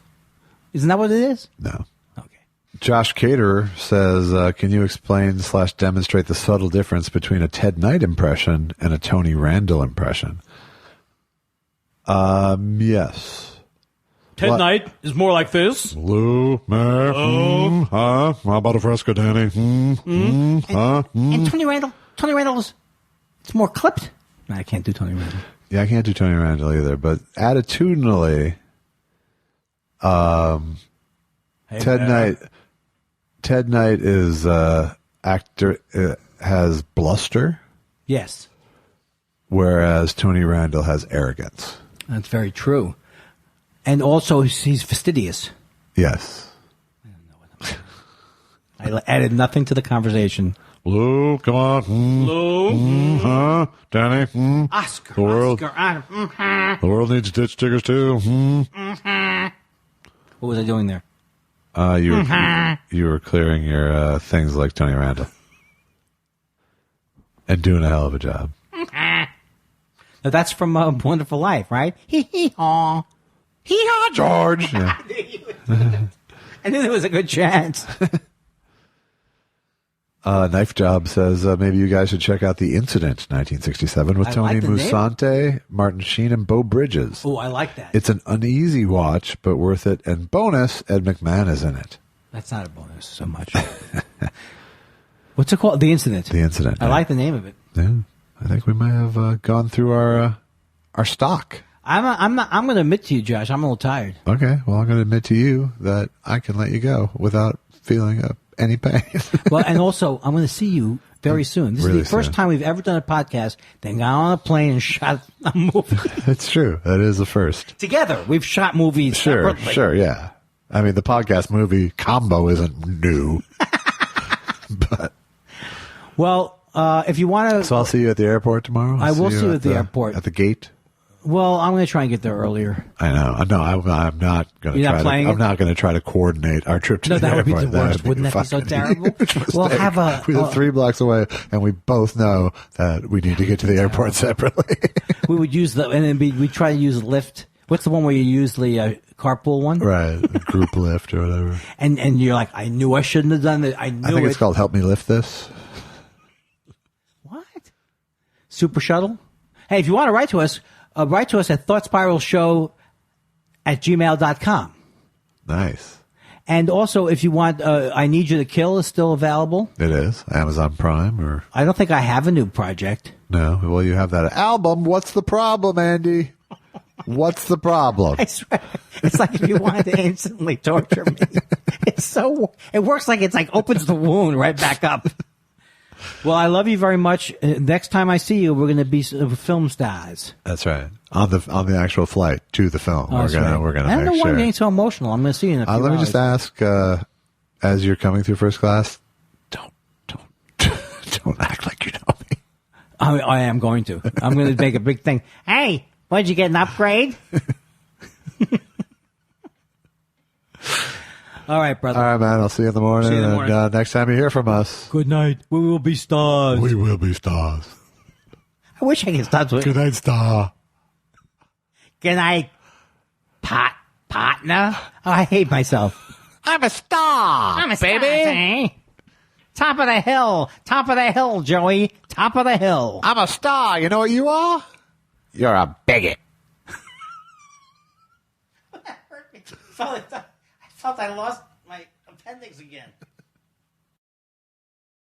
S2: Isn't that what it is?
S1: No.
S2: Okay.
S1: Josh Caterer says, can you explain / demonstrate the subtle difference between a Ted Knight impression and a Tony Randall impression? Yes.
S3: Ted Knight is more like this.
S1: Lou, how about a fresco, Danny?
S2: And Tony Randall's, it's more clipped. No, I can't do Tony Randall.
S1: Yeah, I can't do Tony Randall either, but attitudinally, Ted Knight is actor has bluster.
S2: Yes.
S1: Whereas Tony Randall has arrogance.
S2: That's very true. And also, he's fastidious.
S1: Yes.
S2: I don't know what I added nothing to the conversation.
S1: Lou, come on.
S3: Lou.
S1: Danny.
S2: Oscar.
S1: The world,
S2: Oscar.
S1: the world needs ditch diggers, too.
S2: What was I doing there?
S1: You were clearing your things like Tony Randall. And doing a hell of a job.
S2: Now, that's from Wonderful Life, right? Hee-hee-haw. Hee-haw,
S1: George. Yeah.
S2: I knew there was a good chance.
S1: Knife Job says maybe you guys should check out The Incident, 1967, with Tony Musante, Martin Sheen, and Beau Bridges.
S2: Oh, I like that.
S1: It's an uneasy watch, but worth it. And bonus, Ed McMahon is in it.
S2: That's not a bonus so much. What's it called? The Incident.
S1: The Incident.
S2: I like the name of it.
S1: Yeah, I think we might have gone through our stock.
S2: I'm going to admit to you, Josh, I'm a little tired.
S1: Okay, well, I'm going to admit to you that I can let you go without feeling any pain.
S2: Well, and also, I'm going to see you very soon. This is the first time we've ever done a podcast, then got on a plane and shot a movie.
S1: It's true. That is the first.
S2: Together. We've shot movies separately.
S1: Sure, yeah. I mean, the podcast movie combo isn't new. But
S2: well, if you want to...
S1: So I'll see you at the airport tomorrow?
S2: I will see you at the airport.
S1: At the gate?
S2: Well, I'm going to try and get there earlier.
S1: I know. No, I'm not going to try to. I'm not going to try to coordinate our trip to the airport.
S2: No, that would be the worst. Wouldn't that be so terrible? We'll have
S1: we live 3 blocks away, and we both know that we need to get to the airport separately.
S2: We would use we try to use Lyft. What's the one where you use the carpool one?
S1: Right, group Lyft or whatever.
S2: And you're like, I knew I shouldn't have done it. I think
S1: it's called Help Me Lift This.
S2: What? Super Shuttle? Hey, if you want to write to us at thoughtspiralshow@gmail.com.
S1: Nice.
S2: And also, if you want, I Need You to Kill is still available.
S1: It is. Amazon Prime or...
S2: I don't think I have a new project.
S1: No. Well, you have that album. What's the problem, Andy? What's the problem?
S2: I swear. It's like if you wanted to instantly torture me. It works like it's like opens the wound right back up. Well, I love you very much. Next time I see you, we're going to be film stars.
S1: That's right. On the actual flight to the film, we're gonna make sure.
S2: I don't know why I'm getting so emotional. I'm going to see you in a few
S1: Let me
S2: hours.
S1: just ask, as you're coming through first class, don't act like you know me.
S2: I am going to. I'm going to make a big thing. Hey, did you get an upgrade? All right, brother.
S1: All right, man. I'll see you in the morning.
S2: See you in the morning.
S1: And next time you hear from us.
S2: Good night. We will be stars.
S1: We will be stars.
S2: I wish I could start with
S1: Good night, star.
S2: Good night, partner. Oh, I hate myself.
S1: I'm a star.
S2: I'm a baby. Top of the hill. Top of the hill, Joey. Top of the hill.
S1: I'm a star. You know what you are? You're a bigot.
S2: That hurt me. I felt I lost my appendix again.